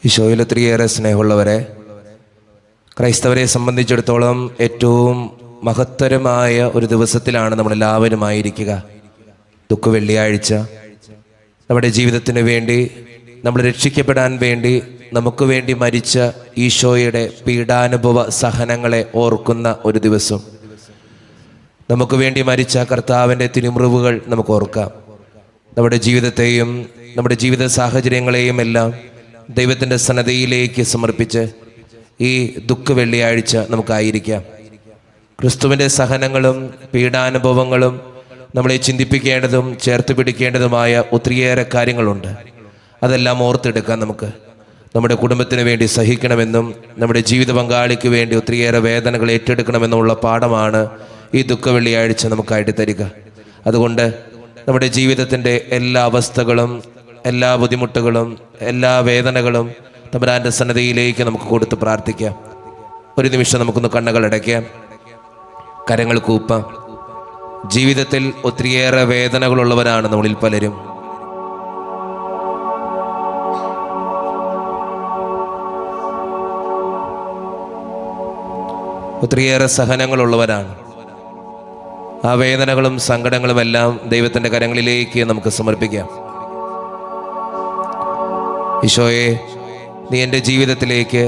ഈശോയിൽ ഒത്തിരിയേറെ സ്നേഹമുള്ളവരെ, ക്രൈസ്തവരെ സംബന്ധിച്ചിടത്തോളം ഏറ്റവും മഹത്തരമായ ഒരു ദിവസത്തിലാണ് നമ്മളെല്ലാവരും ആയിരിക്കുക. ദുഃഖ വെള്ളിയാഴ്ച. നമ്മുടെ ജീവിതത്തിന് വേണ്ടി, നമ്മൾ രക്ഷിക്കപ്പെടാൻ വേണ്ടി, നമുക്ക് വേണ്ടി മരിച്ച ഈശോയുടെ പീഡാനുഭവ സഹനങ്ങളെ ഓർക്കുന്ന ഒരു ദിവസം. നമുക്ക് വേണ്ടി മരിച്ച കർത്താവിൻ്റെ തിരുമുറിവുകൾ നമുക്ക് ഓർക്കാം. നമ്മുടെ ജീവിതത്തെയും നമ്മുടെ ജീവിത സാഹചര്യങ്ങളെയും എല്ലാം ദൈവത്തിൻ്റെ സന്നദ്ധയിലേക്ക് സമർപ്പിച്ച് ഈ ദുഃഖ വെള്ളിയാഴ്ച നമുക്കായിരിക്കാം. ക്രിസ്തുവിൻ്റെ സഹനങ്ങളും പീഡാനുഭവങ്ങളും നമ്മളെ ചിന്തിപ്പിക്കേണ്ടതും ചേർത്ത് പിടിക്കേണ്ടതുമായ ഒത്തിരിയേറെ കാര്യങ്ങളുണ്ട്. അതെല്ലാം ഓർത്തെടുക്കാൻ നമുക്ക് നമ്മുടെ കുടുംബത്തിന് വേണ്ടി സഹിക്കണമെന്നും നമ്മുടെ ജീവിത പങ്കാളിക്ക് വേണ്ടി ഒത്തിരിയേറെ വേദനകൾ ഏറ്റെടുക്കണമെന്നുമുള്ള പാഠമാണ് ഈ ദുഃഖ വെള്ളിയാഴ്ച നമുക്കായിട്ട് തരിക. അതുകൊണ്ട് നമ്മുടെ ജീവിതത്തിൻ്റെ എല്ലാ അവസ്ഥകളും, എല്ലാ ബുദ്ധിമുട്ടുകളും, എല്ലാ വേദനകളും തമ്പുരാൻ്റെ സന്നദ്ധയിലേക്ക് നമുക്ക് കൊടുത്ത് പ്രാർത്ഥിക്കാം. ഒരു നിമിഷം നമുക്കൊന്ന് കണ്ണുകൾ അടയ്ക്കാം, കരങ്ങൾ കൂപ്പാം. ജീവിതത്തിൽ ഒത്തിരിയേറെ വേദനകളുള്ളവരാണ് നമ്മളിൽ പലരും. ഒത്തിരിയേറെ സഹനങ്ങളുള്ളവരാണ്. ആ വേദനകളും സങ്കടങ്ങളും എല്ലാം ദൈവത്തിൻ്റെ കരങ്ങളിലേക്ക് നമുക്ക് സമർപ്പിക്കാം. ഈശോയെ, നീ എൻ്റെ ജീവിതത്തിലേക്ക്,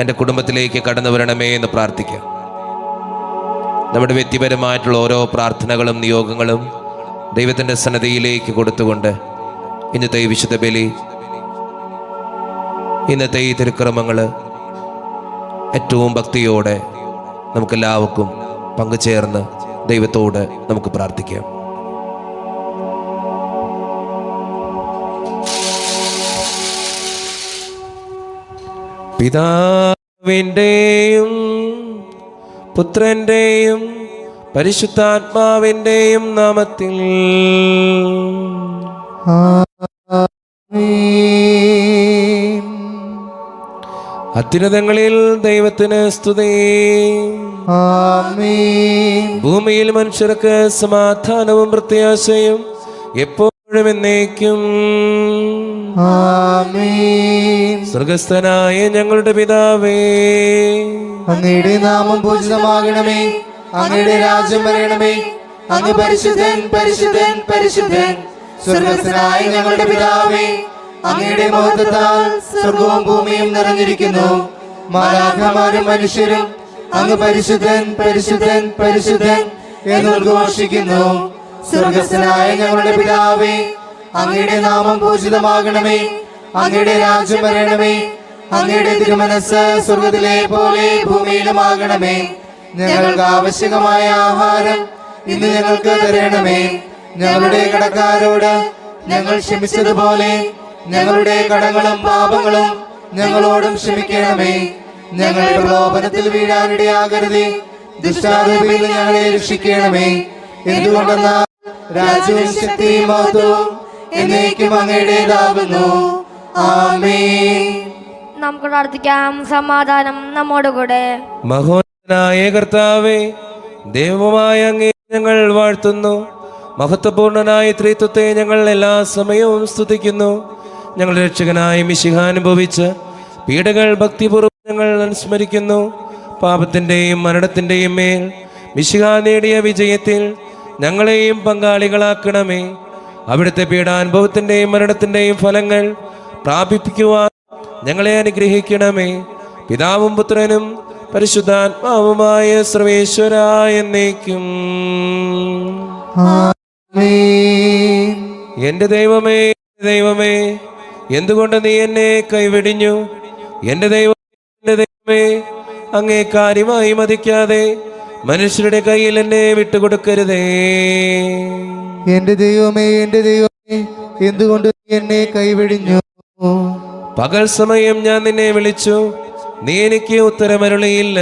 എൻ്റെ കുടുംബത്തിലേക്ക് കടന്നു വരണമേ എന്ന് പ്രാർത്ഥിക്കാം. നമ്മുടെ വ്യക്തിപരമായിട്ടുള്ള ഓരോ പ്രാർത്ഥനകളും നിയോഗങ്ങളും ദൈവത്തിൻ്റെ സന്നദ്ധയിലേക്ക് കൊടുത്തുകൊണ്ട് ഇന്നത്തെ ഈ വിശുദ്ധ ബലി, ഇന്നത്തെ ഈ തിരുക്രമങ്ങൾ ഏറ്റവും ഭക്തിയോടെ നമുക്കെല്ലാവർക്കും പങ്കുചേർന്ന് ദൈവത്തോട് നമുക്ക് പ്രാർത്ഥിക്കാം. പിതാവിൻ്റെയും പുത്രൻ്റെയും പരിശുദ്ധാത്മാവിൻ്റെയും നാമത്തിൽ അത്യുന്നതങ്ങളിൽ ദൈവത്തിന് സ്തുതി. ഭൂമിയിൽ മനുഷ്യർക്ക് സമാധാനവും പ്രത്യാശയും എപ്പോഴും എന്നേക്കും. സ്വർഗസ്ഥനായ ഞങ്ങളുടെ പിതാവേ, അങ്ങയുടെ നാമം പൂജിതമാകണമേ, അങ്ങയുടെ രാജ്യം വരണമേ, അങ്ങ് പരിശുദ്ധൻ പരിശുദ്ധൻ പരിശുദ്ധൻ. സ്വർഗസ്ഥനായ ഞങ്ങളുടെ പിതാവേ, അങ്ങയുടെ മഹത്വത്താൽ സ്വർഗവും ഭൂമിയും നിറഞ്ഞിരിക്കുന്നു. മാലാഖമാരും മനുഷ്യരും അങ്ങ് പരിശുദ്ധൻ പരിശുദ്ധൻ പരിശുദ്ധൻ എന്ന് ഉദ്ഘോഷിക്കുന്നു. സ്വർഗസ്ഥനായ ഞങ്ങളുടെ പിതാവേ, അങ്ങയുടെ നാമം പൂജിതമാകണമേ, അങ്ങയുടെ രാജ്യം വരണമേ, അങ്ങയുടെ തിരുമനസ്സ് സ്വർഗത്തിലെ പോലെ ഭൂമിയിലുമാകണമേ. ഞങ്ങൾക്ക് ആവശ്യമായ ആഹാരം ഇന്ന് ഞങ്ങൾക്ക് തരണമേ. ഞങ്ങളുടെ കടക്കാരോട് ഞങ്ങൾ ക്ഷമിച്ചതുപോലെ ഞങ്ങളുടെ കടങ്ങളും പാപങ്ങളും ഞങ്ങളോടും ക്ഷമിക്കണമേ. ഞങ്ങൾ പ്രലോഭനത്തിൽ വീഴാനിടയാകരുതേ, ദുഷ്ടാരൂപിയിൽ ഞങ്ങളെ രക്ഷിക്കണമേ. എന്തുകൊണ്ടെന്നാൽ രാജ്യവും ശക്തിയും മഹത്വവും എന്നേക്കും അങ്ങയുടേതാകുന്നു. ആമേൻ. നമുക്ക് പ്രാർത്ഥിക്കാം. സമാധാനം നമ്മോടുകൂടെ. മഹോന്നതനായ കർത്താവേ, ദൈവമായ അങ്ങേ ഞങ്ങൾ വാഴ്ത്തുന്നു. മഹത്വപൂർണനായ ത്രിത്വത്തെ ഞങ്ങൾ എല്ലാ സമയവും സ്തുതിക്കുന്നു. ഞങ്ങളുടെ രക്ഷകനായ മിശിഹ അനുഭവിച്ച പീഡകൾ ഭക്തിപൂർവ്വം ഞങ്ങൾ അനുസ്മരിക്കുന്നു. പാപത്തിൻ്റെയും മരണത്തിൻ്റെയും മേൽ മിശിഹ നേടിയ വിജയത്തിൽ ഞങ്ങളെയും പങ്കാളികളാക്കണമേ. അവിടുത്തെ പീഡാനുഭവത്തിൻ്റെയും മരണത്തിൻ്റെയും ഫലങ്ങൾ പ്രാപിപ്പിക്കുവാൻ ഞങ്ങളെ അനുഗ്രഹിക്കണമേ. പിതാവും പുത്രനും പരിശുദ്ധാത്മാവുമായ സർവേശ്വരായ എന്നേക്കും. എൻ്റെ ദൈവമേ, ദൈവമേ, എന്തുകൊണ്ട് നീ എന്നെ കൈവെടിഞ്ഞു? എൻ്റെ ദൈവമേ, അങ്ങേ കാര്യമായി മതിക്കാതെ മനുഷ്യരുടെ കയ്യിൽ എന്നെ വിട്ടുകൊടുക്കരുതേ. എന്റെ ദൈവമേ, എന്റെ ദൈവമേ, എന്തുകൊണ്ട് നീ എന്നെ കൈവെടിഞ്ഞു? പകൽ സമയം ഞാൻ നിന്നെ വിളിച്ചു, നീ എനിക്ക് ഉത്തരമരുളിയില്ല.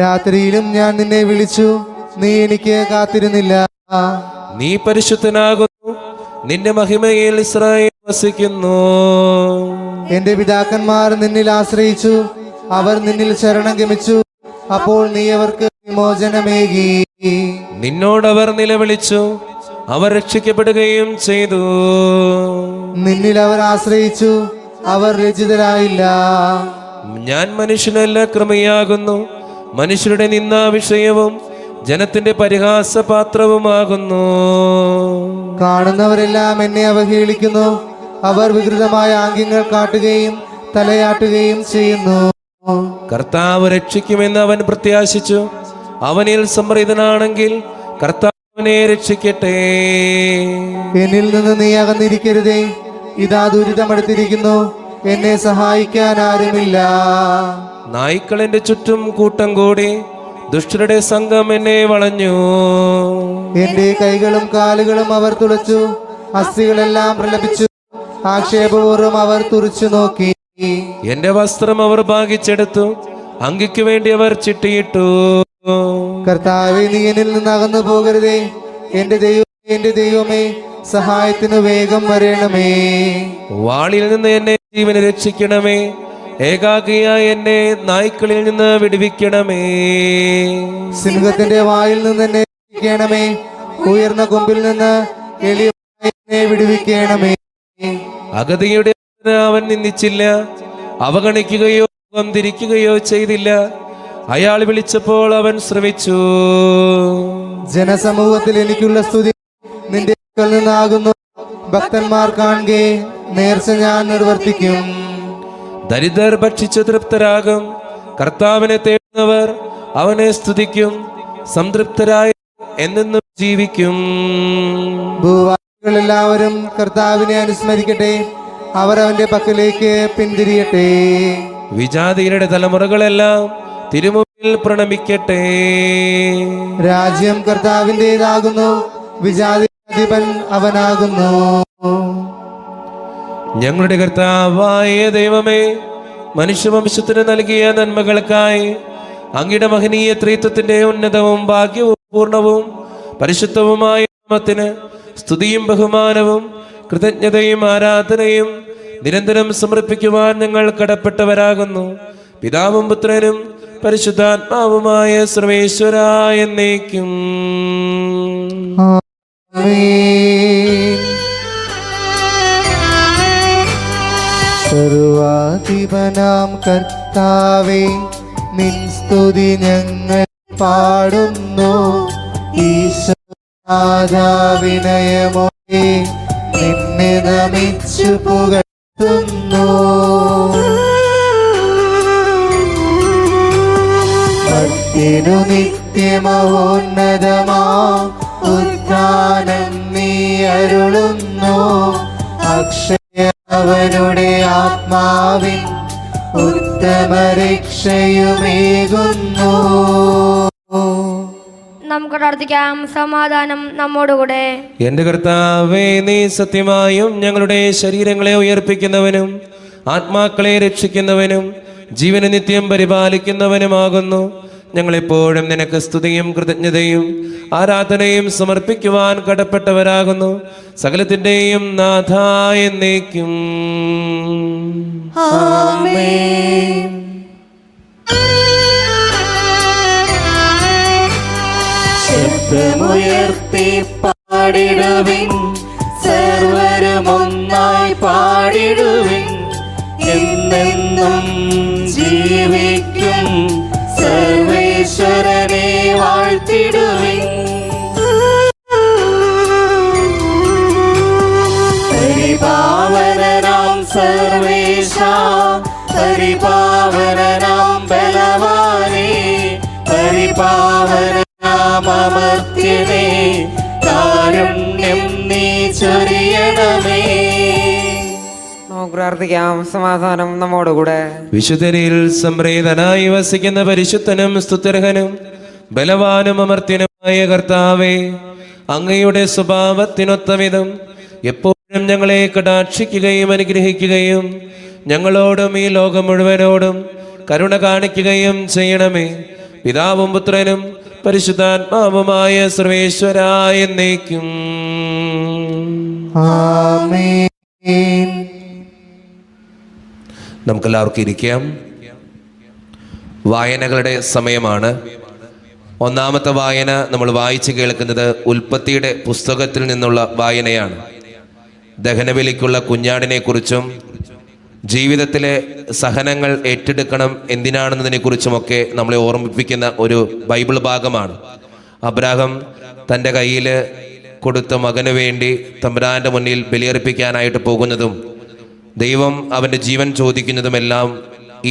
രാത്രിയിലും ഞാൻ നിന്നെ വിളിച്ചു, നീ എനിക്ക് കാത്തിരുന്നില്ല. നീ പരിശുദ്ധനാകുന്നു, നിന്റെ മഹിമയിൽ ഇസ്രായേൽ വസിക്കുന്നു. എന്റെ പിതാക്കന്മാർ നിന്നിൽ ആശ്രയിച്ചു, അവർ നിന്നിൽ ശരണം ഗമിച്ചു. അപ്പോൾ നീ അവർക്ക് വിമോചനമേകി. നിന്നോടവർ നിലവിളിച്ചു, അവർ രക്ഷിക്കപ്പെടുകയും ചെയ്തു. നിന്നിൽ അവർ ആശ്രയിച്ചു, അവർ ലജ്ജിതരായില്ല. ഞാൻ മനുഷ്യനല്ല കൃപയാകുന്നു, മനുഷ്യരുടെ നിന്നാ വിഷയവും ജനത്തിന്റെ പരിഹാസപാത്രവുമാകുന്നു. കാണുന്നവരെല്ലാം എന്നെ അവഹേളിക്കുന്നു. അവർ വികൃതമായ ആംഗ്യങ്ങൾ കാട്ടുകയും തലയാട്ടുകയും ചെയ്യുന്നു. കർത്താവ് രക്ഷിക്കുമെന്ന് അവൻ പ്രത്യാശിച്ചു. അവനിൽ സംപ്രീതനാണെങ്കിൽ കർത്താവിനെ രക്ഷിക്കട്ടെ. എന്നിൽ നിന്ന് നീ അകന്നിരിക്കരുതേ. ഇതാ ദുരിതമെടുത്തിരിക്കുന്നു, എന്നെ സഹായിക്കാൻ ആരുമില്ല. നായ്ക്കൾ എന്റെ ചുറ്റും കൂട്ടം കൂടി, ദുഷ്ടരുടെ സംഘം എന്നെ വളഞ്ഞു. എന്റെ കൈകളും കാലുകളും അവർ തുളച്ചു, അസ്ഥികളെല്ലാം പ്രലപിച്ചു. ആക്ഷേപപൂർവ്വം അവർ തുറിച്ചു നോക്കി. എന്റെ വസ്ത്രം അവർ ഭാഗിച്ചെടുത്തു, അങ്കിക്ക് വേണ്ടി അവർ ചിട്ടിയിട്ടു. കർത്താവേ, നീ എന്നിൽ നിന്ന് അകന്നു പോകരുതേ. എന്റെ ദൈവമേ, സഹായത്തിനു വേഗം വരണമേ. വാളിൽ നിന്ന് എന്നെ ജീവന് രക്ഷിക്കണമേ. ഏകാകിയായ എന്നെ നായ്ക്കളിൽ നിന്ന് വിടുവിക്കണമേ. സിംഹത്തിന്റെ വായിൽ നിന്ന് എന്നെ രക്ഷിക്കണമേ. ഉയർന്ന കൊമ്പിൽ നിന്ന് എളിയവനെ വിടുവിക്കണമേ. അഗതിയുടെ അവൻ നിന്ദിച്ചില്ല, അവഗണിക്കുകയോ മുഖം തിരിക്കുകയോ ചെയ്തില്ല. അയാൾ വിളിച്ചപ്പോൾ അവൻ ശ്രവിച്ചു. ജനസമൂഹത്തിൽ എനിക്കുള്ള സ്തുതി നിന്റെ അടുക്കൽ നിന്നാകുന്നു. ഭക്തന്മാർ കാണുകെ നേർച്ച ഞാൻ നിർവർത്തിക്കും. ദരിദ്രർ ഭക്ഷിച്ചു തൃപ്തരാകും. കർത്താവിനെ തേടുന്നവർ അവനെ സ്തുതിക്കും. സംതൃപ്തരായി എന്നെന്നും ജീവിക്കും. ഭൂവാസികൾ എല്ലാവരും കർത്താവിനെ അനുസ്മരിക്കട്ടെ. അവർ അവന്റെ പക്കലേക്ക് പിന്തിരിയട്ടെ. വിജാതിയരുടെ തലമുറകളെല്ലാം തിരുമുമ്പിൽ പ്രണമിക്കട്ടെ. രാജ്യം കർത്താവിൻ്റെതാകുന്നു, വിജാതിപൻ അവനാകുന്നു. ഞങ്ങളുടെ കർത്താവായ ദൈവമേ, മനുഷ്യവംശത്തിന് നൽകിയ നന്മകൾക്കായി അങ്ങയുടെ മഹനീയ ത്രിത്വത്തിന്റെ ഉന്നതവും ഭാഗ്യവും പൂർണ്ണവും പരിശുദ്ധവുമായ നാമത്തിന് സ്തുതിയും ബഹുമാനവും കൃതജ്ഞതയും ആരാധനയും നിരന്തരം സമർപ്പിക്കുവാൻ ഞങ്ങൾ കടപ്പെട്ടവരാകുന്നു. പിതാവും പുത്രനും പരിശുദ്ധാത്മാവുമായ സർവേശ്വരായ എന്നേക്കും. സർവാധിപനാം കർത്താവേ, നിൻ സ്തുതി ഞങ്ങൾ പാടുന്നു. ഈശോവിനയമോടെ നിന്നെ നമിച്ചു പുകഴ്ത്തുന്നു. മർത്യനു നിത്യമഹോന്നതമാ ഉദ്ധാനം നീ അരുളുന്നു. അവനുടെ ആത്മാവിൻ ഉത്തമരക്ഷയുമേകുന്നു. നമുക്ക് പ്രാർത്ഥിക്കാം. സമാധാനം നമ്മോടുകൂടെ. എന്റെ കർത്താവേ, നീ സത്യമായും ഞങ്ങളുടെ ശരീരങ്ങളെ ഉയർപ്പിക്കുന്നവനും ആത്മാക്കളെ രക്ഷിക്കുന്നവനും ജീവനെ നിത്യം പരിപാലിക്കുന്നവനുമാകുന്നു. ഞങ്ങളെപ്പോഴും നിനക്ക് സ്തുതിയും കൃതജ്ഞതയും ആരാധനയും സമർപ്പിക്കുവാൻ കടപ്പെട്ടവരാകുന്നു. സകലത്തിന്റെയും നാഥായ എന്നേക്കും. ആമേൻ. ശബ്ദമുയർത്തി പാടിടുവിൻ, സർവരും ഒന്നായി പാടിടുവിൻ. എന്നെന്നും ജീവിക്കും സർവേശ്വരനെ വാഴ്ത്തിടുവിൻ. പരിപാവനനാം സർവേശ, പരിപാവനനാം ബലവാനേ, പരിപാവനനാം അമർത്യനേ, കാരുണ്യം നീ ചൊരിയണമേ. നമുക്ക് പ്രാർത്ഥിക്കാം. സമാധാനം നമ്മോടുകൂടെ. വിശുദ്ധരിൽ സംപ്രീതനായി വസിക്കുന്ന പരിശുദ്ധനും സ്തുത്യർഹനും ബലവാനും അമർത്യനുമായ കർത്താവേ, അങ്ങയുടെ സ്വഭാവത്തിനൊത്ത വിധം എപ്പോഴും ഞങ്ങളെ കടാക്ഷിക്കുകയും അനുഗ്രഹിക്കുകയും ഞങ്ങളോടും ഈ ലോകം മുഴുവനോടും കരുണ കാണിക്കുകയും ചെയ്യണമേ. പിതാവും പുത്രനും പരിശുദ്ധാത്മാവുമായ സർവേശ്വരായ എന്നേക്കും. ആമേൻ. നമുക്കെല്ലാവർക്കും ഇരിക്കാം. വായനകളുടെ സമയമാണ്. ഒന്നാമത്തെ വായന നമ്മൾ വായിച്ചു കേൾക്കുന്നത് ഉൽപ്പത്തിയുടെ പുസ്തകത്തിൽ നിന്നുള്ള വായനയാണ്. ദഹനബലിക്കുള്ള കുഞ്ഞാടിനെ കുറിച്ചും ജീവിതത്തിലെ സഹനങ്ങൾ ഏറ്റെടുക്കണം എന്തിനാണെന്നതിനെക്കുറിച്ചുമൊക്കെ നമ്മളെ ഓർമ്മിപ്പിക്കുന്ന ഒരു ബൈബിൾ ഭാഗമാണ്. അബ്രാഹാം തൻ്റെ കയ്യിൽ കൊടുത്ത മകന് വേണ്ടി തമ്പുരാൻ്റെ മുന്നിൽ ബലിയർപ്പിക്കാനായിട്ട് പോകുന്നതും ദൈവം അവൻ്റെ ജീവൻ ചോദിക്കുന്നതുമെല്ലാം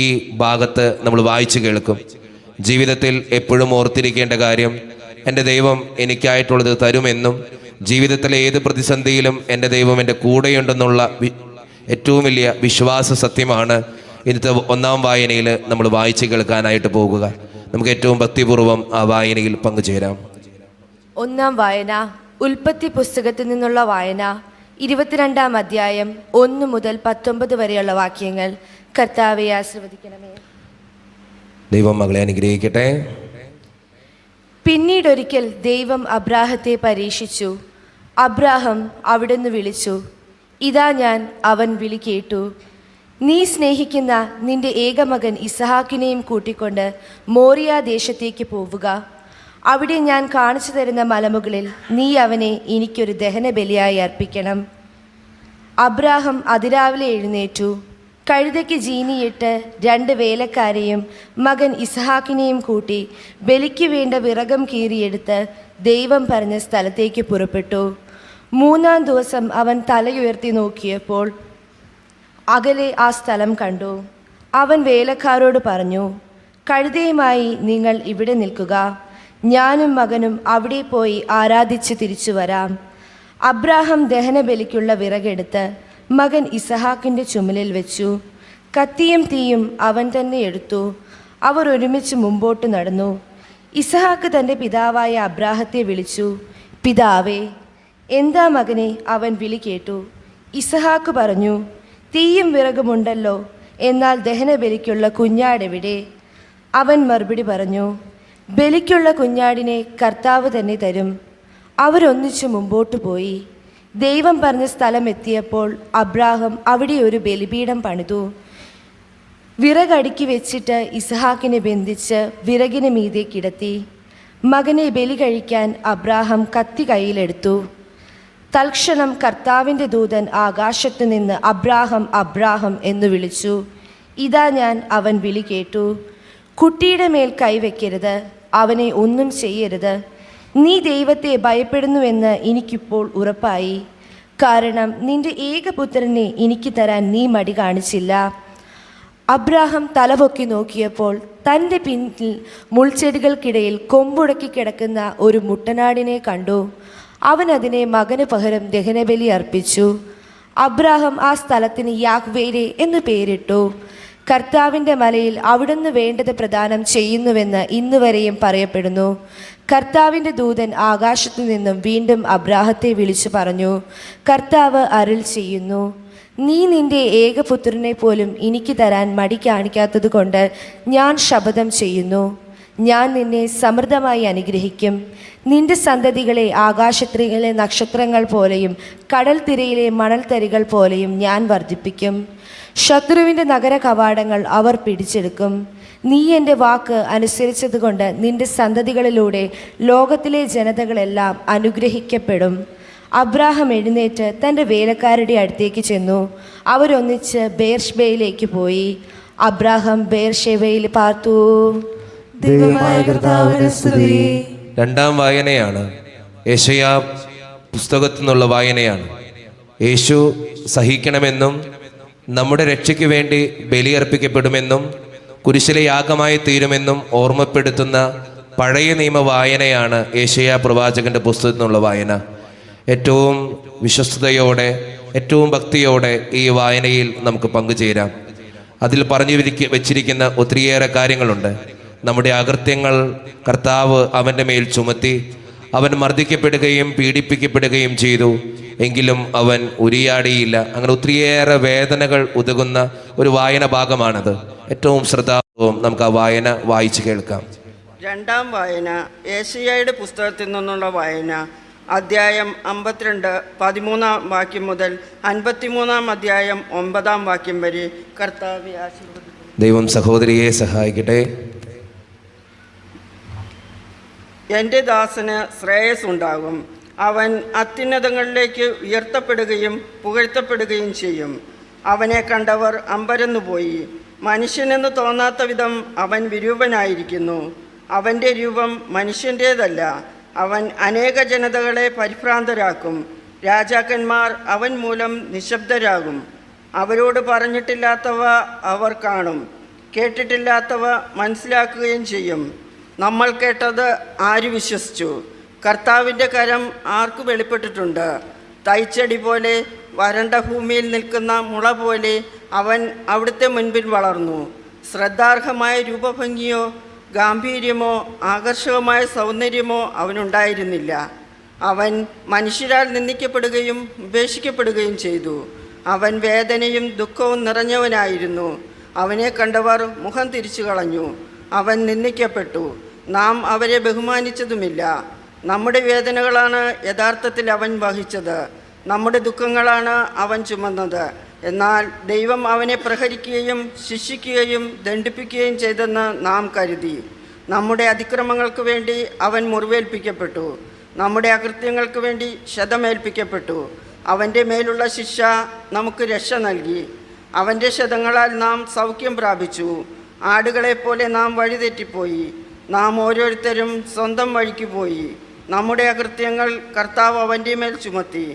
ഈ ഭാഗത്ത് നമ്മൾ വായിച്ചു കേൾക്കും. ജീവിതത്തിൽ എപ്പോഴും ഓർത്തിരിക്കേണ്ട കാര്യം, എൻ്റെ ദൈവം എനിക്കായിട്ടുള്ളത് തരുമെന്നും ജീവിതത്തിലെ ഏത് പ്രതിസന്ധിയിലും എൻ്റെ ദൈവം എൻ്റെ കൂടെയുണ്ടെന്നുള്ള ഏറ്റവും വലിയ വിശ്വാസ സത്യമാണ് ഇന്നത്തെ ഒന്നാം വായനയിൽ നമ്മൾ വായിച്ചു കേൾക്കാനായിട്ട് പോകുക. നമുക്ക് ഏറ്റവും ഭക്തിപൂർവ്വം ആ വായനയിൽ പങ്കുചേരാം. ഒന്നാം വായന ഉൽപ്പത്തി പുസ്തകത്തിൽ നിന്നുള്ള വായന 22-ാം അധ്യായം 1 മുതൽ 19 വരെയുള്ള വാക്യങ്ങൾ. കർത്താവെ ആശീർവദിക്കണമേ. ദൈവം മകളെ അനുഗ്രഹിക്കട്ടെ. പിന്നീടൊരിക്കൽ ദൈവം അബ്രാഹത്തെ പരീക്ഷിച്ചു. അബ്രാഹം അവിടുന്ന് വിളിച്ചു. ഇതാ ഞാൻ, അവൻ വിളി കേട്ടു. നീ സ്നേഹിക്കുന്ന നിന്റെ ഏകമകൻ ഇസഹാക്കിനെയും കൂട്ടിക്കൊണ്ട് മോറിയ ദേശത്തേക്ക് പോവുക. അവിടെ ഞാൻ കാണിച്ചു തരുന്ന മലമുകളിൽ നീ അവനെ എനിക്കൊരു ദഹനബലിയായി അർപ്പിക്കണം. അബ്രാഹം അതിരാവിലെ എഴുന്നേറ്റു. കഴുതയ്ക്ക് ജീനിയിട്ട് 2 വേലക്കാരെയും മകൻ ഇസഹാക്കിനെയും കൂട്ടി ബലിക്ക് വേണ്ട വിറകം കീറിയെടുത്ത് ദൈവം പറഞ്ഞ സ്ഥലത്തേക്ക് പുറപ്പെട്ടു. 3-ാം ദിവസം അവൻ തലയുയർത്തി നോക്കിയപ്പോൾ അകലെ ആ സ്ഥലം കണ്ടു. അവൻ വേലക്കാരോട് പറഞ്ഞു, കഴുതയുമായി നിങ്ങൾ ഇവിടെ നിൽക്കുക, ഞാനും മകനും അവിടെ പോയി ആരാധിച്ച് തിരിച്ചു വരാം. അബ്രാഹാം ദഹനബലിക്കുള്ള വിറകെടുത്ത് മകൻ ഇസഹാക്കിൻ്റെ ചുമലിൽ വെച്ചു. കത്തിയും തീയും അവൻ തന്നെ എടുത്തു. അവർ ഒരുമിച്ച് മുമ്പോട്ട് നടന്നു. ഇസഹാക്ക് തൻ്റെ പിതാവായ അബ്രാഹത്തെ വിളിച്ചു. പിതാവേ. എന്താ മകനെ? അവൻ വിളി കേട്ടു. ഇസഹാക്ക് പറഞ്ഞു, തീയും വിറകുമുണ്ടല്ലോ, എന്നാൽ ദഹനബലിക്കുള്ള കുഞ്ഞാടെവിടെ? അവൻ മറുപടി പറഞ്ഞു, ബലിക്കുള്ള കുഞ്ഞാടിനെ കർത്താവ് തന്നെ തരും. അവരൊന്നിച്ചു മുമ്പോട്ട് പോയി. ദൈവം പറഞ്ഞ സ്ഥലം എത്തിയപ്പോൾ അബ്രാഹാം അവിടെ ഒരു ബലിപീഠം പണിതു. വിറകടുക്കി വെച്ചിട്ട് ഇസഹാക്കിനെ ബന്ധിച്ച് വിറകിന് മീതെ കിടത്തി. മകനെ ബലി കഴിക്കാൻ അബ്രാഹാം കത്തി കയ്യിലെടുത്തു. തൽക്ഷണം കർത്താവിൻ്റെ ദൂതൻ ആകാശത്തു നിന്ന് അബ്രാഹാം അബ്രാഹാം എന്ന് വിളിച്ചു. ഇതാ ഞാൻ, അവൻ വിളി കേട്ടു. കുട്ടിയുടെ മേൽ കൈവയ്ക്കരുത്, അവനെ ഒന്നും ചെയ്യരുത്. നീ ദൈവത്തെ ഭയപ്പെടുന്നുവെന്ന് എനിക്കിപ്പോൾ ഉറപ്പായി. കാരണം നിന്റെ ഏകപുത്രനെ എനിക്ക് തരാൻ നീ മടി കാണിച്ചില്ല. അബ്രാഹാം തലപൊക്കി നോക്കിയപ്പോൾ തൻ്റെ പിന്നിൽ മുൾച്ചെടികൾക്കിടയിൽ കൊമ്പുടക്കി കിടക്കുന്ന ഒരു മുട്ടനാടിനെ കണ്ടു. അവൻ അതിനെ മകന് പകരം ദഹനബലി അർപ്പിച്ചു. അബ്രാഹാം ആ സ്ഥലത്തിന് യാഹ്വേരെ എന്ന് പേരിട്ടു. കർത്താവിൻ്റെ മലയിൽ അവിടുന്ന് വേണ്ടത് പ്രദാനം ചെയ്യുന്നുവെന്ന് ഇന്നുവരെയും പറയപ്പെടുന്നു. കർത്താവിൻ്റെ ദൂതൻ ആകാശത്തു നിന്നും വീണ്ടും അബ്രാഹത്തെ വിളിച്ചു പറഞ്ഞു, കർത്താവ് അരുൾ ചെയ്യുന്നു, നീ നിന്റെ ഏകപുത്രനെ പോലും എനിക്ക് തരാൻ മടി കാണിക്കാത്തത് കൊണ്ട് ഞാൻ ശപഥം ചെയ്യുന്നു, ഞാൻ നിന്നെ സമൃദ്ധമായി അനുഗ്രഹിക്കും. നിന്റെ സന്തതികളെ ആകാശത്തിലെ നക്ഷത്രങ്ങൾ പോലെയും കടൽ തിരയിലെ മണൽത്തരികൾ പോലെയും ഞാൻ വർദ്ധിപ്പിക്കും. ശത്രുവിൻ്റെ നഗര കവാടങ്ങൾ അവർ പിടിച്ചെടുക്കും. നീ എൻ്റെ വാക്ക് അനുസരിച്ചതുകൊണ്ട് നിന്റെ സന്തതികളിലൂടെ ലോകത്തിലെ ജനതകളെല്ലാം അനുഗ്രഹിക്കപ്പെടും. അബ്രാഹാം എഴുന്നേറ്റ് തൻ്റെ വേലക്കാരുടെ അടുത്തേക്ക് ചെന്നു. അവരൊന്നിച്ച് ബേർഷേബയിലേക്ക് പോയി. അബ്രാഹാം ബേർഷേബയിൽ പാർത്തു. രണ്ടാം വായനയാണ്. യെശയ്യാ പുസ്തകത്തിൽ നിന്നുള്ള വായനയാണ്. യേശു സഹിക്കണമെന്നും നമ്മുടെ രക്ഷയ്ക്ക് വേണ്ടി ബലിയർപ്പിക്കപ്പെടുമെന്നും കുരിശിലെ യാഗമായി തീരുമെന്നും ഓർമ്മപ്പെടുത്തുന്ന പഴയ നിയമ വായനയാണ് യെശയ്യാ പ്രവാചകന്റെ പുസ്തകത്തിൽ നിന്നുള്ള വായന. ഏറ്റവും വിശ്വസ്തയോടെ, ഏറ്റവും ഭക്തിയോടെ ഈ വായനയിൽ നമുക്ക് പങ്കുചേരാം. അതിൽ പറഞ്ഞു വെച്ചിരിക്കുന്ന ഒത്തിരിയേറെ കാര്യങ്ങളുണ്ട്. നമ്മുടെ അകൃത്യങ്ങൾ കർത്താവ് അവൻ്റെ മേൽ ചുമത്തി. അവൻ മർദ്ദിക്കപ്പെടുകയും പീഡിപ്പിക്കപ്പെടുകയും ചെയ്തു, എങ്കിലും അവൻ ഉരിയാടിയില്ല. അങ്ങനെ ഒത്തിരിയേറെ വേദനകൾ ഉതകുന്ന ഒരു വായന ഭാഗമാണത്. ഏറ്റവും ശ്രദ്ധാപൂർവം നമുക്ക് ആ വായന വായിച്ചു കേൾക്കാം. രണ്ടാം വായന യെശയ്യായുടെ പുസ്തകത്തിൽ നിന്നുള്ള വായന. അധ്യായം 52 13-ാം വാക്യം മുതൽ 53-ാം അധ്യായം 9-ാം വാക്യം വരെ. കർത്താവേ ആശീർവദിക്കണമേ. ദൈവം സഹോദരിയെ സഹായിക്കട്ടെ. എൻ്റെ ദാസന് ശ്രേയസ് ഉണ്ടാകും. അവൻ അത്യുന്നതങ്ങളിലേക്ക് ഉയർത്തപ്പെടുകയും പുകഴ്ത്തപ്പെടുകയും ചെയ്യും. അവനെ കണ്ടവർ അമ്പരന്നുപോയി. മനുഷ്യനെന്ന് തോന്നാത്ത വിധം അവൻ വിരൂപനായിരിക്കുന്നു. അവൻ്റെ രൂപം മനുഷ്യൻ്റേതല്ല. അവൻ അനേക ജനതകളെ പരിഭ്രാന്തരാക്കും. രാജാക്കന്മാർ അവൻ മൂലം നിശബ്ദരാകും. അവരോട് പറഞ്ഞിട്ടില്ലാത്തവ അവർ കാണും, കേട്ടിട്ടില്ലാത്തവ മനസ്സിലാക്കുകയും ചെയ്യും. നമ്മൾ കേട്ടത് ആര് വിശ്വസിച്ചു? കർത്താവിൻ്റെ കരം ആർക്ക് വെളിപ്പെട്ടിട്ടുണ്ട്? തൈച്ചെടി പോലെ വരണ്ട ഭൂമിയിൽ നിൽക്കുന്ന മുള പോലെ അവൻ അവിടുത്തെ മുൻപിൽ വളർന്നു. ശ്രദ്ധാർഹമായ രൂപഭംഗിയോ ഗാംഭീര്യമോ ആകർഷകമായ സൗന്ദര്യമോ അവനുണ്ടായിരുന്നില്ല. അവൻ മനുഷ്യരാൽ നിന്ദിക്കപ്പെടുകയും ഉപേക്ഷിക്കപ്പെടുകയും ചെയ്തു. അവൻ വേദനയും ദുഃഖവും നിറഞ്ഞവനായിരുന്നു. അവനെ കണ്ടവർ മുഖം തിരിച്ചു കളഞ്ഞു. അവൻ നിന്ദിക്കപ്പെട്ടു, നാം അവരെ ബഹുമാനിച്ചതുമില്ല. നമ്മുടെ വേദനകളാണ് യഥാർത്ഥത്തിൽ അവൻ വഹിച്ചത്, നമ്മുടെ ദുഃഖങ്ങളാണ് അവൻ ചുമന്നത്. എന്നാൽ ദൈവം അവനെ പ്രഹരിക്കുകയും ശിക്ഷിക്കുകയും ദണ്ഡിപ്പിക്കുകയും ചെയ്തെന്ന് നാം കരുതി. നമ്മുടെ അതിക്രമങ്ങൾക്ക് വേണ്ടി അവൻ മുറിവേൽപ്പിക്കപ്പെട്ടു, നമ്മുടെ അകൃത്യങ്ങൾക്ക് വേണ്ടി ക്ഷതമേൽപ്പിക്കപ്പെട്ടു. അവൻ്റെ മേലുള്ള ശിക്ഷ നമുക്ക് രക്ഷ നൽകി. അവൻ്റെ ക്ഷതങ്ങളാൽ നാം സൗഖ്യം പ്രാപിച്ചു. ആടുകളെപ്പോലെ നാം വഴിതെറ്റിപ്പോയി. നാം ഓരോരുത്തരും സ്വന്തം വഴിക്ക് പോയി. നമ്മുടെ അകൃത്യങ്ങൾ കർത്താവ് അവൻ്റെ മേൽ ചുമത്തി.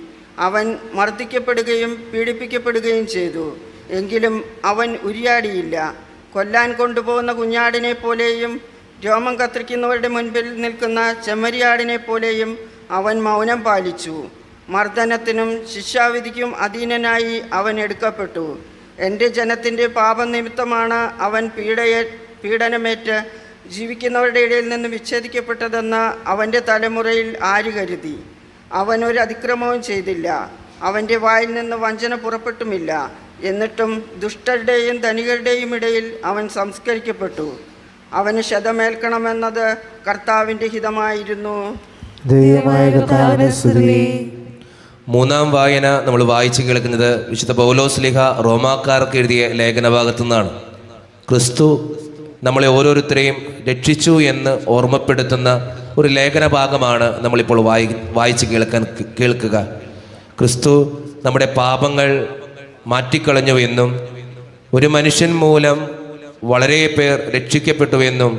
അവൻ മർദ്ദിക്കപ്പെടുകയും പീഡിപ്പിക്കപ്പെടുകയും ചെയ്തു. എങ്കിലും അവൻ ഉരിയാടിയില്ല. കൊല്ലാൻ കൊണ്ടുപോകുന്ന കുഞ്ഞാടിനെ പോലെയും രോമം കത്തിരിക്കുന്നവരുടെ മുൻപിൽ നിൽക്കുന്ന ചെമ്മരിയാടിനെ പോലെയും അവൻ മൗനം പാലിച്ചു. മർദ്ദനത്തിനും ശിക്ഷാവിധിക്കും അധീനനായി അവൻ എടുക്കപ്പെട്ടു. എൻ്റെ ജനത്തിൻ്റെ പാപനിമിത്തമാണ് അവൻ പീഡനമേറ്റ് ജീവിക്കുന്നവരുടെ ഇടയിൽ നിന്ന് വിച്ഛേദിക്കപ്പെട്ടതെന്ന് അവൻ്റെ തലമുറയിൽ ആര് കരുതി? അവൻ ഒരു അതിക്രമവും ചെയ്തില്ല, അവൻ്റെ വായിൽ നിന്ന് വഞ്ചന പുറപ്പെട്ടുമില്ല. എന്നിട്ടും ദുഷ്ടരുടെയും ധനികരുടെയും ഇടയിൽ അവൻ സംസ്കരിക്കപ്പെട്ടു. അവന് ക്ഷതമേൽക്കണമെന്നത് കർത്താവിൻ്റെ ഹിതമായിരുന്നു. ദൈവമായ കർത്താവിനെ സ്തുതി. മൂന്നാം വായന നമ്മൾ വായിച്ചു കേൾക്കുന്നത് വിശുദ്ധ പൗലോസ്ലീഹ റോമാക്കാർക്ക് എഴുതിയ ലേഖനഭാഗത്തു നിന്നാണ്. ക്രിസ്തു നമ്മളെ ഓരോരുത്തരെയും രക്ഷിച്ചു എന്ന് ഓർമ്മപ്പെടുത്തുന്ന ഒരു ലേഖനഭാഗമാണ് നമ്മളിപ്പോൾ വായിച്ച് കേൾക്കുക. ക്രിസ്തു നമ്മുടെ പാപങ്ങൾ മാറ്റിക്കളഞ്ഞു എന്നും ഒരു മനുഷ്യൻ മൂലം വളരെ പേർ രക്ഷിക്കപ്പെട്ടുവെന്നും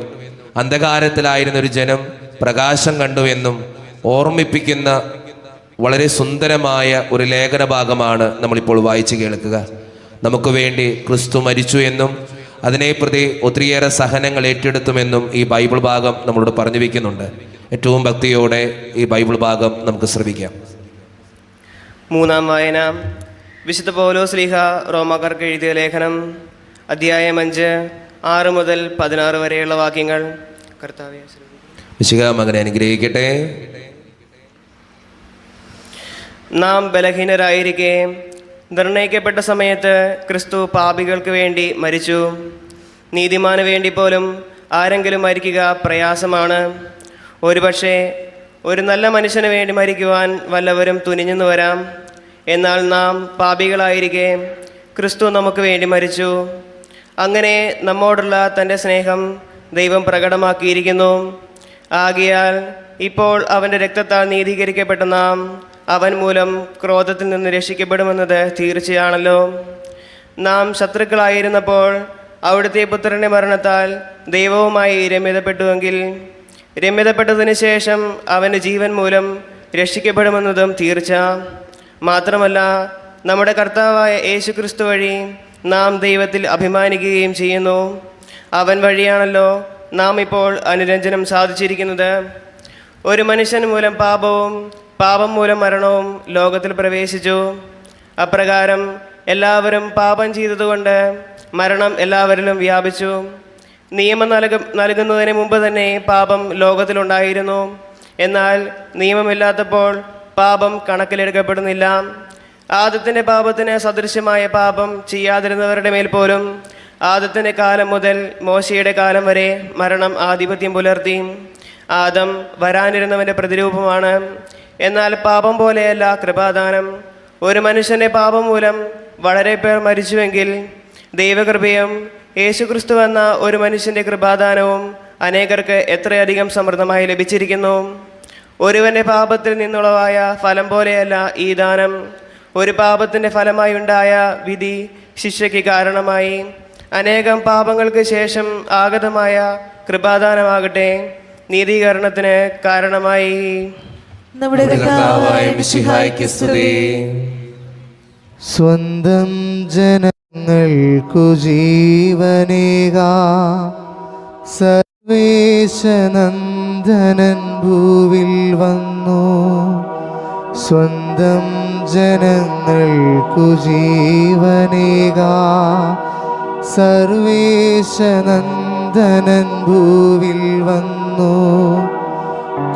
അന്ധകാരത്തിലായിരുന്ന ഒരു ജനം പ്രകാശം കണ്ടുവെന്നും ഓർമ്മിപ്പിക്കുന്ന വളരെ സുന്ദരമായ ഒരു ലേഖനഭാഗമാണ് നമ്മളിപ്പോൾ വായിച്ച് കേൾക്കുക. നമുക്ക് വേണ്ടി ക്രിസ്തു മരിച്ചു എന്നും അതിനെ പ്രതി ഒത്തിരിയേറെ സഹനങ്ങൾ ഏറ്റെടുത്തുമെന്നും ഈ ബൈബിൾ ഭാഗം നമ്മളോട് പറഞ്ഞു വയ്ക്കുന്നുണ്ട്. ഏറ്റവും ഭക്തിയോടെ ഈ ബൈബിൾ ഭാഗം നമുക്ക് ശ്രവിക്കാം. മൂന്നാം വായന വിശുദ്ധ പൗലോസ്ലീഹ റോമാക്കാർക്ക് എഴുതിയ ലേഖനം, അധ്യായം 5, 6 മുതൽ 16 വരെയുള്ള വാക്യങ്ങൾ. കർത്താവേ വിശുദ്ധ മകനെ അനുഗ്രഹിക്കട്ടെ. നാം ബലഹീനരായിരിക്കെ നിർണയിക്കപ്പെട്ട സമയത്ത് ക്രിസ്തു പാപികൾക്ക് വേണ്ടി മരിച്ചു. നീതിമാന് വേണ്ടി പോലും ആരെങ്കിലും മരിക്കുക പ്രയാസമാണ്. ഒരുപക്ഷെ ഒരു നല്ല മനുഷ്യന് വേണ്ടി മരിക്കുവാൻ വല്ലവരും തുനിഞ്ഞെന്ന് വരാം. എന്നാൽ നാം പാപികളായിരിക്കെ ക്രിസ്തു നമുക്ക് വേണ്ടി മരിച്ചു. അങ്ങനെ നമ്മോടുള്ള തൻ്റെ സ്നേഹം ദൈവം പ്രകടമാക്കിയിരിക്കുന്നു. ആകയാൽ ഇപ്പോൾ അവൻ്റെ രക്തത്താൽ നീതീകരിക്കപ്പെട്ട നാം അവൻ മൂലം ക്രോധത്തിൽ നിന്ന് രക്ഷിക്കപ്പെടുമെന്നത് തീർച്ചയാണല്ലോ. നാം ശത്രുക്കളായിരുന്നപ്പോൾ അവിടുത്തെ പുത്രൻ്റെ മരണത്താൽ ദൈവവുമായി രമ്യതപ്പെട്ടുവെങ്കിൽ രമ്യതപ്പെട്ടതിന് ശേഷം അവൻ്റെ ജീവൻ മൂലം രക്ഷിക്കപ്പെടുമെന്നതും തീർച്ച. മാത്രമല്ല, നമ്മുടെ കർത്താവായ യേശു ക്രിസ്തു വഴി നാം ദൈവത്തിൽ അഭിമാനിക്കുകയും ചെയ്യുന്നു. അവൻ വഴിയാണല്ലോ നാം ഇപ്പോൾ അനുരഞ്ജനം സാധിച്ചിരിക്കുന്നത്. ഒരു മനുഷ്യൻ മൂലം പാപവും പാപം മൂലം മരണവും ലോകത്തിൽ പ്രവേശിച്ചു. അപ്രകാരം എല്ലാവരും പാപം ചെയ്തതുകൊണ്ട് മരണം എല്ലാവരിലും വ്യാപിച്ചു. നിയമം നൽകുന്നതിന് മുമ്പ് തന്നെ പാപം ലോകത്തിലുണ്ടായിരുന്നു. എന്നാൽ നിയമമില്ലാത്തപ്പോൾ പാപം കണക്കിലെടുക്കപ്പെടുന്നില്ല. ആദത്തിൻ്റെ പാപത്തിന് സദൃശ്യമായ പാപം ചെയ്യാതിരുന്നവരുടെ മേൽ പോലും ആദത്തിൻ്റെ കാലം മുതൽ മോശയുടെ കാലം വരെ മരണം ആധിപത്യം പുലർത്തി. ആദം വരാനിരുന്നവൻ്റെ പ്രതിരൂപമാണ്. എന്നാൽ പാപം പോലെയല്ല കൃപാദാനം. ഒരു മനുഷ്യൻ്റെ പാപം മൂലം വളരെ പേർ മരിച്ചുവെങ്കിൽ ദൈവകൃപയും യേശുക്രിസ്തു എന്ന ഒരു മനുഷ്യൻ്റെ കൃപാദാനവും അനേകർക്ക് എത്രയധികം സമൃദ്ധമായി ലഭിച്ചിരിക്കുന്നു. ഒരുവൻ്റെ പാപത്തിൽ നിന്നുളവായ ഫലം പോലെയല്ല ഈ ദാനം. ഒരു പാപത്തിൻ്റെ ഫലമായി ഉണ്ടായ വിധി ശിക്ഷയ്ക്ക് കാരണമായി. അനേകം പാപങ്ങൾക്ക് ശേഷം ആഗതമായ കൃപാദാനമാകട്ടെ നീതീകരണത്തിന് കാരണമായി. നമ്മുടെ കർത്താവായ മിശിഹായ്ക്ക് സ്തുതി. സ്വന്തം ജനങ്ങൾക്കു ജീവനേക സർവേശനന്ദനൻ ഭൂവിൽ വന്നു. സ്വന്തം ജനങ്ങൾക്കു ജീവനേക സർവേശനന്ദനൻ ഭൂവിൽ വന്നു.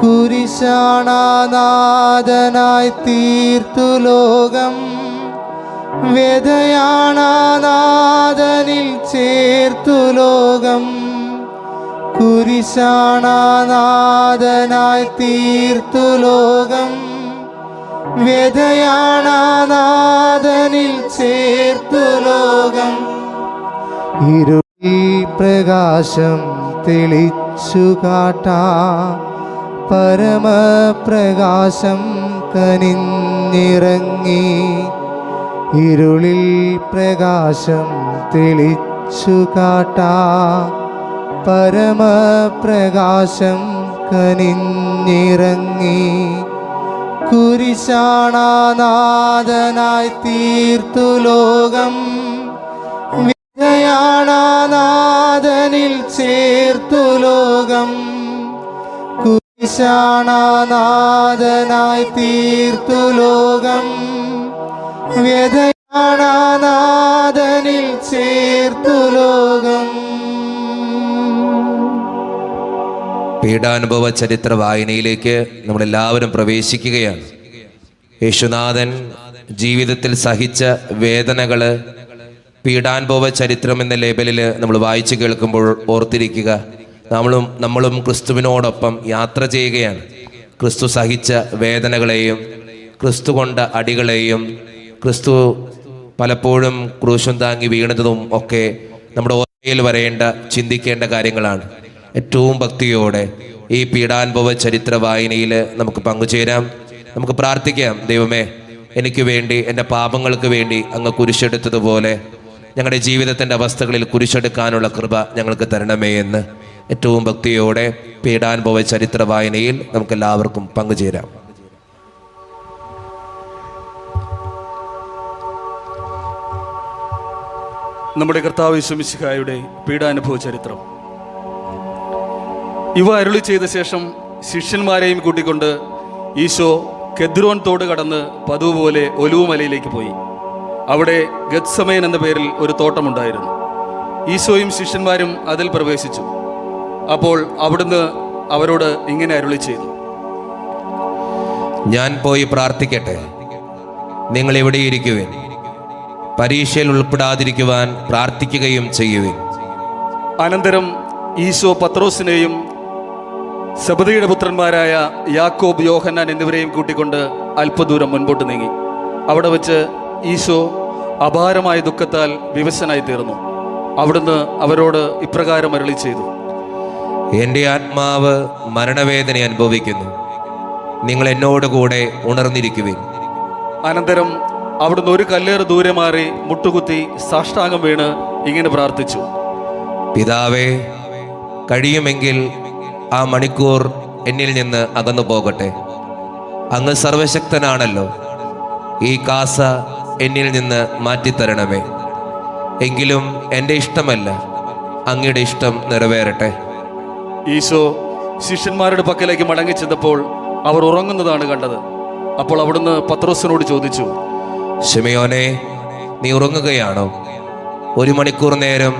കുരിശാണാനാഥനായി തീർത്തു ലോകം, വ്യതയാണാനാഥനിൽ ചേർത്തു ലോകം. കുരിശാണാനാഥനായി തീർത്തു ലോകം, വ്യതയാണാനാഥനിൽ ചേർത്തു ലോകം. ഇരുളിൽ പ്രകാശം തെളിച്ചു കാട്ടാ പരമപ്രകാശം കനിഞ്ഞിറങ്ങി. ഇരുളിൽ പ്രകാശം തെളിച്ചു കാട്ടാ പരമപ്രകാശം കനിഞ്ഞിറങ്ങി. കുരിശാണാനാഥനായി തീർത്തു ലോകം, വിധയാണാനാഥനിൽ ചേർത്തു ലോകം. കുരിശാണാനാഥനായി തീർത്തു ലോകം, വ്യതയാണാനാഥനിൽ ചേർത്തു ലോകം. പീഡാനുഭവ ചരിത്ര വായനയിലേക്ക് നമ്മളെല്ലാവരും പ്രവേശിക്കുകയാണ്. യേശുനാഥൻ ജീവിതത്തിൽ സഹിച്ച വേദനകള് പീഡാനുഭവ ചരിത്രം എന്ന ലേബലിൽ നമ്മൾ വായിച്ചു കേൾക്കുമ്പോൾ ഓർത്തിരിക്കുക, നമ്മളും ക്രിസ്തുവിനോടൊപ്പം യാത്ര ചെയ്യുകയാണ്. ക്രിസ്തു സഹിച്ച വേദനകളെയും ക്രിസ്തു കൊണ്ട അടികളെയും ക്രിസ്തു പലപ്പോഴും ക്രൂശും താങ്ങി വീണതും ഒക്കെ നമ്മുടെ ഓർമ്മയിൽ വരേണ്ട, ചിന്തിക്കേണ്ട കാര്യങ്ങളാണ്. ഏറ്റവും ഭക്തിയോടെ ഈ പീഡാനുഭവ ചരിത്ര വായനയിൽ നമുക്ക് പങ്കുചേരാം. നമുക്ക് പ്രാർത്ഥിക്കാം, ദൈവമേ, എനിക്ക് വേണ്ടി, എൻ്റെ പാപങ്ങൾക്ക് വേണ്ടി അങ്ങ് കുരിശെടുത്തതുപോലെ ഞങ്ങളുടെ ജീവിതത്തിൻ്റെ അവസ്ഥകളിൽ കുരിശെടുക്കാനുള്ള കൃപ ഞങ്ങൾക്ക് തരണമേ എന്ന് ഏറ്റവും ഭക്തിയോടെ പീഡാനുഭവ ചരിത്ര വായനയിൽ നമുക്കെല്ലാവർക്കും പങ്കുചേരാം. നമ്മുടെ കർത്താവ് യേശു മിശിഹായുടെ പീഡാനുഭവ ചരിത്രം. ഇവ അരുളി ചെയ്ത ശേഷം ശിഷ്യന്മാരെയും കൂട്ടിക്കൊണ്ട് ഈശോ കെദ്രോൻ തോട് കടന്ന് പതിവ് പോലെ ഒലിവുമലയിലേക്ക് പോയി. അവിടെ ഗത്സമയൻ എന്ന പേരിൽ ഒരു തോട്ടമുണ്ടായിരുന്നു. ഈശോയും ശിഷ്യന്മാരും അതിൽ പ്രവേശിച്ചു. അപ്പോൾ അവിടുന്ന് അവരോട് ഇങ്ങനെ അരുളി ചെയ്തു: ഞാൻ പോയി പ്രാർത്ഥിക്കട്ടെ, നിങ്ങൾ ഇവിടെ ഇരിക്കുവിൻ. പരീക്ഷയിൽ ഉൾപ്പെടാതിരിക്കുവാൻ പ്രാർത്ഥിക്കുകയും ചെയ്യുവിൻ. അനന്തരം ഈശോ പത്രോസിനെയും സെബദിയുടെ പുത്രന്മാരായ യാക്കോബ്, യോഹന്നാൻ എന്നിവരെയും കൂട്ടിക്കൊണ്ട് അല്പദൂരം മുൻപോട്ട് നീങ്ങി. അവിടെ വെച്ച് ഈശോ അപാരമായ ദുഃഖത്താൽ വിവശനായി തീർന്നു. അവിടുന്ന് അവരോട് ഇപ്രകാരം അരുളി ചെയ്തു: എൻ്റെ ആത്മാവ് മരണവേദന അനുഭവിക്കുന്നു, നിങ്ങൾ എന്നോടുകൂടെ ഉണർന്നിരിക്കുവിൻ. അനന്തരം അവിടുന്ന് ഒരു കല്ലേറ് ദൂരെ മാറി മുട്ടുകുത്തി സാഷ്ടാംഗം വീണ് ഇങ്ങനെ പ്രാർത്ഥിച്ചു: പിതാവേ, കഴിയുമെങ്കിൽ ആ മണിക്കൂർ എന്നിൽ നിന്ന് അകന്നു പോകട്ടെ. അങ്ങ് സർവശക്തനാണല്ലോ, ഈ കാസ എന്നിൽ നിന്ന് മാറ്റിത്തരണമേ. എങ്കിലും എൻ്റെ ഇഷ്ടമല്ല, അങ്ങയുടെ ഇഷ്ടം നിറവേറട്ടെ. ഈശോ ശിഷ്യന്മാരുടെ പക്കലേക്ക് മടങ്ങിച്ചെന്നപ്പോൾ അവർ ഉറങ്ങുന്നതാണ് കണ്ടത്. അപ്പോൾ അവിടുന്ന് പത്രോസിനോട് ചോദിച്ചു: ശിമയോനെ, നീ ഉറങ്ങുകയാണോ? 1 മണിക്കൂർ നേരം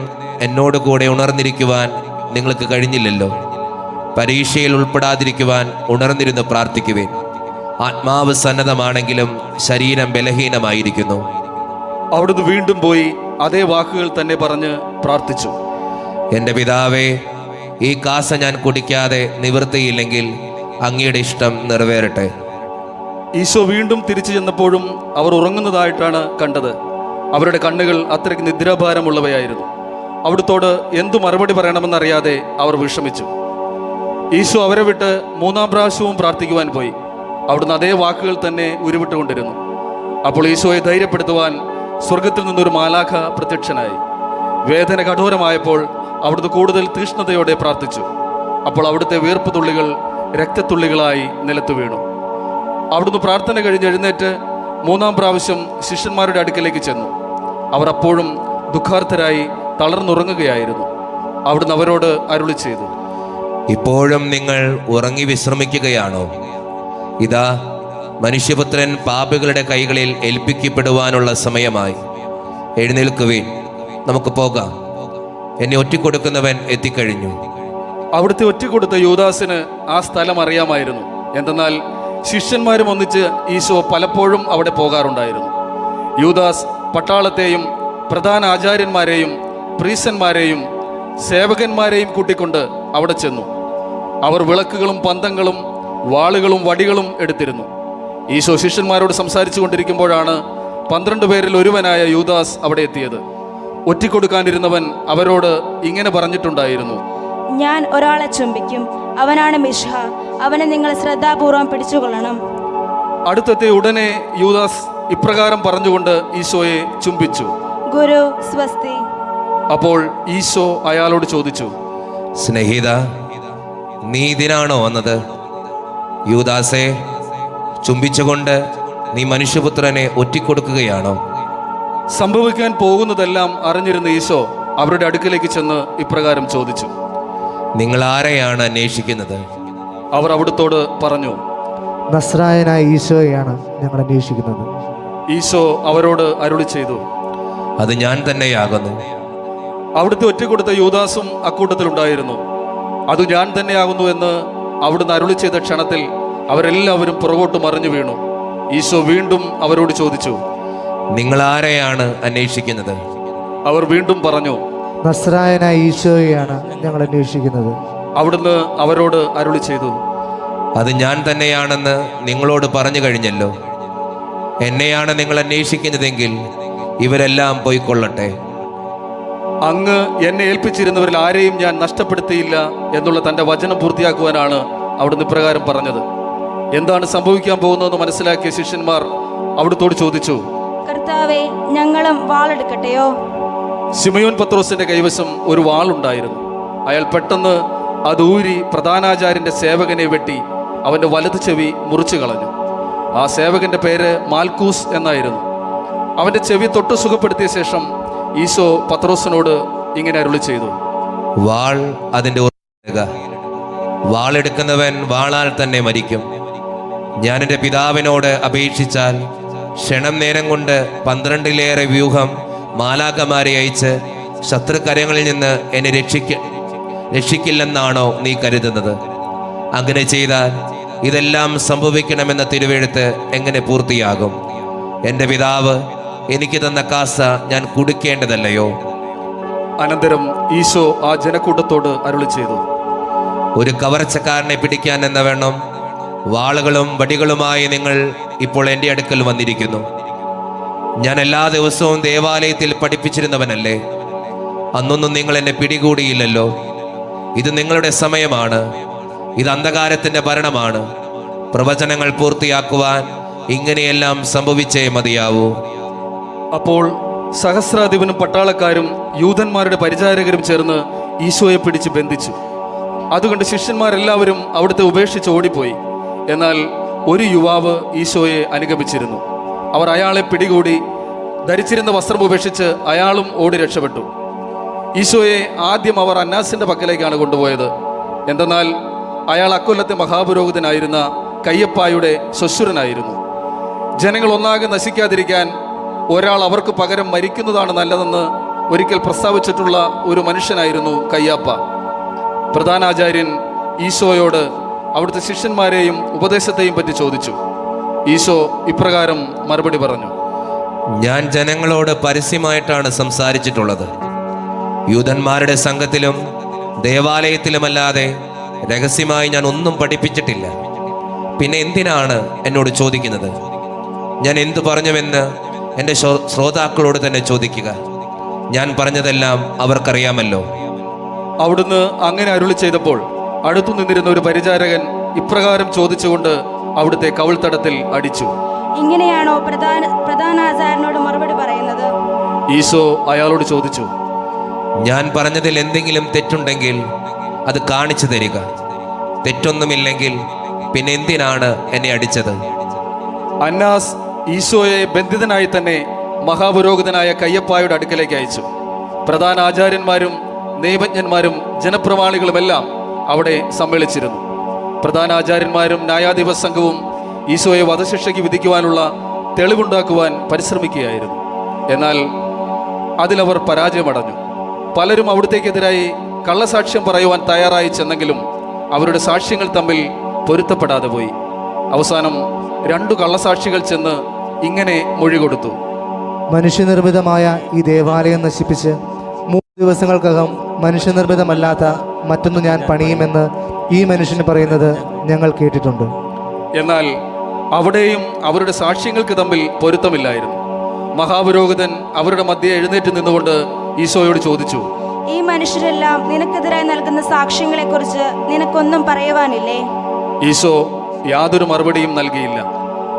എന്നോട് കൂടെ ഉണർന്നിരിക്കുവാൻ നിങ്ങൾക്ക് കഴിഞ്ഞില്ലല്ലോ. പരീക്ഷയിൽ ഉൾപ്പെടാതിരിക്കുവാൻ ഉണർന്നിരുന്ന് പ്രാർത്ഥിക്കുവിൻ. ആത്മാവ് സന്നദ്ധമാണെങ്കിലും ശരീരം ബലഹീനമായിരിക്കുന്നു. അവിടുന്ന് വീണ്ടും പോയി അതേ വാക്കുകൾ തന്നെ പറഞ്ഞ് പ്രാർത്ഥിച്ചു: എൻ്റെ പിതാവേ, ഈ കാസ ഞാൻ കുടിക്കാതെ നിവൃത്തിയില്ലെങ്കിൽ അങ്ങയുടെ ഇഷ്ടം നിറവേറട്ടെ. ഈശോ വീണ്ടും തിരിച്ചു ചെന്നപ്പോഴും അവർ ഉറങ്ങുന്നതായിട്ടാണ് കണ്ടത്. അവരുടെ കണ്ണുകൾ അത്രയ്ക്ക് നിദ്രാഭാരമുള്ളവയായിരുന്നു. അവിടുത്തോട് എന്തു മറുപടി പറയണമെന്നറിയാതെ അവർ വിഷമിച്ചു. ഈശോ അവരെ വിട്ട് 3-ാം പ്രാവശ്യവും പ്രാർത്ഥിക്കുവാൻ പോയി. അവിടുന്ന് അതേ വാക്കുകൾ തന്നെ ഉരുവിട്ടുകൊണ്ടിരുന്നു. അപ്പോൾ ഈശോയെ ധൈര്യപ്പെടുത്തുവാൻ സ്വർഗത്തിൽ നിന്നൊരു മാലാഖ പ്രത്യക്ഷനായി. വേദന കഠോരമായപ്പോൾ അവിടുന്ന് കൂടുതൽ തീഷ്ണതയോടെ പ്രാർത്ഥിച്ചു. അപ്പോൾ അവിടുത്തെ വീർപ്പ് തുള്ളികൾ രക്തത്തുള്ളികളായി നിലത്തു വീണു. അവിടുന്ന് പ്രാർത്ഥന കഴിഞ്ഞ് എഴുന്നേറ്റ് 3-ാം പ്രാവശ്യം ശിഷ്യന്മാരുടെ അടുക്കലേക്ക് ചെന്നു. അവർ അപ്പോഴും ദുഃഖാർത്ഥരായി തളർന്നുറങ്ങുകയായിരുന്നു. അവിടുന്ന് അവരോട് അരുളി ചെയ്തു, ഇപ്പോഴും നിങ്ങൾ ഉറങ്ങി വിശ്രമിക്കുകയാണോ? ഇതാ, മനുഷ്യപുത്രൻ പാപികളുടെ കൈകളിൽ ഏൽപ്പിക്കപ്പെടുവാനുള്ള സമയമായി. എഴുന്നേൽക്കുവിൻ, നമുക്ക് പോകാം. എന്നെ ഒറ്റിക്കൊടുക്കുന്നവൻ എത്തിക്കഴിഞ്ഞു. അവിടുത്തെ ഒറ്റിക്കൊടുത്ത യൂദാസിന് ആ സ്ഥലം അറിയാമായിരുന്നു. എന്തെന്നാൽ ശിഷ്യന്മാരും ഒന്നിച്ച് ഈശോ പലപ്പോഴും അവിടെ പോകാറുണ്ടായിരുന്നു. യൂദാസ് പട്ടാളത്തെയും പ്രധാന ആചാര്യന്മാരെയും പ്രീസന്മാരെയും സേവകന്മാരെയും കൂട്ടിക്കൊണ്ട് അവിടെ ചെന്നു. അവർ വിളക്കുകളും പന്തങ്ങളും വാളുകളും വടികളും എടുത്തിരുന്നു. ഈശോ ശിഷ്യന്മാരോട് സംസാരിച്ചു കൊണ്ടിരിക്കുമ്പോഴാണ് 12 പേരിൽ ഒരുവനായ യൂദാസ് അവിടെ എത്തിയത്. ഒറ്റിക്കൊടുക്കാനിരുന്നവൻ അവരോട് ഇങ്ങനെ പറഞ്ഞിട്ടുണ്ടായിരുന്നു, ഞാൻ ഒരാളെ ചുംബിക്കും, അവനാണ് മിശിഹ. അവനെ നിങ്ങൾ ശ്രദ്ധാപൂർവം പിടിച്ചുകൊള്ളണം. അടുത്തെത്തിയ ഉടനെ യൂദാസ് ഇപ്രകാരം പറഞ്ഞുകൊണ്ട് ഈശോയെ ചുംബിച്ചു. ഗുരു, സ്വസ്തി. അപ്പോൾ ഈശോ അയാളോട് ചോദിച്ചു, സ്നേഹിത, നീ ഇതിനാണോ വന്നത്? യൂദാസെ, ചുംബിച്ചുകൊണ്ട് നീ മനുഷ്യപുത്രനെ ഒറ്റിക്കൊടുക്കുകയാണോ? സംഭവിക്കാൻ പോകുന്നതെല്ലാം അറിഞ്ഞിരുന്ന ഈശോ അവരുടെ അടുക്കിലേക്ക് ചെന്ന് ഇപ്രകാരം ചോദിച്ചു, നിങ്ങൾ ആരെയാണ് അന്വേഷിക്കുന്നത്? അവർ അവിടുത്തോട് പറഞ്ഞു, നസ്രായനായ ഈശോയെയാണ് ഞങ്ങൾ അന്വേഷിക്കുന്നത്. ഈശോ അവരോട് അരുളി ചെയ്തു, അത് ഞാൻ തന്നെയാകുന്നു. അവിടുത്തെ ഒറ്റിക്കൊടുത്ത യൂദാസും അക്കൂട്ടത്തിലുണ്ടായിരുന്നു. അത് ഞാൻ തന്നെയാകുന്നു എന്ന് അവിടുന്ന് അരുളി ചെയ്ത ക്ഷണത്തിൽ അവരെല്ലാവരും പുറകോട്ട് മറിഞ്ഞു വീണു. ഈശോ വീണ്ടും അവരോട് ചോദിച്ചു, നിങ്ങൾ ആരെയാണ് അന്വേഷിക്കുന്നത്? അവർ വീണ്ടും പറഞ്ഞു, നസ്രായനായ ഈശോയെയാണ് ഞങ്ങൾ അന്വേഷിക്കുന്നത്. അവിടുന്ന് അവരോട് അരുളി ചെയ്തു, അത് ഞാൻ തന്നെയാണെന്ന് നിങ്ങളോട് പറഞ്ഞു കഴിഞ്ഞല്ലോ. എന്നെയാണ് നിങ്ങൾ അന്വേഷിക്കുന്നതെങ്കിൽ ഇവരെല്ലാം പോയിക്കൊള്ളട്ടെ. അങ്ങ് എന്നെ ഏൽപ്പിച്ചിരുന്നവരിൽ ആരെയും ഞാൻ നഷ്ടപ്പെടുത്തിയില്ല എന്നുള്ള തൻ്റെ വചനം പൂർത്തിയാക്കുവാനാണ് അവിടുന്ന് ഇപ്രകാരം പറഞ്ഞത്. എന്താണ് സംഭവിക്കാൻ പോകുന്നതെന്ന് മനസ്സിലാക്കിയ ശിഷ്യന്മാർ അവിടുത്തോട് ചോദിച്ചു, കർത്താവെ, ഞങ്ങളും വാളെടുക്കട്ടെയോ? ശിമയോൻ പത്രോസിന്റെ കൈവശം ഒരു വാളുണ്ടായിരുന്നു. അയാൾ പെട്ടെന്ന് അത് ഊരി പ്രധാനാചാര്യന്റെ സേവകനെ വെട്ടി അവന്റെ വലത് ചെവി മുറിച്ചു കളഞ്ഞു. ആ സേവകന്റെ പേര് മാൽക്കൂസ് എന്നായിരുന്നു. അവന്റെ ചെവി തൊട്ട് സുഖപ്പെടുത്തിയ ശേഷം ഈശോ പത്രോസിനോട് ഇങ്ങനെ അരുളി ചെയ്തു, വാൾ അതിൻ്റെ ഉറപ്പിടുക. വാളെടുക്കുന്നവൻ വാളാൽ തന്നെ മരിക്കും. ഞാൻ എൻ്റെ പിതാവിനോട് അപേക്ഷിച്ചാൽ ക്ഷണം നേരം കൊണ്ട് 12-ലേറെ വ്യൂഹം മാലാഖമാരെ അയച്ച് ശത്രുകരങ്ങളിൽ നിന്ന് എന്നെ രക്ഷിക്കില്ലെന്നാണോ നീ കരുതുന്നത്? അങ്ങനെ ചെയ്താൽ ഇതെല്ലാം സംഭവിക്കണമെന്ന തിരുവെഴുത്ത് എങ്ങനെ പൂർത്തിയാകും? എൻ്റെ പിതാവ് എനിക്ക് തന്ന കാസ ഞാൻ കുടിക്കേണ്ടതല്ലയോ? അനന്തരം ഈശോ ആ ജനക്കൂട്ടത്തോട് അരുളി ചെയ്തു, ഒരു കവർച്ചക്കാരനെ പിടിക്കാൻ എന്ന വേണം വാളുകളും വടികളുമായി നിങ്ങൾ ഇപ്പോൾ എൻ്റെ അടുക്കൽ വന്നിരിക്കുന്നു. ഞാൻ എല്ലാ ദിവസവും ദേവാലയത്തിൽ പഠിപ്പിച്ചിരുന്നവനല്ലേ? അന്നൊന്നും നിങ്ങൾ എന്നെ പിടികൂടിയില്ലല്ലോ. ഇത് നിങ്ങളുടെ സമയമാണ്. ഇത് അന്ധകാരത്തിൻ്റെ ഭരണമാണ്. പ്രവചനങ്ങൾ പൂർത്തിയാക്കുവാൻ ഇങ്ങനെയെല്ലാം സംഭവിച്ചേ മതിയാവൂ. അപ്പോൾ സഹസ്രാധിപനും പട്ടാളക്കാരും യൂതന്മാരുടെ പരിചാരകരും ചേർന്ന് ഈശോയെ പിടിച്ച് ബന്ധിച്ചു. അതുകൊണ്ട് ശിഷ്യന്മാരെല്ലാവരും അവിടുത്തെ ഉപേക്ഷിച്ച് ഓടിപ്പോയി. എന്നാൽ ഒരു യുവാവ് ഈശോയെ അനുഗമിച്ചിരുന്നു. അവർ അയാളെ പിടികൂടി ധരിച്ചിരുന്ന വസ്ത്രം ഉപേക്ഷിച്ച് അയാളും ഓടി രക്ഷപ്പെട്ടു. ഈശോയെ ആദ്യം അവർ അന്നാസിന്റെ പക്കലേക്കാണ് കൊണ്ടുപോയത്. എന്തെന്നാൽ അയാൾ അക്കൊല്ലത്തെ മഹാപുരോഹിതനായിരുന്ന കയ്യപ്പായുടെ ശ്വശുരനായിരുന്നു. ജനങ്ങൾ ഒന്നാകെ നശിക്കാതിരിക്കാൻ ഒരാൾ അവർക്ക് പകരം മരിക്കുന്നതാണ് നല്ലതെന്ന് ഒരിക്കൽ പ്രസ്താവിച്ചിട്ടുള്ള ഒരു മനുഷ്യനായിരുന്നു കയ്യാപ്പ. പ്രധാനാചാര്യൻ ഈശോയോട് അവിടുത്തെ ശിഷ്യന്മാരെയും ഉപദേശത്തെയും പറ്റി ചോദിച്ചു. ഈശോ ഇപ്രകാരം മറുപടി പറഞ്ഞു, ഞാൻ ജനങ്ങളോട് പരസ്യമായിട്ടാണ് സംസാരിച്ചിട്ടുള്ളത്. യൂതന്മാരുടെ സംഘത്തിലും ദേവാലയത്തിലുമല്ലാതെ രഹസ്യമായി ഞാൻ ഒന്നും പഠിപ്പിച്ചിട്ടില്ല. പിന്നെ എന്തിനാണ് എന്നോട് ചോദിക്കുന്നത്? ഞാൻ എന്തു പറഞ്ഞുവെന്ന് എൻ്റെ ശ്രോതാക്കളോട് തന്നെ ചോദിക്കുക. ഞാൻ പറഞ്ഞതെല്ലാം അവർക്കറിയാമല്ലോ. അവിടുന്ന് അങ്ങനെ അരുളി ചെയ്തപ്പോൾ അടുത്തു നിന്നിരുന്ന ഒരു പരിചാരകൻ ഇപ്രകാരം ചോദിച്ചുകൊണ്ട് അവിടുത്തെ കവിൾത്തടത്തിൽ അടിച്ചു. ഇങ്ങനെയാണോ പ്രധാനാചാര്യനോട് മറുപടി പറയുന്നത്? ഈശോ അയാളോട് ചോദിച്ചു, ഞാൻ പറഞ്ഞതിൽ എന്തെങ്കിലും തെറ്റുണ്ടെങ്കിൽ അത് കാണിച്ചു തരിക. തെറ്റൊന്നുമില്ലെങ്കിൽ പിന്നെ എന്തിനാണ് എന്നെ അടിച്ചത്? അന്നാസ് ഈശോയെ ബന്ധിതനായി തന്നെ മഹാപുരോഹിതനായ കയ്യപ്പായുടെ അടുക്കലേക്ക് അയച്ചു. പ്രധാന ആചാര്യന്മാരും നിയമജ്ഞന്മാരും ജനപ്രമാണികളുമെല്ലാം അവിടെ സമ്മേളിച്ചിരുന്നു. പ്രധാന ആചാര്യന്മാരും ന്യായാധിപ സംഘവും ഈശോയെ വധശിക്ഷയ്ക്ക് വിധിക്കുവാനുള്ള തെളിവുണ്ടാക്കുവാൻ പരിശ്രമിക്കുകയായിരുന്നു. എന്നാൽ അതിലവർ പരാജയമടഞ്ഞു. പലരും അവിടത്തേക്കെതിരായി കള്ളസാക്ഷ്യം പറയുവാൻ തയ്യാറായി ചെന്നെങ്കിലും അവരുടെ സാക്ഷ്യങ്ങൾ തമ്മിൽ പൊരുത്തപ്പെടാതെ പോയി. അവസാനം 2 കള്ളസാക്ഷികൾ ചെന്ന് ഇങ്ങനെ മൊഴി കൊടുത്തു: മനുഷ്യനിർമ്മിതമായ ഈ ദേവാലയം നശിപ്പിച്ച് 3 ദിവസങ്ങൾക്കകം മനുഷ്യനിർമ്മിതമല്ലാത്ത മറ്റൊന്ന് ഞാൻ പണിയുമെന്ന് ഈ മനുഷ്യന് പറയുന്നത് ഞങ്ങൾ കേട്ടിട്ടുണ്ട്. എന്നാൽ അവിടെയും അവരുടെ സാക്ഷ്യങ്ങൾക്ക് തമ്മിൽ പൊരുത്തമില്ലായിരുന്നു. മഹാപുരോഹിതൻ അവരുടെ മധ്യേ എഴുന്നേറ്റ് നിന്നുകൊണ്ട് ഈശോയോട് ചോദിച്ചു, ഈ മനുഷ്യരെല്ലാം നിനക്കെതിരായി നൽകുന്ന സാക്ഷ്യങ്ങളെക്കുറിച്ച് നിനക്കൊന്നും പറയുവാനില്ലേ? ഈശോ യാതൊരു മറുപടിയും നൽകിയില്ല.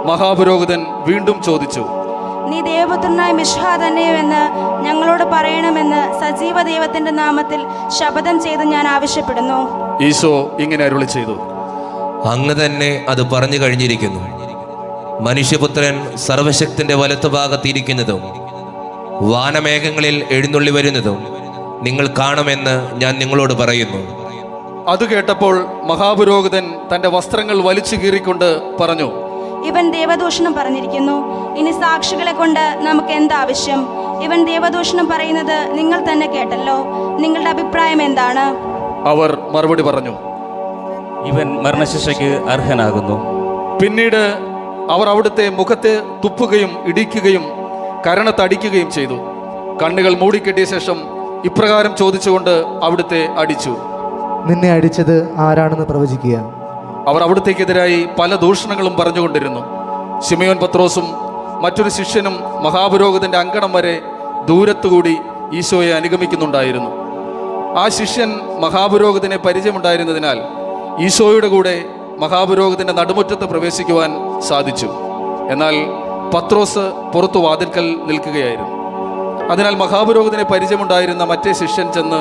മഹാപുരോഹിതൻ വീണ്ടും ചോദിച്ചു, നീ ദേവപുത്രനായ മിശിഹ തന്നെയുമെന്ന് ഞങ്ങളോട് പറയണമെന്ന് സജീവ ദൈവത്തിന്റെ നാമത്തിൽ ശപഥം ചെയ്ത് ഞാൻ ആവശ്യപ്പെടുന്നു. ഈശോ ഇങ്ങനെ അരുളി ചെയ്തു, അങ്ങ് തന്നെ അത് പറഞ്ഞു കഴിഞ്ഞിരിക്കുന്നു. മനുഷ്യപുത്രൻ സർവശക്തിന്റെ വലത്തുഭാഗത്തിരിക്കുന്നതും വാനമേഘങ്ങളിൽ എഴുന്നള്ളി വരുന്നതും നിങ്ങൾ കാണുമെന്ന് ഞാൻ നിങ്ങളോട് പറയുന്നു. അത് കേട്ടപ്പോൾ മഹാപുരോഹിതൻ തന്റെ വസ്ത്രങ്ങൾ വലിച്ചു കീറിക്കൊണ്ട് പറഞ്ഞു, ഇവൻ ദേവദൂഷണം പറഞ്ഞിരിക്കുന്നു. ഇനി സാക്ഷികളെ കൊണ്ട് നമുക്ക് എന്താവശ്യം? ഇവൻ ദേവദൂഷണം പറയുന്നത് നിങ്ങൾ തന്നെ കേട്ടല്ലോ. നിങ്ങളുടെ അഭിപ്രായം എന്താണ്? അവർ മറുപടി പറഞ്ഞു, ഇവൻ മരണശിക്ഷയ്ക്ക് അർഹനാകുന്നു. പിന്നീട് അവർ അവിടുത്തെ മുഖത്തെ തുപ്പുകയും ഇടിക്കുകയും കരണത്തടിക്കുകയും ചെയ്തു. കണ്ണുകൾ മൂടിക്കെട്ടിയ ശേഷം ഇപ്രകാരം ചോദിച്ചുകൊണ്ട് അവിടുത്തെ അടിച്ചു, നിന്നെ അടിച്ചത് ആരാണെന്ന് പ്രവചിക്കുക. അവർ അവിടുത്തേക്കെതിരായി പല ദൂഷണങ്ങളും പറഞ്ഞുകൊണ്ടിരുന്നു. ശിമയോൻ പത്രോസും മറ്റൊരു ശിഷ്യനും മഹാപുരോഹിതന്റെ അങ്കണം വരെ ദൂരത്തുകൂടി ഈശോയെ അനുഗമിക്കുന്നുണ്ടായിരുന്നു. ആ ശിഷ്യൻ മഹാപുരോഹിതനെ പരിചയമുണ്ടായിരുന്നതിനാൽ ഈശോയുടെ കൂടെ മഹാപുരോഹിതന്റെ നടുമുറ്റത്ത് പ്രവേശിക്കുവാൻ സാധിച്ചു. എന്നാൽ പത്രോസ് പുറത്തു വാതിൽക്കൽ നിൽക്കുകയായിരുന്നു. അതിനാൽ മഹാപുരോഹിതനെ പരിചയമുണ്ടായിരുന്ന മറ്റേ ശിഷ്യൻ ചെന്ന്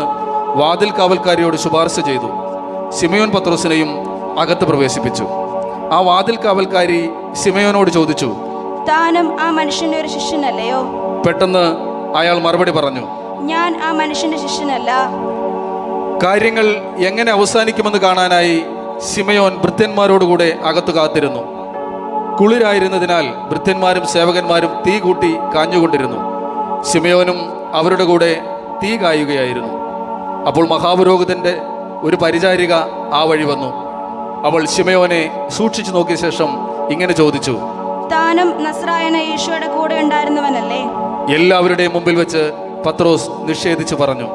വാതിൽ കാവൽക്കാരിയോട് ശുപാർശ ചെയ്തു. ശിമയോൻ പത്രോസിനെയും അകത്ത് പ്രവേശിപ്പിച്ചു. ആ വാതിൽ കാവൽക്കാരി ശിമയോനോട് ചോദിച്ചു, താനും ആ മനുഷ്യന്റെ ഒരു ശിഷ്യനല്ലയോ? പെട്ടെന്ന് അയാൾ മറുപടി പറഞ്ഞു, ഞാൻ ആ മനുഷ്യന്റെ ശിഷ്യനല്ല. കാര്യങ്ങൾ എങ്ങനെ അവസാനിക്കുമെന്ന് കാണാനായി ശിമയോൻ ഭൃത്യന്മാരോടുകൂടെ അകത്തു കാത്തിരുന്നു. കുളിരായിരുന്നതിനാൽ ഭൃത്യന്മാരും സേവകന്മാരും തീ കൂട്ടി കാഞ്ഞുകൊണ്ടിരുന്നു. ശിമയോനും അവരുടെ കൂടെ തീ കായുകയായിരുന്നു. അപ്പോൾ മഹാപുരോഹിതന്റെ ഒരു പരിചാരിക ആ വഴി വന്നു. അവൾ ശിമയോനെ സൂക്ഷിച്ചു നോക്കിയ ശേഷം ഇങ്ങനെ ചോദിച്ചു, താനും നസ്രായന യേശുയുടെ കൂടെ ഉണ്ടായിരുന്നവനല്ലേ? എല്ലാവരുടെയും മുമ്പിൽ വെച്ച് പത്രോസ് നിഷേധിച്ചു പറഞ്ഞു,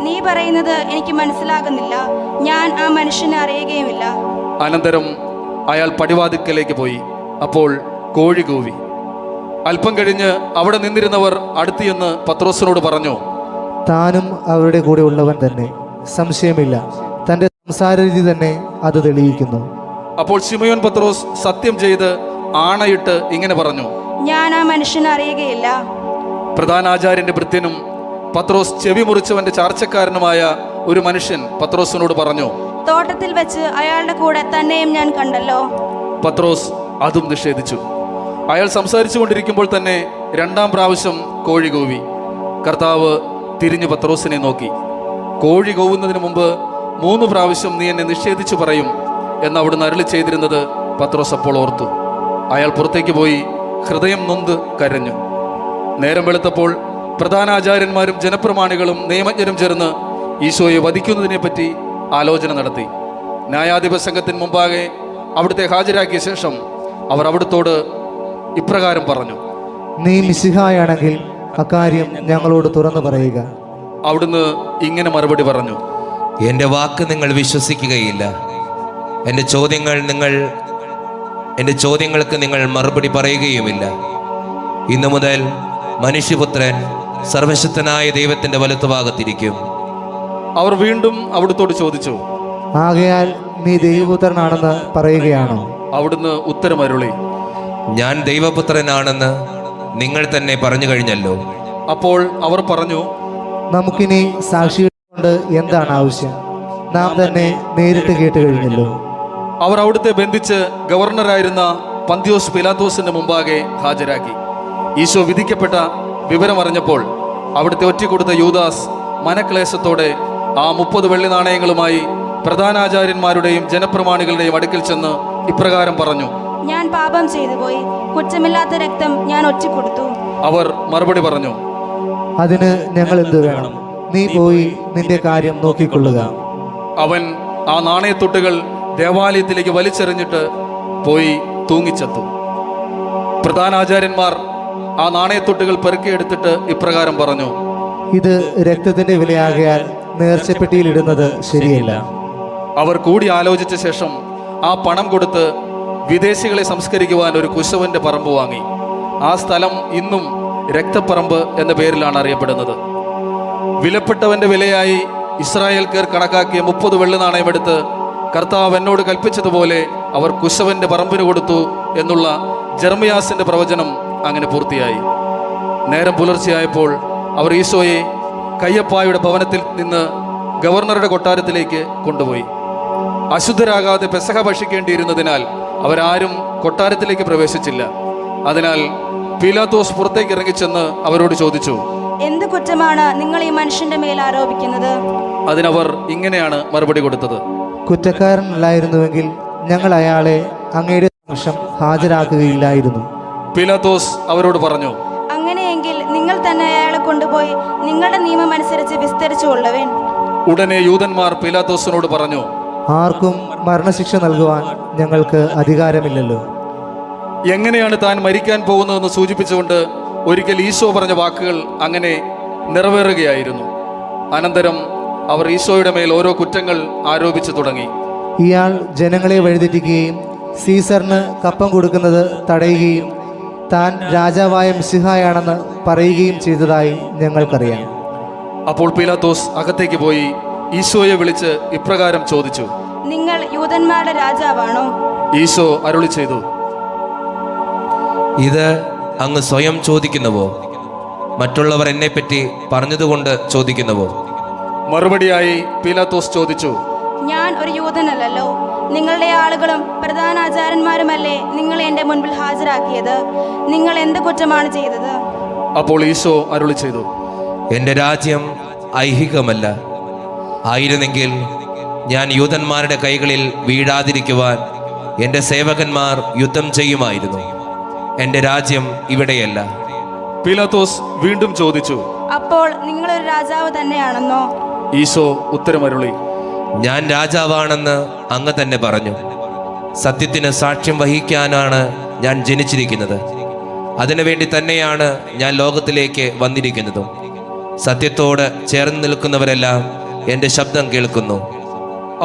നീ പറയുന്നത് എനിക്ക് മനസ്സിലാകുന്നില്ല. ഞാൻ ആ മനുഷ്യനെ അറിയുകയുമില്ല. അനന്തരം അയാൾ പടിവാതിൽക്കലേക്ക് പോയി. അപ്പോൾ കോഴി കൂവി. അല്പം കഴിഞ്ഞ് അവിടെ നിന്നിരുന്നവർ അടുത്തിയെന്ന് പത്രോസിനോട് പറഞ്ഞു, താനും അവരുടെ കൂടെ ഉള്ളവൻ തന്നെ, സംശയമില്ല. തൻ്റെ സംസാര രീതി തന്നെ അത് തെളിയിക്കുന്നു. അപ്പോൾ ശിമയോൻ പത്രോസ് സത്യം ചെയ്ത് ആണയിട്ട് ഇങ്ങനെ പറഞ്ഞു, ഞാൻ ആ മനുഷ്യനെ അറിയുകയില്ല. പ്രധാനാചാര്യന്റെ ഭൃത്യനും പത്രോസ് ചെവി മുറിച്ചവന്റെ ചാർച്ചക്കാരനുമായ ഒരു മനുഷ്യൻ പത്രോസിനോട് പറഞ്ഞു, തോട്ടത്തിൽ വെച്ച് അയാളുടെ കൂടെ തന്നെയും ഞാൻ കണ്ടല്ലോ. പത്രോസ് അതും നിഷേധിച്ചു. അയാൾ സംസാരിച്ചു കൊണ്ടിരിക്കുമ്പോൾ തന്നെ 2ാം പ്രാവശ്യം കോഴി കൂവി. കർത്താവ് തിരിഞ്ഞു പത്രോസിനെ നോക്കി. കോഴി കൂവുന്നതിന് മുമ്പ് 3 പ്രാവശ്യം നീ എന്നെ നിഷേധിച്ചു പറയും എന്ന് അവിടുന്ന് അരുളി ചെയ്തിരുന്നത് പത്രോസ് അപ്പോൾ ഓർത്തു. അയാൾ പുറത്തേക്ക് പോയി ഹൃദയം നൊന്ത് കരഞ്ഞു. നേരം വെളുത്തപ്പോൾ പ്രധാനാചാര്യന്മാരും ജനപ്രമാണികളും നിയമജ്ഞരും ചേർന്ന് ഈശോയെ വധിക്കുന്നതിനെപ്പറ്റി ആലോചന നടത്തി. ന്യായാധിപ സംഘത്തിന് മുമ്പാകെ അവിടുത്തെ ഹാജരാക്കിയ ശേഷം അവർ അവിടുത്തോട് ഇപ്രകാരം പറഞ്ഞു, നീ മിശിഹായാണെങ്കിൽ അക്കാര്യം ഞങ്ങളോട് തുറന്നു പറയുക. അവിടുന്ന് ഇങ്ങനെ മറുപടി പറഞ്ഞു, എൻ്റെ വാക്ക് നിങ്ങൾ വിശ്വസിക്കുകയില്ല. എൻ്റെ ചോദ്യങ്ങൾക്ക് നിങ്ങൾ മറുപടി പറയുകയുമില്ല. ഇന്നു മുതൽ മനുഷ്യപുത്രൻ സർവശക്തനായ ദൈവത്തിൻ്റെ വലത്തുഭാഗത്തിരിക്കും. അവർ വീണ്ടും അവിടുത്തോട് ചോദിച്ചു, ആകയാൽ നീ ദൈവപുത്രനാണെന്ന് പറയുകയാണോ? അവിടുന്ന് ഉത്തരമരുളി, ഞാൻ ദൈവപുത്രനാണെന്ന് നിങ്ങൾ തന്നെ പറഞ്ഞു കഴിഞ്ഞല്ലോ. അപ്പോൾ അവർ പറഞ്ഞു, നമുക്കിനി സാക്ഷികളെ കൊണ്ട് എന്താണ് ആവശ്യം? നാം തന്നെ നേരിട്ട് കേട്ട് കഴിഞ്ഞല്ലോ. അവർ അവിടുത്തെ ബന്ധിച്ച് ഗവർണറായിരുന്ന പന്തിയോസ് പിലാത്തോസിന്റെ മുമ്പാകെ ഹാജരാക്കി. ഈശോ വിധിക്കപ്പെട്ട വിവരമറിഞ്ഞപ്പോൾ അവിടുത്തെ ഒറ്റിക്കൊടുത്ത യൂദാസ് മനക്ലേശത്തോടെ ആ 30 വെള്ളി നാണയങ്ങളുമായി പ്രധാനാചാര്യന്മാരുടെയും ജനപ്രമാണികളുടെയും അടുക്കൽ ചെന്ന് ഇപ്രകാരം പറഞ്ഞു, ഞാൻ പാപം ചെയ്തു പോയി. കുറ്റമില്ലാത്ത രക്തം ഞാൻ ഒറ്റിക്കൊടുത്തു. അവർ മറുപടി പറഞ്ഞു, അതിന് ഞങ്ങൾ എന്ത് വേണം? നീ പോയി നിന്റെ കാര്യം നോക്കിക്കൊള്ളുക. അവൻ ആ നാണയത്തൊട്ടുകൾ ദേവാലയത്തിലേക്ക് വലിച്ചെറിഞ്ഞിട്ട് പോയി തൂങ്ങിച്ചത്തു. പ്രധാനാചാര്യന്മാർ ആ നാണയത്തൊട്ടുകൾ പെറുക്കിയെടുത്തിട്ട് ഇപ്രകാരം പറഞ്ഞു, ഇത് രക്തത്തിന്റെ വിലയാകയാൽ നേർച്ചപ്പെട്ടിയിൽ ഇടുന്നത് ശരിയല്ല. അവർ കൂടി ആലോചിച്ച ശേഷം ആ പണം കൊടുത്ത് വിദേശികളെ സംസ്കരിക്കുവാൻ ഒരു കുശവന്റെ പറമ്പ് വാങ്ങി. ആ സ്ഥലം ഇന്നും രക്തപ്പറമ്പ് എന്ന പേരിലാണ് അറിയപ്പെടുന്നത്. വിലപ്പെട്ടവന്റെ വിലയായി ഇസ്രായേൽക്കാർ കണക്കാക്കിയ 30 വെള്ളി നാണയമെടുത്ത് കർത്താവ് എന്നോട് കൽപ്പിച്ചതുപോലെ അവർ കുശവന്റെ പറമ്പിന് കൊടുത്തു എന്നുള്ള ജെർമിയാസിന്റെ പ്രവചനം അങ്ങനെ പൂർത്തിയായി. നേരം പുലർച്ചെയായപ്പോൾ അവർ ഈശോയെ കയ്യപ്പായുടെ ഭവനത്തിൽ നിന്ന് ഗവർണറുടെ കൊട്ടാരത്തിലേക്ക് കൊണ്ടുപോയി. അശുദ്ധരാകാതെ പെസഹ ഭക്ഷിക്കേണ്ടിയിരുന്നതിനാൽ അവരാരും കൊട്ടാരത്തിലേക്ക് പ്രവേശിച്ചില്ല. അതിനാൽ പീലാത്തോസ് പുറത്തേക്ക് ഇറങ്ങിച്ചെന്ന് അവരോട് ചോദിച്ചു, എന്ത് കുറ്റമാണ് നിങ്ങൾ ഈ മനുഷ്യന്റെ മേൽ ആരോപിക്കുന്നത്? അതിനവർ ഇങ്ങനെയാണ് മറുപടി കൊടുത്തത്, കുറ്റക്കാരനല്ലായിരുന്നുവെങ്കിൽ ഞങ്ങൾ അയാളെ അങ്ങയുടെ സമക്ഷം ഹാജരാക്കുകയില്ലായിരുന്നു. പീലാത്തോസ് അവരോട് പറഞ്ഞു, അങ്ങനെയെങ്കിൽ നിങ്ങൾ തന്നെ അയാളെ കൊണ്ടുപോയി നിങ്ങളുടെ നിയമം അനുസരിച്ച് വിസ്തരിച്ചുകൊള്ളുവേൻ. ഉടനെ യൂതന്മാർ പീലാത്തോസിനോട് പറഞ്ഞു, ആർക്കും മരണശിക്ഷ നൽകുവാൻ ഞങ്ങൾക്ക് അധികാരമില്ലല്ലോ. എങ്ങനെയാണ് താൻ മരിക്കാൻ പോകുന്നതെന്ന് സൂചിപ്പിച്ചുകൊണ്ട് ഒരിക്കൽ ഈശോ പറഞ്ഞ വാക്കുകൾ അങ്ങനെ നിറവേറുകയായിരുന്നു. അനന്തരം അവർ ഈശോയുടെ മേൽ ഓരോ കുറ്റങ്ങൾ ആരോപിച്ചു തുടങ്ങി. ഇയാൾ ജനങ്ങളെ വഴിതെറ്റിക്കുകയും സീസറിന് കപ്പം കൊടുക്കുന്നത് തടയുകയും താൻ രാജാവായ മിശിഹായാണെന്ന് പറയുകയും ചെയ്തതായി ഞങ്ങൾക്കറിയാം. അപ്പോൾ പീലാത്തോസ് അകത്തേക്ക് പോയി ഈശോയെ വിളിച്ച് ഇപ്രകാരം ചോദിച്ചു, നിങ്ങൾ യൂതന്മാരുടെ രാജാവാണോ? ഈശോ അരുളി ചെയ്തു, ഇത് അങ്ങ് സ്വയം ചോദിക്കുന്നുവോ? മറ്റുള്ളവർ എന്നെപ്പറ്റി പറഞ്ഞതുകൊണ്ട് ചോദിക്കുന്നുവോ? മറുപടിയായി പീലാത്തോസ് ചോദിച്ചു, ഞാൻ ഒരു യൂതനല്ലല്ലോ. നിങ്ങളുടെ ആളുകളും പ്രധാനാചാര്യന്മാരുമല്ലേ നിങ്ങളെ എൻ്റെ മുൻപിൽ ഹാജരാക്കിയത്. നിങ്ങൾ എന്ത് കുറ്റമാണ് ചെയ്തത്? അപ്പോൾ ഈശോ അരുളി ചെയ്തു, എൻ്റെ രാജ്യം ഐഹികമല്ല. ആയിരുന്നെങ്കിൽ ഞാൻ യൂതന്മാരുടെ കൈകളിൽ വീഴാതിരിക്കുവാൻ എൻ്റെ സേവകന്മാർ യുദ്ധം ചെയ്യുമായിരുന്നു. എൻ്റെ രാജ്യം ഇവിടെയല്ല. പീലാത്തോസ് വീണ്ടും ചോദിച്ചു, അപ്പോൾ നിങ്ങളൊരു രാജാവ് തന്നെയാണെന്നോ? ഈശോ ഉത്തരമരുളി, ഞാൻ രാജാവാണെന്ന് അങ്ങ് തന്നെ പറഞ്ഞു. സത്യത്തിന് സാക്ഷ്യം വഹിക്കാനാണ് ഞാൻ ജനിച്ചിരിക്കുന്നത്. അതിനുവേണ്ടി തന്നെയാണ് ഞാൻ ലോകത്തിലേക്ക് വന്നിരിക്കുന്നതും. സത്യത്തോട് ചേർന്ന് നിൽക്കുന്നവരെല്ലാം എൻ്റെ ശബ്ദം കേൾക്കുന്നു.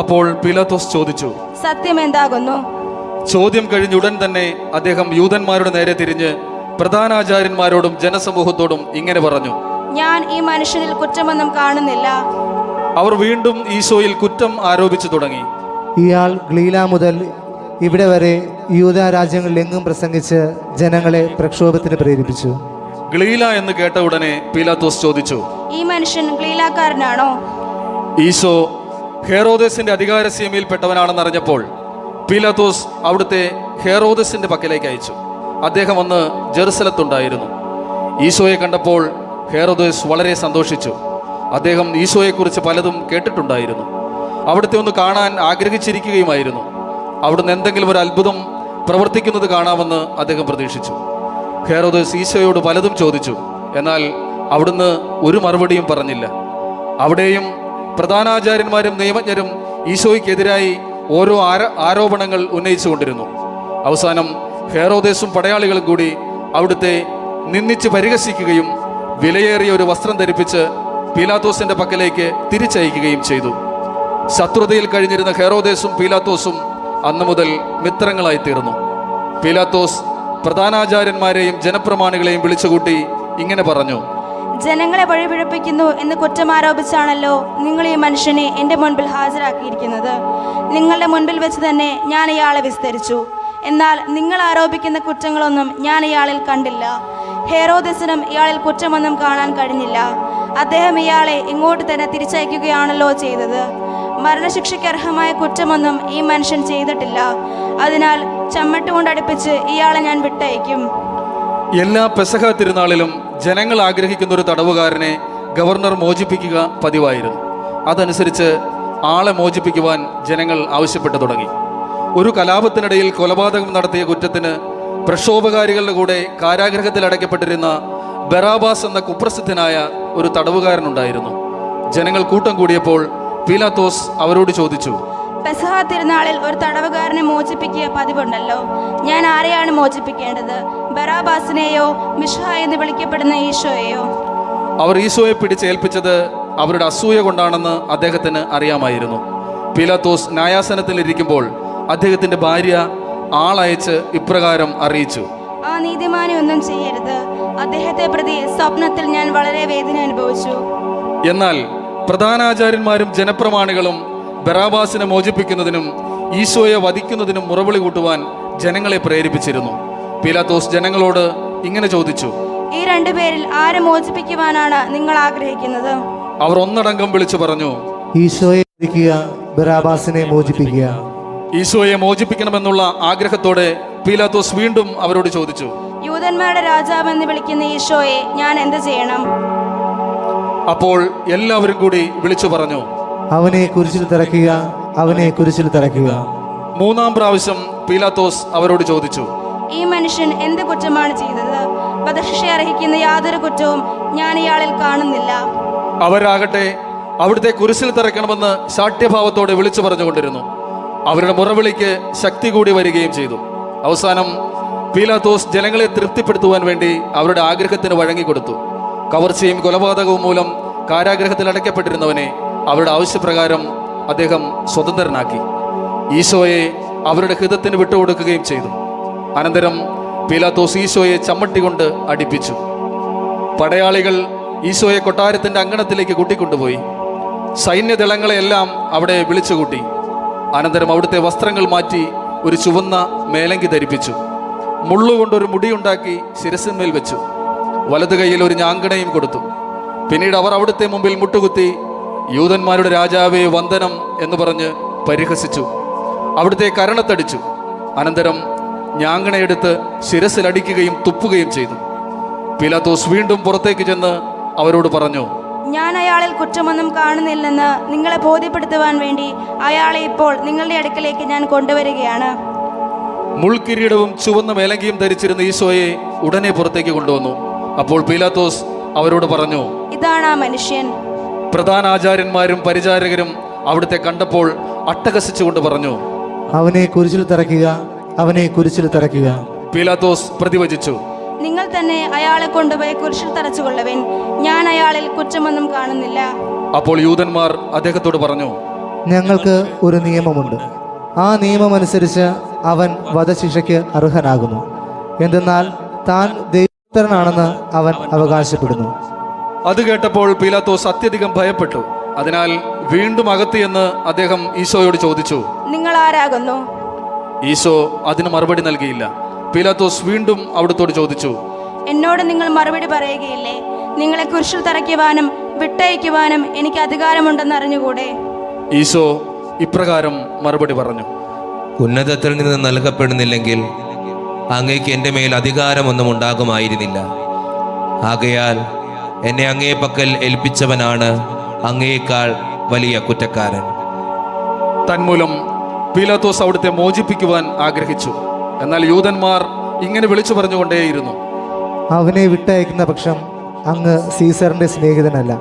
അപ്പോൾ പീലാത്തോസ് ചോദിച്ചു, സത്യം എന്താകുന്നു? ചോദ്യം കഴിഞ്ഞുടൻ തന്നെ അദ്ദേഹം യൂതന്മാരുടെ നേരെ തിരിഞ്ഞ് പ്രധാനാചാര്യന്മാരോടും ജനസമൂഹത്തോടും ഇങ്ങനെ പറഞ്ഞു, ഞാൻ ഈ മനുഷ്യനിൽ കുറ്റമൊന്നും കാണുന്നില്ല. അവർ വീണ്ടും ഈശോയിൽ കുറ്റം ആരോപിച്ചു തുടങ്ങി. ഇയാൾ ഗലീല മുതൽ ഇവിടെ വരെ യൂദ രാജ്യങ്ങളിലെങ്ങും പ്രസംഗിച്ച് ജനങ്ങളെ പ്രക്ഷോഭത്തിന് പ്രേരിപ്പിച്ചു. ഗലീല എന്ന് കേട്ട ഉടനെ പീലാത്തോസ് ചോദിച്ചു, ഈ മനുഷ്യൻ ഗലീലാക്കാരനാണോ? ഈശോ ഹെറോദേസിന്റെ അധികാരസീമയിൽപ്പെട്ടവനാണെന്നറിഞ്ഞപ്പോൾ പീലാത്തോസ് അവിടുത്തെ ഹെറോദസിന്റെ പക്കലേക്ക് അയച്ചു. അദ്ദേഹം അന്ന് ജെറുസലത്തുണ്ടായിരുന്നു. ഈശോയെ കണ്ടപ്പോൾ ഹെറോദേസ് വളരെ സന്തോഷിച്ചു. അദ്ദേഹം ഈശോയെക്കുറിച്ച് പലതും കേട്ടിട്ടുണ്ടായിരുന്നു. അവിടുത്തെ ഒന്ന് കാണാൻ ആഗ്രഹിച്ചിരിക്കുകയുമായിരുന്നു. അവിടുന്ന് എന്തെങ്കിലും ഒരു അത്ഭുതം പ്രവർത്തിക്കുന്നത് കാണാമെന്ന് അദ്ദേഹം പ്രതീക്ഷിച്ചു. ഹെറോദേസ് ഈശോയോട് പലതും ചോദിച്ചു. എന്നാൽ അവിടുന്ന് ഒരു മറുപടിയും പറഞ്ഞില്ല. അവിടെയും പ്രധാനാചാര്യന്മാരും നിയമജ്ഞരും ഈശോയ്ക്കെതിരായി ഓരോ ആരോപണങ്ങൾ ഉന്നയിച്ചുകൊണ്ടിരുന്നു. അവസാനം ഹെറോദേസും പടയാളികളും കൂടി അവിടുത്തെ നിന്ദിച്ച് പരിഹസിക്കുകയും വിലയേറിയ ഒരു വസ്ത്രം ധരിപ്പിച്ച് പീലാത്തോസിന്റെ പക്കലേക്ക് തിരിച്ചയക്കുകയും ചെയ്തു. ശത്രുതയിൽ കഴിഞ്ഞിരുന്ന ഹെറോദേസും പീലാത്തോസും അന്നു മുതൽ മിത്രങ്ങളായി തീർന്നു. പീലാത്തോസ് പ്രധാനാചാര്യന്മാരെയും ജനപ്രമാണികളെയും വിളിച്ചുകൂട്ടി ഇങ്ങനെ പറഞ്ഞു, ജനങ്ങളെ വഴിപിഴപ്പിക്കുന്നു എന്ന് കുറ്റമാരോപിച്ചാണല്ലോ നിങ്ങൾ ഈ മനുഷ്യനെ എൻ്റെ മുൻപിൽ ഹാജരാക്കിയിരിക്കുന്നത്. നിങ്ങളുടെ മുൻപിൽ വെച്ച് തന്നെ ഞാൻ ഇയാളെ വിസ്തരിച്ചു. എന്നാൽ നിങ്ങൾ ആരോപിക്കുന്ന കുറ്റങ്ങളൊന്നും ഞാൻ ഇയാളിൽ കണ്ടില്ല. ഹെറോദസിനും ഇയാളിൽ കുറ്റമൊന്നും കാണാൻ കഴിഞ്ഞില്ല. അദ്ദേഹം ഇയാളെ ഇങ്ങോട്ട് തന്നെ തിരിച്ചയക്കുകയാണല്ലോ ചെയ്തത്. മരണശിക്ഷയ്ക്ക് അർഹമായ കുറ്റമൊന്നും ഈ മനുഷ്യൻ ചെയ്തിട്ടില്ല. അതിനാൽ ചമ്മട്ടുകൊണ്ടടുപ്പിച്ച് ഇയാളെ ഞാൻ വിട്ടയക്കും. എല്ലാ പെസഹ തിരുനാളിലും ജനങ്ങൾ ആഗ്രഹിക്കുന്ന ഒരു തടവുകാരനെ ഗവർണർ മോചിപ്പിക്കുക പതിവായിരുന്നു. അതനുസരിച്ച് ആളെ മോചിപ്പിക്കുവാൻ ജനങ്ങൾ ആവശ്യപ്പെട്ടു തുടങ്ങി. ഒരു കലാപത്തിനിടയിൽ കൊലപാതകം നടത്തിയ കുറ്റത്തിന് പ്രക്ഷോഭകാരികളുടെ കൂടെ കാരാഗൃഹത്തിൽ അടയ്ക്കപ്പെട്ടിരുന്ന ബറാബാസ് എന്ന കുപ്രസിദ്ധനായ ഒരു തടവുകാരനുണ്ടായിരുന്നു. ജനങ്ങൾ കൂട്ടം കൂടിയപ്പോൾ പീലാത്തോസ് അവരോട് ചോദിച്ചു, പെസഹ തിരുനാളിൽ ഒരു തടവുകാരനെ മോചിപ്പിക്കുക പതിവുണ്ടല്ലോ. ഞാൻ ആരെയാണ് മോചിപ്പിക്കേണ്ടത്? ബറാബാസിനെയോ മിഷ്ഹ എന്ന് വിളിക്കപ്പെടുന്ന ഈശോയെയോ? അവർ ഈശോയെ പിടിച്ചേൽപ്പിച്ചത് അവരുടെ അസൂയ കൊണ്ടാണെന്ന് അദ്ദേഹത്തിന് അറിയാമായിരുന്നു. പീലാത്തോസ് ന്യായാസനത്തിലിരിക്കുമ്പോൾ അദ്ദേഹത്തിന്റെ ഭാര്യ ആളയച്ച് ഇപ്രകാരം അറിയിച്ചു, ആ നീതിമാനെ ഒന്നും ചെയ്യരുത്. അദ്ദേഹത്തെ പ്രതി സ്വപ്നത്തിൽ ഞാൻ വളരെ വേദന അനുഭവിച്ചു. എന്നാൽ പ്രധാനാചാര്യന്മാരും ജനപ്രമാണികളും ബറാബാസിനെ മോചിപ്പിക്കുന്നതിനും ഈശോയെ വധിക്കുന്നതിനും മുറവിളി കൂട്ടുവാൻ ജനങ്ങളെ പ്രേരിപ്പിച്ചിരുന്നു. പീലാത്തോസ് ജനങ്ങളോട് ഇങ്ങനെ ചോദിച്ചു, ഈ രണ്ടുപേരിൽ ആരെ മോചിപ്പിക്കുവാനാണ് നിങ്ങൾ ആഗ്രഹിക്കുന്നത്? അവർ ഒന്നടങ്കം വിളിച്ചു പറഞ്ഞു, ഈശോയെ വധിക്കുക, ബറാബാസിനെ മോചിപ്പിക്കുക. ഈശോയെ മോചിപ്പിക്കണമെന്നുള്ള ആഗ്രഹത്തോടെ പീലാത്തോസ് വീണ്ടും അവരോട് ചോദിച്ചു, യൂദന്മാരുടെ രാജാവ് എന്ന് വിളിക്കുന്ന ഈശോയെ ഞാൻ എന്ത് ചെയ്യണം? അപ്പോൾ എല്ലാവരും കൂടി വിളിച്ചു പറഞ്ഞു, അവനെ കുരിശിൽ തറയ്ക്കുക, അവനെ കുരിശിൽ തറയ്ക്കുക. മൂന്നാം പ്രാവശ്യം പീലാത്തോസ് അവരോട് ചോദിച്ചു, ഈ മനുഷ്യൻ എന്ത് കുറ്റമാണ് ചെയ്തത്? വധശിക്ഷ അർഹിക്കുന്ന യാതൊരു കുറ്റവും ഞാൻ ഇയാളിൽ കാണുന്നില്ല. അവരാകട്ടെ അവിടുത്തെ കുരിശിൽ തറയ്ക്കണമെന്ന് ശാഠ്യഭാവത്തോടെ വിളിച്ചു പറഞ്ഞുകൊണ്ടിരുന്നു. അവരുടെ മുറവിളിക്ക് ശക്തി കൂടി വരികയും ചെയ്തു. അവസാനം പീലാത്തോസ് ജനങ്ങളെ തൃപ്തിപ്പെടുത്തുവാൻ വേണ്ടി അവരുടെ ആഗ്രഹത്തിന് വഴങ്ങിക്കൊടുത്തു. കവർച്ചയും കൊലപാതകവും മൂലം കാരാഗ്രഹത്തിൽ അടയ്ക്കപ്പെട്ടിരുന്നവനെ അവരുടെ ആവശ്യപ്രകാരം അദ്ദേഹം സ്വതന്ത്രനാക്കി. ഈശോയെ അവരുടെ ഹൃദയത്തിന് വിട്ടുകൊടുക്കുകയും ചെയ്തു. അനന്തരം പീലാത്തോസ് ഈശോയെ ചമ്മട്ടി കൊണ്ട് അടിപ്പിച്ചു. പടയാളികൾ ഈശോയെ കൊട്ടാരത്തിന്റെ അങ്കണത്തിലേക്ക് കൂട്ടിക്കൊണ്ടുപോയി. സൈന്യദളങ്ങളെയെല്ലാം അവിടെ വിളിച്ചുകൂട്ടി. അനന്തരം അവിടുത്തെ വസ്ത്രങ്ങൾ മാറ്റി ഒരു ചുവന്ന മേലങ്കി ധരിപ്പിച്ചു. മുള്ളുകൊണ്ടൊരു മുടിയുണ്ടാക്കി ശിരസിന്മേൽ വെച്ചു. വലതു കൈയിൽ ഒരു ഞാങ്കണയും കൊടുത്തു. പിന്നീട് അവർ അവിടുത്തെ മുമ്പിൽ മുട്ടുകുത്തി, യൂദന്മാരുടെ രാജാവേ വന്ദനം എന്ന് പറഞ്ഞ് പരിഹസിച്ചു. അവിടുത്തെ കരണത്തടിച്ചു. അനന്തരം ഞാങ്കണയെടുത്ത് ശിരസിലടിക്കുകയും തുപ്പുകയും ചെയ്തു. പീലാത്തോസ് വീണ്ടും പുറത്തേക്ക് ചെന്ന് അവരോട് പറഞ്ഞു, ഞാൻ അയാളിൽ കുറ്റമൊന്നും കാണുന്നില്ലെന്ന് നിങ്ങളെ ബോധ്യപ്പെടുത്തുവാൻ വേണ്ടി അയാളെ ഇപ്പോൾ നിങ്ങളുടെ അടുക്കലേക്ക് ഞാൻ കൊണ്ടുവരികയാണ്. മുൾക്കിരീടവും ചുവന്ന മേലങ്കിയും ധരിച്ചിരുന്ന ഈശോയെ ഉടനെ പുറത്തേക്ക് കൊണ്ടുവന്നു. അപ്പോൾ പീലാത്തോസ് അവരോട് പറഞ്ഞു, ഇതാണ് ആ മനുഷ്യൻ. പ്രധാന ആചാര്യന്മാരും പരിചാരകരും അവിടുത്തെ കണ്ടപ്പോൾ അട്ടഹസിച്ചുകൊണ്ട് പറഞ്ഞു, അവനെ കുരിശിൽ തറയ്ക്കുക, അവനെ കുരിശിൽ തറയ്ക്കുക. പീലാത്തോസ് പ്രതിവചിച്ചു, നിങ്ങൾ തന്നെ അയാളെ കൊണ്ടുപോയി കുരിശിൽ തറച്ചുകൊള്ളുവിൻ. ഞാൻ അയാളിൽ കുറ്റമൊന്നും കാണുന്നില്ല. അപ്പോൾ യൂദന്മാർ അദ്ദേഹത്തോട് പറഞ്ഞു, ഞങ്ങൾക്ക് ഒരു നിയമമുണ്ട്. ആ നിയമമനുസരിച്ച് അവൻ വധശിക്ഷയ്ക്ക് അർഹനാകുന്നു. എന്തെന്നാൽ താൻ ദൈവപുത്രനാണെന്ന് അവൻ അവകാശപ്പെടുന്നു. അത് കേട്ടപ്പോൾ പീലാത്തോസ് അത്യധികം ഭയപ്പെട്ടു. അതിനാൽ വീണ്ടും അകത്ത് എന്ന് അദ്ദേഹം ഈശോയോട് ചോദിച്ചു, നിങ്ങൾ ആരാകുന്നു? ഈശോ അതിന് മറുപടി നൽകിയില്ല. പീലാത്തോസ് വീണ്ടും അവിടുത്തോട് ചോദിച്ചു, എന്നോട് നിങ്ങൾ മറുപടി പറയുകയില്ലേ? നിങ്ങളെ കുരിശിൽ തറയ്ക്കുവാനും വിട്ടയക്കുവാനും എനിക്ക് അധികാരമുണ്ടെന്ന് അറിഞ്ഞുകൂടെ? ഈശോ ഇപ്രകാരം മറുപടി പറഞ്ഞു, ഉന്നതത്തിൽ നിന്ന് നൽകപ്പെടുന്നില്ലെങ്കിൽ അങ്ങേക്ക് എൻ്റെ മേൽ അധികാരമൊന്നും ഉണ്ടാകുമായിരുന്നില്ല. ആകയാൽ എന്നെ അങ്ങേ പക്കൽ ഏൽപ്പിച്ചവനാണ് അങ്ങയേക്കാൾ വലിയ കുറ്റക്കാരൻ. തന്മൂലം പീലാത്തോസ് അവിടുത്തെ മോചിപ്പിക്കുവാൻ ആഗ്രഹിച്ചു. എന്നാൽ യൂദന്മാർ ഇങ്ങനെ വിളിച്ചു പറഞ്ഞുകൊണ്ടേയിരുന്നു, അവനെ വിട്ടയക്കുന്ന പക്ഷം അങ്ങ് സീസറിൻ്റെ സ്നേഹിതനല്ല.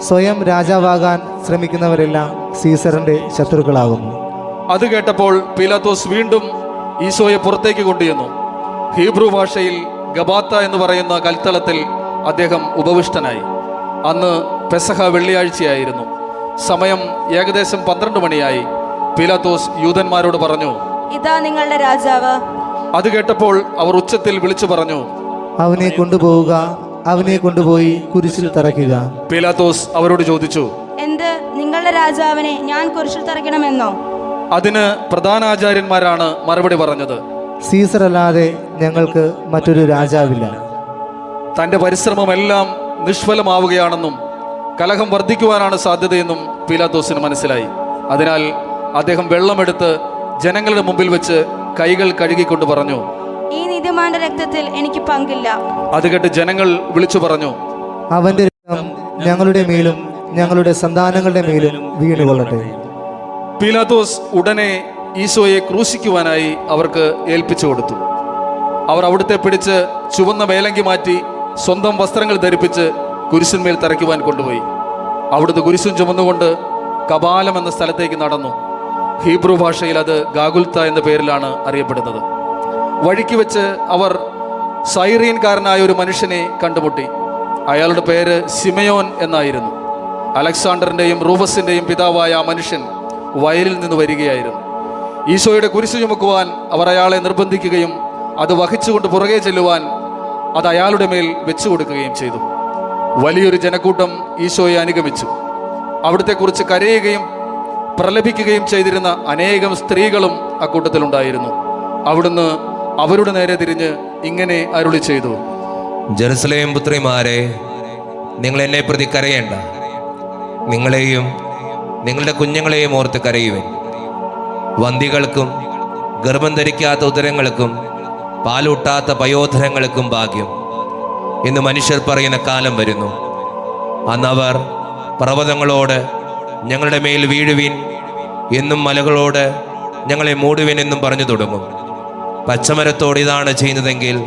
സ്വയം രാജാവാകാൻ ശ്രമിക്കുന്നവരെല്ലാം സീസറിൻ്റെ ശത്രുക്കളാകുന്നു. അത് കേട്ടപ്പോൾ പീലാത്തോസ് വീണ്ടും ഈശോയെ പുറത്തേക്ക് കൊണ്ടുവന്നു. ഹീബ്രു ഭാഷയിൽ ഗബാത്ത എന്ന് പറയുന്ന കൽത്തളത്തിൽ അദ്ദേഹം ഉപവിഷ്ടനായി. അന്ന് പെസഹ വെള്ളിയാഴ്ചയായിരുന്നു. സമയം ഏകദേശം 12 മണിയായി. പീലാത്തോസ് യൂദന്മാരോട് പറഞ്ഞു, ഇതാ നിങ്ങളുടെ രാജാവ്. അത് കേട്ടപ്പോൾ അവർ ഉച്ചത്തിൽ വിളിച്ചു പറഞ്ഞു, അവനെ കൊണ്ടുപോവുക, അവനെ കൊണ്ടുപോയി കുരിശിൽ തറയ്ക്കുക. പീലാത്തോസ് അവരോട് ചോദിച്ചു, എന്ത്, നിങ്ങളുടെ രാജാവിനെ ഞാൻ കുരിശിൽ തറയ്ക്കണമെന്നോ? അതിന് പ്രധാനാചാര്യന്മാരാണ് മറുപടി പറഞ്ഞത്. സീസർ അല്ലാതെ ഞങ്ങൾക്ക് മറ്റൊരു രാജാവില്ല. തൻ്റെ പരിശ്രമമെല്ലാം നിഷ്ഫലമാവുകയാണെന്നും കലഹം വർദ്ധിക്കുവാനാണ് സാധ്യതയെന്നും പീലാത്തോസിന് മനസ്സിലായി. അതിനാൽ അദ്ദേഹം വെള്ളമെടുത്ത് ജനങ്ങളുടെ മുമ്പിൽ വെച്ച് കൈകൾ കഴുകിക്കൊണ്ട് പറഞ്ഞു, ഈ നീതിമാന്റെ രക്തത്തിൽ എനിക്ക് പങ്കില്ല. അത് കേട്ട് ജനങ്ങൾ വിളിച്ചു പറഞ്ഞു, അവന്റെ രക്തം ഞങ്ങളുടെ മേലും ഞങ്ങളുടെ സന്താനങ്ങളുടെ മേലും വീണുകൊള്ളട്ടെ. പീലാത്തോസ് ഉടനെ ഈശോയെ ക്രൂശിക്കുവാനായി അവർക്ക് ഏൽപ്പിച്ചു കൊടുത്തു. അവർ അവിടുത്തെ പിടിച്ച് ചുവന്ന മേലങ്കി മാറ്റി സ്വന്തം വസ്ത്രങ്ങൾ ധരിപ്പിച്ച് കുരിശിന്മേൽ തറയ്ക്കുവാൻ കൊണ്ടുപോയി. അവിടുന്ന് കുരിശും ചുമന്നുകൊണ്ട് കപാലം എന്ന സ്ഥലത്തേക്ക് നടന്നു. ഹീബ്രു ഭാഷയിൽ അത് ഗാഗുൽത്ത എന്ന പേരിലാണ് അറിയപ്പെടുന്നത്. വഴിക്ക് വെച്ച് അവർ സൈറിയൻകാരനായ ഒരു മനുഷ്യനെ കണ്ടുമുട്ടി. അയാളുടെ പേര് ശിമയോൻ എന്നായിരുന്നു. അലക്സാണ്ടറിൻ്റെയും റൂഫസിൻ്റെയും പിതാവായ ആ മനുഷ്യൻ വയലിൽ നിന്ന് വരികയായിരുന്നു. ഈശോയുടെ കുരിശു ചുമക്കുവാൻ അവർ അയാളെ നിർബന്ധിക്കുകയും അത് വഹിച്ചുകൊണ്ട് പുറകെ ചെല്ലുവാൻ അത് അയാളുടെ മേൽ വെച്ചു കൊടുക്കുകയും ചെയ്തു. വലിയൊരു ജനക്കൂട്ടം ഈശോയെ അനുഗമിച്ചു. അവിടുത്തെക്കുറിച്ച് കരയുകയും പ്രലപിക്കുകയും ചെയ്തിരുന്ന അനേകം സ്ത്രീകളും അക്കൂട്ടത്തിലുണ്ടായിരുന്നു. അവിടുന്ന് അവരുടെ നേരെ തിരിഞ്ഞ് ഇങ്ങനെ അരുളി ചെയ്തു, ജെറുസലേം പുത്രിമാരെ, നിങ്ങൾ എന്നെ പ്രതി കരയേണ്ട. നിങ്ങളെയും നിങ്ങളുടെ കുഞ്ഞുങ്ങളെയും ഓർത്ത് കരയുവൻ. വന്ധികൾക്കും ഗർഭം ധരിക്കാത്ത ഉദരങ്ങൾക്കും പാലൂട്ടാത്ത പയോധരങ്ങൾക്കും ഭാഗ്യം എന്ന് മനുഷ്യർ പറയുന്ന കാലം വരുന്നു. അന്നവർ പർവ്വതങ്ങളോട് ഞങ്ങളുടെ മേൽ വീഴുവിൻ എന്നും മലകളോട് ഞങ്ങളെ മൂടുവിൻ എന്നും പറഞ്ഞു തുടങ്ങും. പച്ചമരത്തോട് ഇതാണ് ചെയ്യുന്നതെങ്കിൽ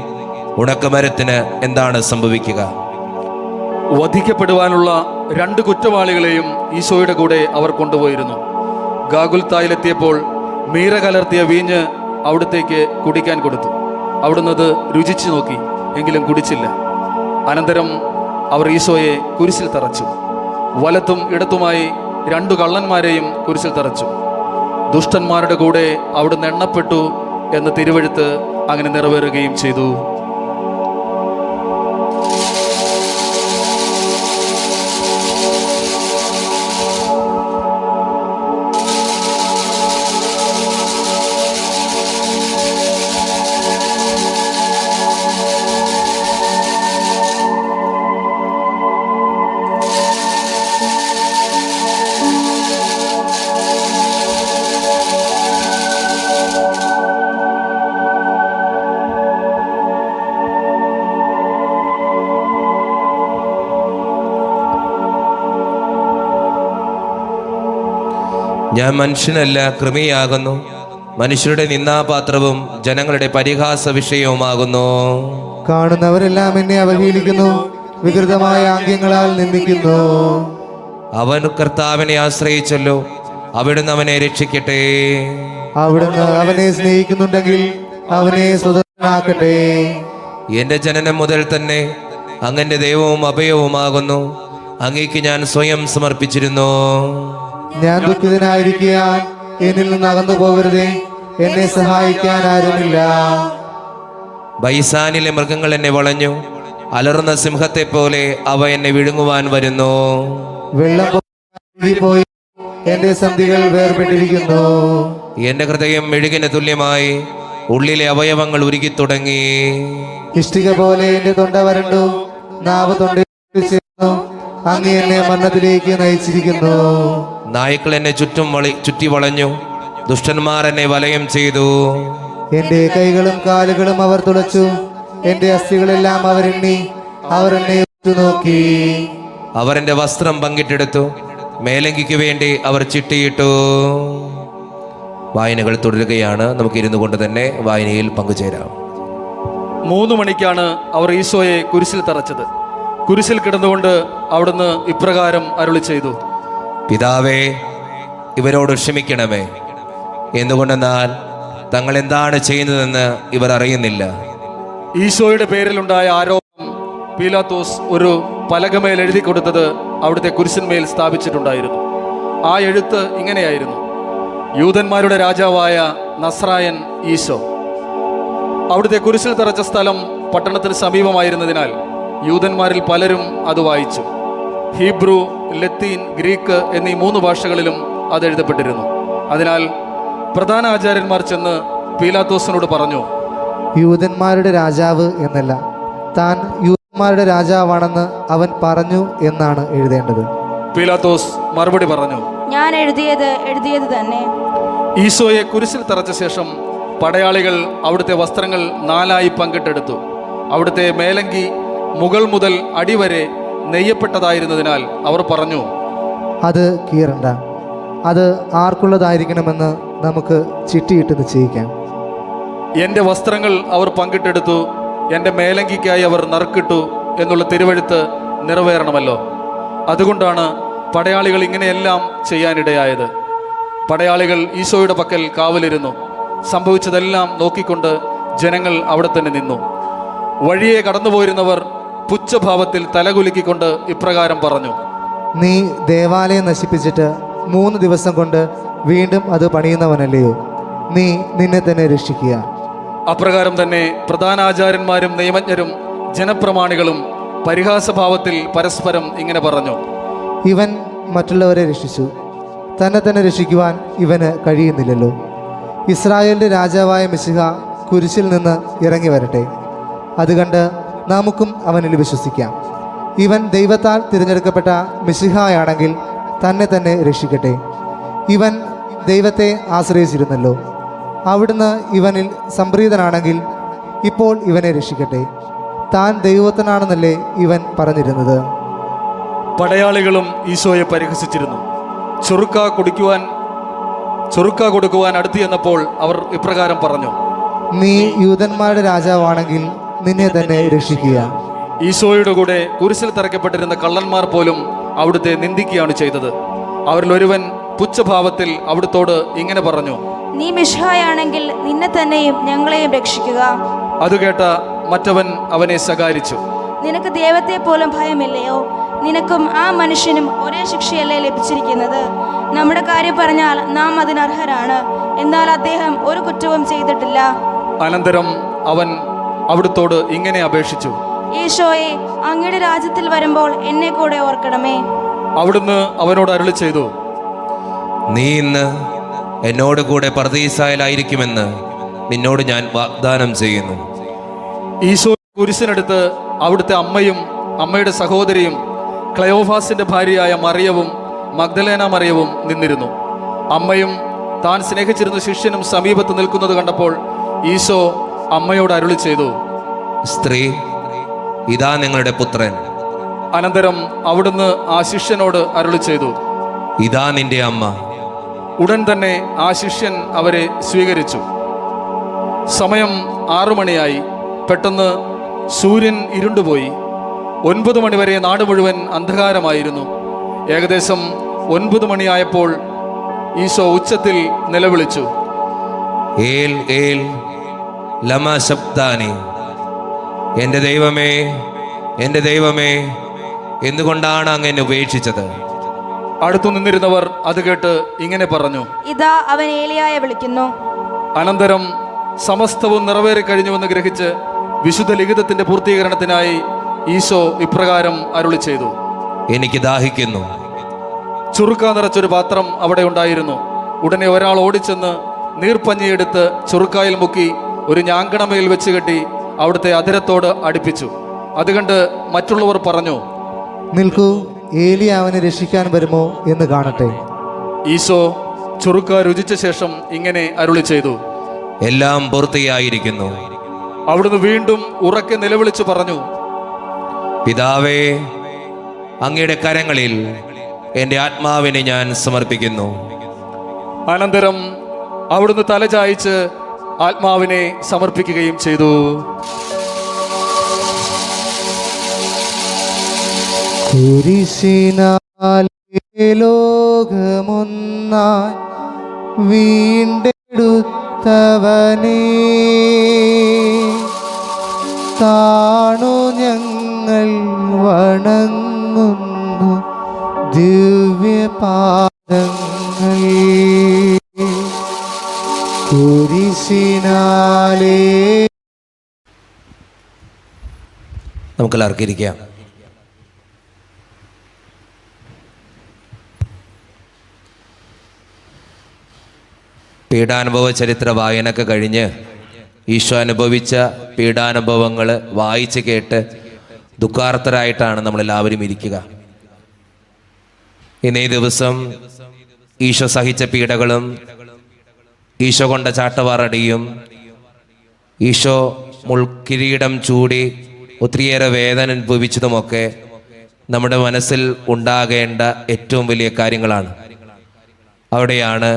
ഉണക്കമരത്തിന് എന്താണ് സംഭവിക്കുക? വധിക്കപ്പെടുവാനുള്ള 2 കുറ്റവാളികളെയും ഈശോയുടെ കൂടെ അവർ കൊണ്ടുപോയിരുന്നു. ഗാഗുൽത്തായിലെത്തിയപ്പോൾ മീറ കലർത്തിയ വീഞ്ഞ് അവിടത്തേക്ക് കുടിക്കാൻ കൊടുത്തു. അവിടുന്ന് അത് രുചിച്ചു നോക്കി, എങ്കിലും കുടിച്ചില്ല. അനന്തരം അവർ ഈശോയെ കുരിശിൽ തറച്ചു. വലത്തും ഇടത്തുമായി 2 കള്ളന്മാരെയും കുരിശിൽ തറച്ചു. ദുഷ്ടന്മാരുടെ കൂടെ അവിടുന്ന് എണ്ണപ്പെട്ടു എന്ന് തിരുവെഴുത്ത് അങ്ങനെ നിറവേറുകയും ചെയ്തു. ഞാൻ മനുഷ്യനല്ല, കൃമിയാകുന്നു. മനുഷ്യരുടെ നിന്ദാപാത്രവും ജനങ്ങളുടെ പരിഹാസ വിഷയവുമാകുന്നു. കാണുന്നവരെല്ലാം എന്നെ അവഹേളിക്കുന്നു, വികൃതമായ ആംഗ്യങ്ങളാൽ നിന്ദിക്കുന്നു. അവൻ കർത്താവിനെ ആശ്രയിച്ചല്ലോ, അവിടുന്ന് അവനെ രക്ഷിക്കട്ടെ. അവിടുന്ന് അവനെ സ്നേഹിക്കുന്നുണ്ടെങ്കിൽ അവനെ സ്വതന്ത്രനാക്കട്ടെ. എന്റെ ജനനം മുതൽ തന്നെ അങ്ങന്റെ ദൈവവും അഭയവുമാകുന്നു. അങ്ങേക്ക് ഞാൻ സ്വയം സമർപ്പിച്ചിരുന്നു. ഞാൻ ദുഃഖിതനായിരിക്കാൻ എന്നിൽ നിന്ന് അകന്നു പോകരുതേ, എന്നെ സഹായിക്കാൻ ആരുമില്ല. ബൈസാനിലെ മൃഗങ്ങൾ എന്നെ വളഞ്ഞു, അലറുന്ന സിംഹത്തെ പോലെ അവ എന്നെ വിഴുങ്ങുവാൻ വരുന്നു. വെള്ളം പോയി എന്റെ സന്ധികൾ വേർപെട്ടിരിക്കുന്നു. എന്റെ ഹൃദയം മെഴുകിന് തുല്യമായി, ഉള്ളിലെ അവയവങ്ങൾ ഉരുകി തുടങ്ങി. ഇഷ്ടിക പോലെ എന്റെ തൊണ്ട വരണ്ടു, നാവ് തൊണ്ടയിൽ ചേർന്നു. അങ്ങ് എന്നെ മരണത്തിലേക്ക് നയിച്ചിരിക്കുന്നു. നായ്ക്കൾ എന്നെ ചുറ്റി വളഞ്ഞു, ദുഷ്ടന്മാർ എന്നെ വലയം ചെയ്തു. എന്റെ കൈകളും കാലുകളും അവർ തുളച്ചു, എന്റെ അസ്ഥികളെല്ലാം അവരെണ്ണി, അവർ എന്നെ നോക്കി. അവർ എന്റെ വസ്ത്രം പങ്കിട്ടെടുത്തു, മേലങ്കിക്ക് വേണ്ടി അവർ ചിട്ടിയിട്ടു. വായനകൾ തുടരുകയാണ്. നമുക്ക് ഇരുന്നു കൊണ്ട് തന്നെ വായനയിൽ പങ്കുചേരാം. 3 മണിക്കാണ് അവർ ഈശോയെ കുരിശിൽ തറച്ചത്. കുരിശിൽ കിടന്നുകൊണ്ട് അവിടുന്ന് ഇപ്രകാരം അരുളി ചെയ്തു, പിതാവേ, ഇവരോട് ക്ഷമിക്കണമേ. എന്തുകൊണ്ടെന്നാൽ തങ്ങൾ എന്താണ് ചെയ്യുന്നതെന്ന് ഇവർ അറിയുന്നില്ല. ഈശോയുടെ പേരിലുണ്ടായ ആരോപണം പീലാത്തോസ് ഒരു പലകമേൽ എഴുതി കൊടുത്തത് അവിടുത്തെ കുരിശിന്മേൽ സ്ഥാപിച്ചിട്ടുണ്ടായിരുന്നു. ആ എഴുത്ത് ഇങ്ങനെയായിരുന്നു: യൂതന്മാരുടെ രാജാവായ നസ്രായൻ ഈശോ. അവിടുത്തെ കുരിശിൽ തറച്ച സ്ഥലം പട്ടണത്തിന് സമീപമായിരുന്നതിനാൽ യൂതന്മാരിൽ പലരും അത് വായിച്ചു. ഹീബ്രു, ലത്തീൻ, ഗ്രീക്ക് എന്നീ 3 ഭാഷകളിലും അത് എഴുതപ്പെട്ടിരുന്നു. അതിനാൽ പ്രധാന ആചാര്യന്മാർ ചെന്ന് പീലാത്തോസിനോട് പറഞ്ഞു, യൂദന്മാരുടെ രാജാവ് എന്നല്ല, താൻ യൂദന്മാരുടെ രാജാവാണെന്ന് അവൻ പറഞ്ഞു എന്നാണ് എഴുതേണ്ടത്. പീലാത്തോസ് മറുപടി പറഞ്ഞു, ഞാൻ എഴുതിയത് തന്നെ. ഈശോയെ കുരിശിൽ തറച്ച ശേഷം പടയാളികൾ അവിടുത്തെ വസ്ത്രങ്ങൾ 4 പങ്കിട്ടെടുത്തു. അവിടുത്തെ മേലങ്കി മുകൾ മുതൽ അടിവരെ നെയ്യപ്പെട്ടതായിരുന്നതിനാൽ അവർ പറഞ്ഞു, അത് കീറണ്ട, അത് ആർക്കുള്ളതായിരിക്കണമെന്ന് നമുക്ക് ചിട്ടിയിട്ട് നിശ്ചയിക്കാം. എൻ്റെ വസ്ത്രങ്ങൾ അവർ പങ്കിട്ടെടുത്തു, എൻ്റെ മേലങ്കിക്കായി അവർ നറുക്കിട്ടു എന്നുള്ള തിരുവെഴുത്ത് നിറവേറണമല്ലോ. അതുകൊണ്ടാണ് പടയാളികൾ ഇങ്ങനെയെല്ലാം ചെയ്യാനിടയായത്. പടയാളികൾ ഈശോയുടെ പക്കൽ കാവലിരുന്നു. സംഭവിച്ചതെല്ലാം നോക്കിക്കൊണ്ട് ജനങ്ങൾ അവിടെ തന്നെ നിന്നു. വഴിയെ കടന്നുപോയിരുന്നവർ പുച്ഛഭാവത്തിൽ തലകുലുക്കിക്കൊണ്ട് ഇപ്രകാരം പറഞ്ഞു, നീ ദേവാലയം നശിപ്പിച്ചിട്ട് 3 ദിവസം കൊണ്ട് വീണ്ടും അത് പണിയുന്നവനല്ലയോ? നീ നിന്നെ തന്നെ രക്ഷിക്കുക. അപ്രകാരം തന്നെ പ്രധാനാചാര്യന്മാരും നിയമജ്ഞരും ജനപ്രമാണികളും പരിഹാസഭാവത്തിൽ പരസ്പരം ഇങ്ങനെ പറഞ്ഞു, ഇവൻ മറ്റുള്ളവരെ രക്ഷിച്ചു, തന്നെ തന്നെ രക്ഷിക്കുവാൻ ഇവന് കഴിയുന്നില്ലല്ലോ. ഇസ്രായേലിൻ്റെ രാജാവായ മിശിഹ കുരിശിൽ നിന്ന് ഇറങ്ങി വരട്ടെ, അത് കണ്ട് നമുക്കും അവനിൽ വിശ്വസിക്കാം. ഇവൻ ദൈവത്താൽ തിരഞ്ഞെടുക്കപ്പെട്ട മിശിഹായാണെങ്കിൽ തന്നെ തന്നെ രക്ഷിക്കട്ടെ. ഇവൻ ദൈവത്തെ ആശ്രയിച്ചിരുന്നല്ലോ, അവിടുന്ന് ഇവനിൽ സംപ്രീതനാണെങ്കിൽ ഇപ്പോൾ ഇവനെ രക്ഷിക്കട്ടെ. താൻ ദൈവത്തിനാണെന്നല്ലേ ഇവൻ പറഞ്ഞിരുന്നത്. പടയാളികളും ഈശോയെ പരിഹസിച്ചിരുന്നു. ചൊറുക്ക കൊടുക്കുവാൻ അടുത്തു ചെന്നപ്പോൾ അവർ ഇപ്രകാരം പറഞ്ഞു, നീ യൂദന്മാരുടെ രാജാവാണെങ്കിൽ നിന്നെ തന്നെ രക്ഷിക്കുക. ഈശോയുടെ കൂടെ കുരിശിൽ തറയ്ക്കപ്പെട്ടിരുന്ന കള്ളന്മാർ പോലും അവിടുത്തെ നിന്ദിക്കുകയാണ് ചെയ്തത്. അവരിൽ ഒരുവൻ പുച്ഛഭാവത്തിൽ അവിടുത്തോട് ഇങ്ങനെ പറഞ്ഞു, നീ മിശിഹായാണെങ്കിൽ നിന്നെ തന്നെയും ഞങ്ങളെയും രക്ഷിക്കുക. അത് കേട്ട മറ്റവൻ അവനെ ശകാരിച്ചു, നിനക്ക് ദൈവത്തെ പോലും ഭയമില്ലയോ? നിനക്കും ആ മനുഷ്യനും ഒരേ ശിക്ഷയല്ലേ ലഭിച്ചിരിക്കുന്നത്? നമ്മുടെ കാര്യം പറഞ്ഞാൽ നാം അതിനർഹരാണ്, എന്നാൽ അദ്ദേഹം ഒരു കുറ്റവും ചെയ്തിട്ടില്ല. അനന്തരം അവൻ അവിടുത്തോട് ഇങ്ങനെ അപേക്ഷിച്ചു, ഈശോയെ, അങ്ങയുടെ രാജ്യത്തിൽ വരുമ്പോൾ എന്നെ കൂടെ ഓർക്കണമേ. അവിടുന്ന് അവനോട് അരുളി ചെയ്തു, നീ ഇന്ന് എന്നോട് കൂടെ പർദീസായിലായിരിക്കുമെന്ന് നിന്നോട് ഞാൻ വാഗ്ദാനം ചെയ്യുന്നു. ഈശോ കുരിശിനടുത്ത് അവിടുത്തെ അമ്മയും അമ്മയുടെ സഹോദരിയും ക്ലയോഫാസിന്റെ ഭാര്യയായ മറിയവും മഗ്ദലേന മറിയവും നിന്നിരുന്നു. അമ്മയും താൻ സ്നേഹിച്ചിരുന്ന ശിഷ്യനും സമീപത്ത് നിൽക്കുന്നത് കണ്ടപ്പോൾ ഈശോ അമ്മയോട് അരുളി ചെയ്തു, സ്ത്രീ, ഇതാ നിങ്ങളുടെ പുത്രൻ. അനന്തരം അവിടുന്ന് ആ ശിഷ്യനോട് അരുളി ചെയ്തു, ഇതാ നിന്റെ അമ്മ. ഉടൻ തന്നെ ആ ശിഷ്യൻ അവരെ സ്വീകരിച്ചു. സമയം 6 മണിയായി. പെട്ടെന്ന് സൂര്യൻ ഇരുണ്ടുപോയി. 9 മണിവരെ നാട് മുഴുവൻ അന്ധകാരമായിരുന്നു. ഏകദേശം 9 മണിയായപ്പോൾ ഈശോ ഉച്ചത്തിൽ നിലവിളിച്ചു, ഏൽ ഏൽ ലമാ ശബ്ദാനി, എൻ്റെ ദൈവമേ, എൻ്റെ ദൈവമേ, എന്തുകൊണ്ടാണ് അങ്ങ് എന്നെ ഉപേക്ഷിച്ചത്? അടുത്തു നിന്നിരുന്നവർ അത് കേട്ട് ഇങ്ങനെ പറഞ്ഞു, ഇതാ അവൻ ഏലിയായെ വിളിക്കുന്നു. അനന്തരം സമസ്തവും നിറവേറി കഴിഞ്ഞുവെന്ന് ഗ്രഹിച്ച് വിശുദ്ധ ലിഖിതത്തിന്റെ പൂർത്തീകരണത്തിനായി ഈശോ ഇപ്രകാരം അരുളി ചെയ്തു, എനിക്ക് ദാഹിക്കുന്നു. ചുറുക്ക നിറച്ചൊരു പാത്രം അവിടെ ഉണ്ടായിരുന്നു. ഉടനെ ഒരാൾ ഓടിച്ചെന്ന് നീർപ്പഞ്ഞിയെടുത്ത് ചുറുക്കായിൽ മുക്കി ഒരു ഞാങ്കണമേൽ വെച്ച് കെട്ടി അവിടുത്തെ അധരത്തോട് അടുപ്പിച്ചു. അതുകണ്ട് മറ്റുള്ളവർ പറഞ്ഞു, നിൽക്കൂ, ഏലിയ അവനെ രക്ഷിക്കാൻ വരുമോ എന്ന് കാണട്ടെ. ഈശോ ചുറുക്ക രുചിച്ച ശേഷം ഇങ്ങനെ അരുളി ചെയ്തു, എല്ലാം പൂർത്തിയായിരിക്കുന്നു. അവിടുന്ന് വീണ്ടും ഉറക്കെ നിലവിളിച്ചു പറഞ്ഞു, പിതാവേ, അങ്ങയുടെ കരങ്ങളിൽ എൻ്റെ ആത്മാവിനെ ഞാൻ സമർപ്പിക്കുന്നു. അനന്തരം അവിടുന്ന് തലചായിച്ച് ആത്മാവിനെ സമർപ്പിക്കുകയും ചെയ്തു. കുരിശിനാലെ ലോകമൊന്നായി വീണ്ടെടുത്തവനേ, താണു ഞങ്ങൾ വണങ്ങുന്നു ദിവ്യപാദങ്ങൾ. കുരിശിനാലേ. നമുക്കെല്ലാവർക്കും ഇരിക്കാം. പീഡാനുഭവ ചരിത്ര വായനൊക്കെ കഴിഞ്ഞ് ഈശോ അനുഭവിച്ച പീഡാനുഭവങ്ങൾ വായിച്ച് കേട്ട് ദുഃഖാർത്തരായിട്ടാണ് നമ്മളെല്ലാവരും ഇരിക്കുക. ഇന്നേ ദിവസം ഈശോ സഹിച്ച പീഡകളും ഈശോ കൊണ്ട ചാട്ടവാറടിയും ഈശോ മുൾക്കിരീടം ചൂടി ഒത്തിരിയേറെ വേദന അനുഭവിച്ചതുമൊക്കെ നമ്മുടെ മനസ്സിൽ ഉണ്ടാകേണ്ട ഏറ്റവും വലിയ കാര്യങ്ങളാണ്. അവിടെയാണ്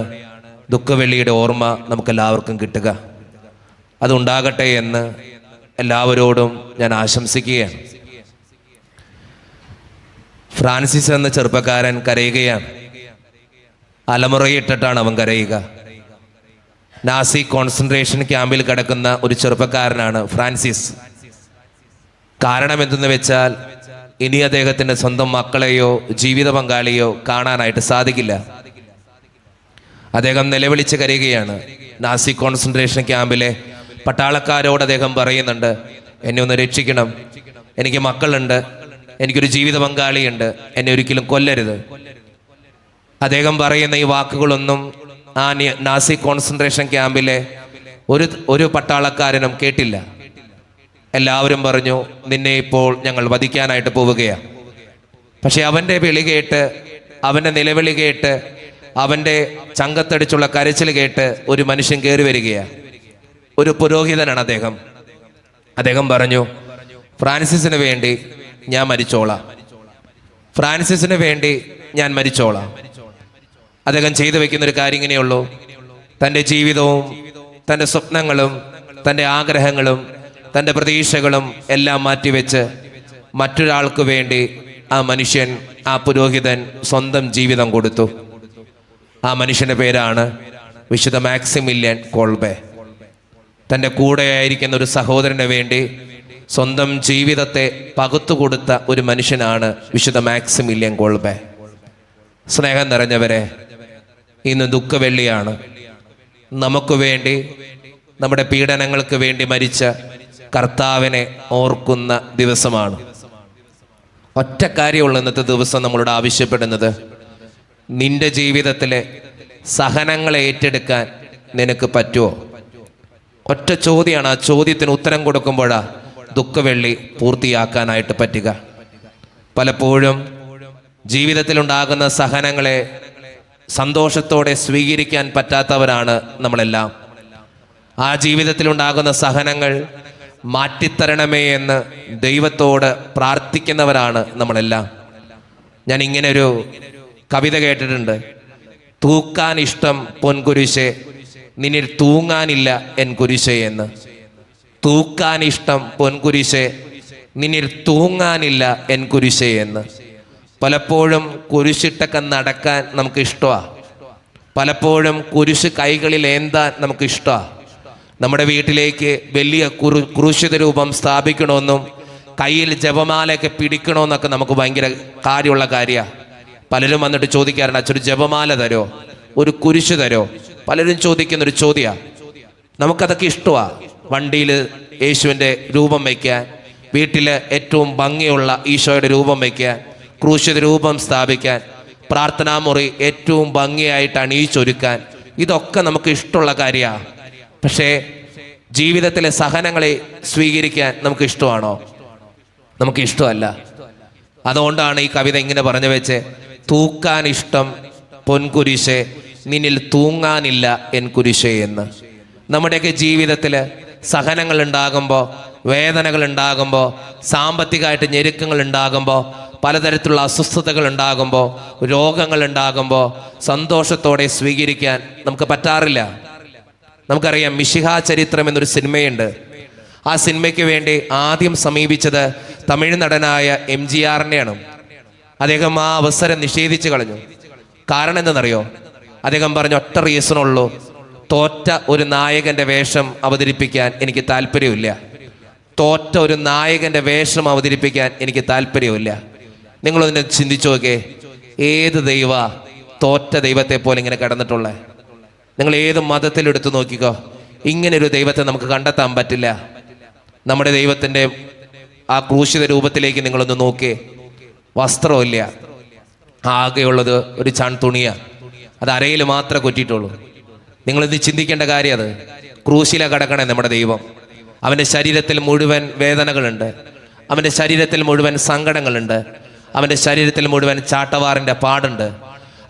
ദുഃഖവെള്ളിയുടെ ഓർമ്മ നമുക്കെല്ലാവർക്കും കിട്ടുക. അതുണ്ടാകട്ടെ എന്ന് എല്ലാവരോടും ഞാൻ ആശംസിക്കുകയാണ്. ഫ്രാൻസിസ് എന്ന ചെറുപ്പക്കാരൻ കരയുകയാണ്. അലമുറയിട്ടിട്ടാണ് അവൻ കരയുക. നാസി കോൺസെൻട്രേഷൻ ക്യാമ്പിൽ കിടക്കുന്ന ഒരു ചെറുപ്പക്കാരനാണ് ഫ്രാൻസിസ്. കാരണം എന്തെന്ന് വെച്ചാൽ ഇനി അദ്ദേഹത്തിന് സ്വന്തം മക്കളെയോ ജീവിത പങ്കാളിയോ കാണാനായിട്ട് സാധിക്കില്ല. അദ്ദേഹം നിലവിളിച്ച് കരയുകയാണ്. നാസി കോൺസെൻട്രേഷൻ ക്യാമ്പിലെ പട്ടാളക്കാരോട് അദ്ദേഹം പറയുന്നുണ്ട്, എന്നെ ഒന്ന് രക്ഷിക്കണം, എനിക്ക് മക്കളുണ്ട്, എനിക്കൊരു ജീവിത പങ്കാളിയുണ്ട്, എന്നെ ഒരിക്കലും കൊല്ലരുത്. അദ്ദേഹം പറയുന്ന ഈ വാക്കുകളൊന്നും ആ നാസി കോൺസെൻട്രേഷൻ ക്യാമ്പിലെ ഒരു പട്ടാളക്കാരനും കേട്ടില്ല. എല്ലാവരും പറഞ്ഞു, നിന്നെ ഇപ്പോൾ ഞങ്ങൾ വധിക്കാനായിട്ട് പോവുകയാണ്. പക്ഷെ അവൻ്റെ വിളി കേട്ട്, അവൻ്റെ നിലവിളി കേട്ട്, അവൻ്റെ ചങ്കത്തടിച്ചുള്ള കരച്ചിൽ കേട്ട് ഒരു മനുഷ്യൻ കയറി വരികയാണ്. ഒരു പുരോഹിതനാണ് അദ്ദേഹം. അദ്ദേഹം പറഞ്ഞു, ഫ്രാൻസിസിന് വേണ്ടി ഞാൻ മരിച്ചോളാം, ഫ്രാൻസിസിന് വേണ്ടി ഞാൻ മരിച്ചോളാം. അദ്ദേഹം ചെയ്തു വെക്കുന്നൊരു കാര്യം ഇങ്ങനെയുള്ളൂ, തൻ്റെ ജീവിതവും തൻ്റെ സ്വപ്നങ്ങളും തൻ്റെ ആഗ്രഹങ്ങളും തൻ്റെ പ്രതീക്ഷകളും എല്ലാം മാറ്റിവെച്ച് മറ്റൊരാൾക്ക് വേണ്ടി ആ മനുഷ്യൻ, ആ പുരോഹിതൻ സ്വന്തം ജീവിതം കൊടുത്തു. ആ മനുഷ്യൻ്റെ പേരാണ് വിശുദ്ധ മാക്സിമില്യൻ കോൾബെ. തൻ്റെ കൂടെയായിരിക്കുന്ന ഒരു സഹോദരന് വേണ്ടി സ്വന്തം ജീവിതത്തെ പകുത്തു കൊടുത്ത ഒരു മനുഷ്യനാണ് വിശുദ്ധ മാക്സിമില്യൻ കോൾബെ. സ്നേഹം നിറഞ്ഞവരെ, ഇന്ന് ദുഃഖവെള്ളിയാണ്. നമുക്ക് വേണ്ടി, നമ്മുടെ പീഡനങ്ങൾക്ക് വേണ്ടി മരിച്ച കർത്താവിനെ ഓർക്കുന്ന ദിവസമാണ്. ഒറ്റ കാര്യമുള്ള ഇന്നത്തെ ദിവസം നമ്മളോട് ആവശ്യപ്പെടുന്നത്, നിന്റെ ജീവിതത്തിലെ സഹനങ്ങളെ ഏറ്റെടുക്കാൻ നിനക്ക് പറ്റുമോ? ഒറ്റ ചോദ്യമാണ്. ആ ചോദ്യത്തിന് ഉത്തരം കൊടുക്കുമ്പോഴാണ് ദുഃഖവെള്ളി പൂർത്തിയാക്കാനായിട്ട് പറ്റുക. പലപ്പോഴും ജീവിതത്തിലുണ്ടാകുന്ന സഹനങ്ങളെ സന്തോഷത്തോടെ സ്വീകരിക്കാൻ പറ്റാത്തവരാണ് നമ്മളെല്ലാം. ആ ജീവിതത്തിലുണ്ടാകുന്ന സഹനങ്ങൾ മാറ്റിത്തരണമേ എന്ന് ദൈവത്തോട് പ്രാർത്ഥിക്കുന്നവരാണ് നമ്മളെല്ലാം. ഞാൻ ഇങ്ങനൊരു കവിത കേട്ടിട്ടുണ്ട്, തൂക്കാൻ ഇഷ്ടം പൊൻകുരിശേ, നിന്നിൽ തൂങ്ങാനില്ല എൻ കുരിശേ എന്ന്. തൂക്കാൻ ഇഷ്ടം പൊൻകുരിശേ, നിന്നിൽ തൂങ്ങാനില്ല എൻ കുരിശേ എന്ന്. പലപ്പോഴും കുരിശിട്ടൊക്കെ നടക്കാൻ നമുക്ക് ഇഷ്ടമാണ്. പലപ്പോഴും കുരിശ് കൈകളിൽ ഏന്താൻ നമുക്ക് ഇഷ്ടമാണ്. നമ്മുടെ വീട്ടിലേക്ക് വലിയ ക്രൂശിത രൂപം സ്ഥാപിക്കണമെന്നും കയ്യിൽ ജപമാലയൊക്കെ പിടിക്കണമെന്നൊക്കെ നമുക്ക് ഭയങ്കര കാര്യമുള്ള കാര്യമാണ്. പലരും വന്നിട്ട് ചോദിക്കാറുണ്ട്, അച്ഛനൊരു ജപമാല തരോ, ഒരു കുരിശ് തരോ? പലരും ചോദിക്കുന്നൊരു ചോദ്യമാണ്. നമുക്കതൊക്കെ ഇഷ്ടമാണ്. വണ്ടിയിൽ യേശുവിൻ്റെ രൂപം വയ്ക്കാൻ, വീട്ടിൽ ഏറ്റവും ഭംഗിയുള്ള ഈശോയുടെ രൂപം വയ്ക്കാൻ, ക്രൂശിത രൂപം സ്ഥാപിക്കാൻ, പ്രാർത്ഥനാമുറി ഏറ്റവും ഭംഗിയായിട്ട് അണിയിച്ചൊരുക്കാൻ, ഇതൊക്കെ നമുക്ക് ഇഷ്ടമുള്ള കാര്യമാണ്. പക്ഷേ ജീവിതത്തിലെ സഹനങ്ങളെ സ്വീകരിക്കാൻ നമുക്ക് ഇഷ്ടമാണോ? നമുക്ക് ഇഷ്ടമല്ല. അതുകൊണ്ടാണ് ഈ കവിത ഇങ്ങനെ പറഞ്ഞു വെച്ച്, തൂക്കാൻ ഇഷ്ടം പൊൻകുരിശേ, നിന്നിൽ തൂങ്ങാനില്ല എൻ കുരിശേ എന്ന്. നമ്മുടെയൊക്കെ ജീവിതത്തിൽ സഹനങ്ങൾ ഉണ്ടാകുമ്പോൾ, വേദനകൾ ഉണ്ടാകുമ്പോൾ, സാമ്പത്തികമായിട്ട് ഞെരുക്കങ്ങൾ ഉണ്ടാകുമ്പോൾ, പലതരത്തിലുള്ള അസ്വസ്ഥതകൾ ഉണ്ടാകുമ്പോൾ, രോഗങ്ങൾ ഉണ്ടാകുമ്പോൾ സന്തോഷത്തോടെ സ്വീകരിക്കാൻ നമുക്ക് പറ്റാറില്ല. നമുക്കറിയാം, മിശിഹാ ചരിത്രം എന്നൊരു സിനിമയുണ്ട്. ആ സിനിമയ്ക്ക് വേണ്ടി ആദ്യം സമീപിച്ചത് തമിഴ് നടനായ MGRനെയാണ്. അദ്ദേഹം ആ അവസരം നിഷേധിച്ചു കളഞ്ഞു. കാരണം എന്തെന്നറിയോ? അദ്ദേഹം പറഞ്ഞ ഒറ്റ റീസണുള്ളൂ, തോറ്റ ഒരു നായകൻ്റെ വേഷം അവതരിപ്പിക്കാൻ എനിക്ക് താല്പര്യമില്ല. തോറ്റ ഒരു നായകൻ്റെ വേഷം അവതരിപ്പിക്കാൻ എനിക്ക് താല്പര്യമില്ല. നിങ്ങളൊന്ന് ചിന്തിച്ചു നോക്കേ, ഏത് ദൈവ തോറ്റ ദൈവത്തെ പോലെ ഇങ്ങനെ കിടന്നിട്ടുള്ളത്? നിങ്ങൾ ഏത് മതത്തിലെടുത്ത് നോക്കിക്കോ, ഇങ്ങനൊരു ദൈവത്തെ നമുക്ക് കണ്ടെത്താൻ പറ്റില്ല. നമ്മുടെ ദൈവത്തിൻ്റെ ആ ക്രൂശിത രൂപത്തിലേക്ക് നിങ്ങളൊന്ന് നോക്കിയേ, വസ്ത്രമില്ല, ആകെയുള്ളത് ഒരു ചാൺ തുണിയാണ്. അത് അരയിൽ മാത്രമേ കൊറ്റിയിട്ടുള്ളൂ. നിങ്ങളിത് ചിന്തിക്കേണ്ട കാര്യം അത്. ക്രൂശില കിടക്കണേ നമ്മുടെ ദൈവം. അവൻ്റെ ശരീരത്തിൽ മുഴുവൻ വേദനകളുണ്ട്, അവൻ്റെ ശരീരത്തിൽ മുഴുവൻ സങ്കടങ്ങളുണ്ട്, അവൻ്റെ ശരീരത്തിൽ മുഴുവൻ ചാട്ടവാറിൻ്റെ പാടുണ്ട്,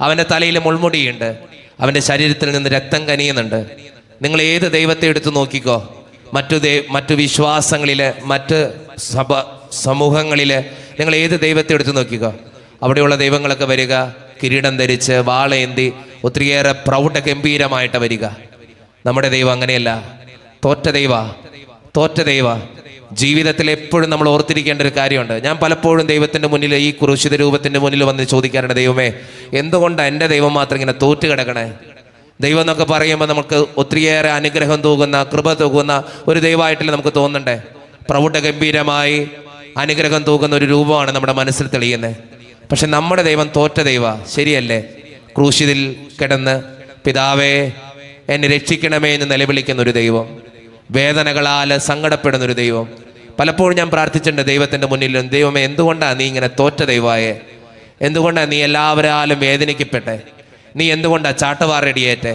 അവൻ്റെ തലയിൽ മുൾമുടിയുണ്ട്, അവൻ്റെ ശരീരത്തിൽ നിന്ന് രക്തം കനിയുന്നുണ്ട്. നിങ്ങൾ ഏത് ദൈവത്തെ എടുത്തു നോക്കിക്കോ, മറ്റു വിശ്വാസങ്ങളിൽ, മറ്റ് സമൂഹങ്ങളിൽ നിങ്ങൾ ഏത് ദൈവത്തെ എടുത്തു നോക്കിക്കോ, അവിടെയുള്ള ദൈവങ്ങളൊക്കെ വരിക കിരീടം ധരിച്ച് വാളേന്തി ഒത്തിരിയേറെ പ്രൗഢ ഗംഭീരമായിട്ട് വരിക. നമ്മുടെ ദൈവം അങ്ങനെയല്ല, തോറ്റ ദൈവ. ജീവിതത്തിൽ എപ്പോഴും നമ്മൾ ഓർത്തിരിക്കേണ്ട ഒരു കാര്യമുണ്ട്. ഞാൻ പലപ്പോഴും ദൈവത്തിൻ്റെ മുന്നിൽ, ഈ ക്രൂശിത രൂപത്തിൻ്റെ മുന്നിൽ വന്ന് ചോദിക്കാറുണ്ട്, ദൈവമേ എന്തുകൊണ്ടാണ് എൻ്റെ ദൈവം മാത്രം ഇങ്ങനെ തോറ്റ് കിടക്കണേ? ദൈവം എന്നൊക്കെ പറയുമ്പോൾ നമുക്ക് ഒത്തിരിയേറെ അനുഗ്രഹം തൂകുന്ന, കൃപ തൂകുന്ന ഒരു ദൈവമായിട്ടല്ലേ നമുക്ക് തോന്നണ്ടേ? പ്രൗഢ ഗംഭീരമായി അനുഗ്രഹം തൂകുന്ന ഒരു രൂപമാണ് നമ്മുടെ മനസ്സിൽ തെളിയുന്നത്. പക്ഷെ നമ്മുടെ ദൈവം തോറ്റ ദൈവ, ശരിയല്ലേ? ക്രൂശിതിൽ കിടന്ന് പിതാവേ എന്നെ രക്ഷിക്കണമേ എന്ന് നിലവിളിക്കുന്ന ഒരു ദൈവം, വേദനകളാൽ സങ്കടപ്പെടുന്നൊരു ദൈവം. പലപ്പോഴും ഞാൻ പ്രാർത്ഥിച്ചിട്ടുണ്ട് ദൈവത്തിൻ്റെ മുന്നിലും, ദൈവമേ എന്തുകൊണ്ടാണ് നീ ഇങ്ങനെ തോറ്റ ദൈവമായേ? എന്തുകൊണ്ടാണ് നീ എല്ലാവരാലും വേദനിക്കപ്പെട്ടെ? നീ എന്തുകൊണ്ടാണ് ചാട്ടവാറടിയേറ്റെ?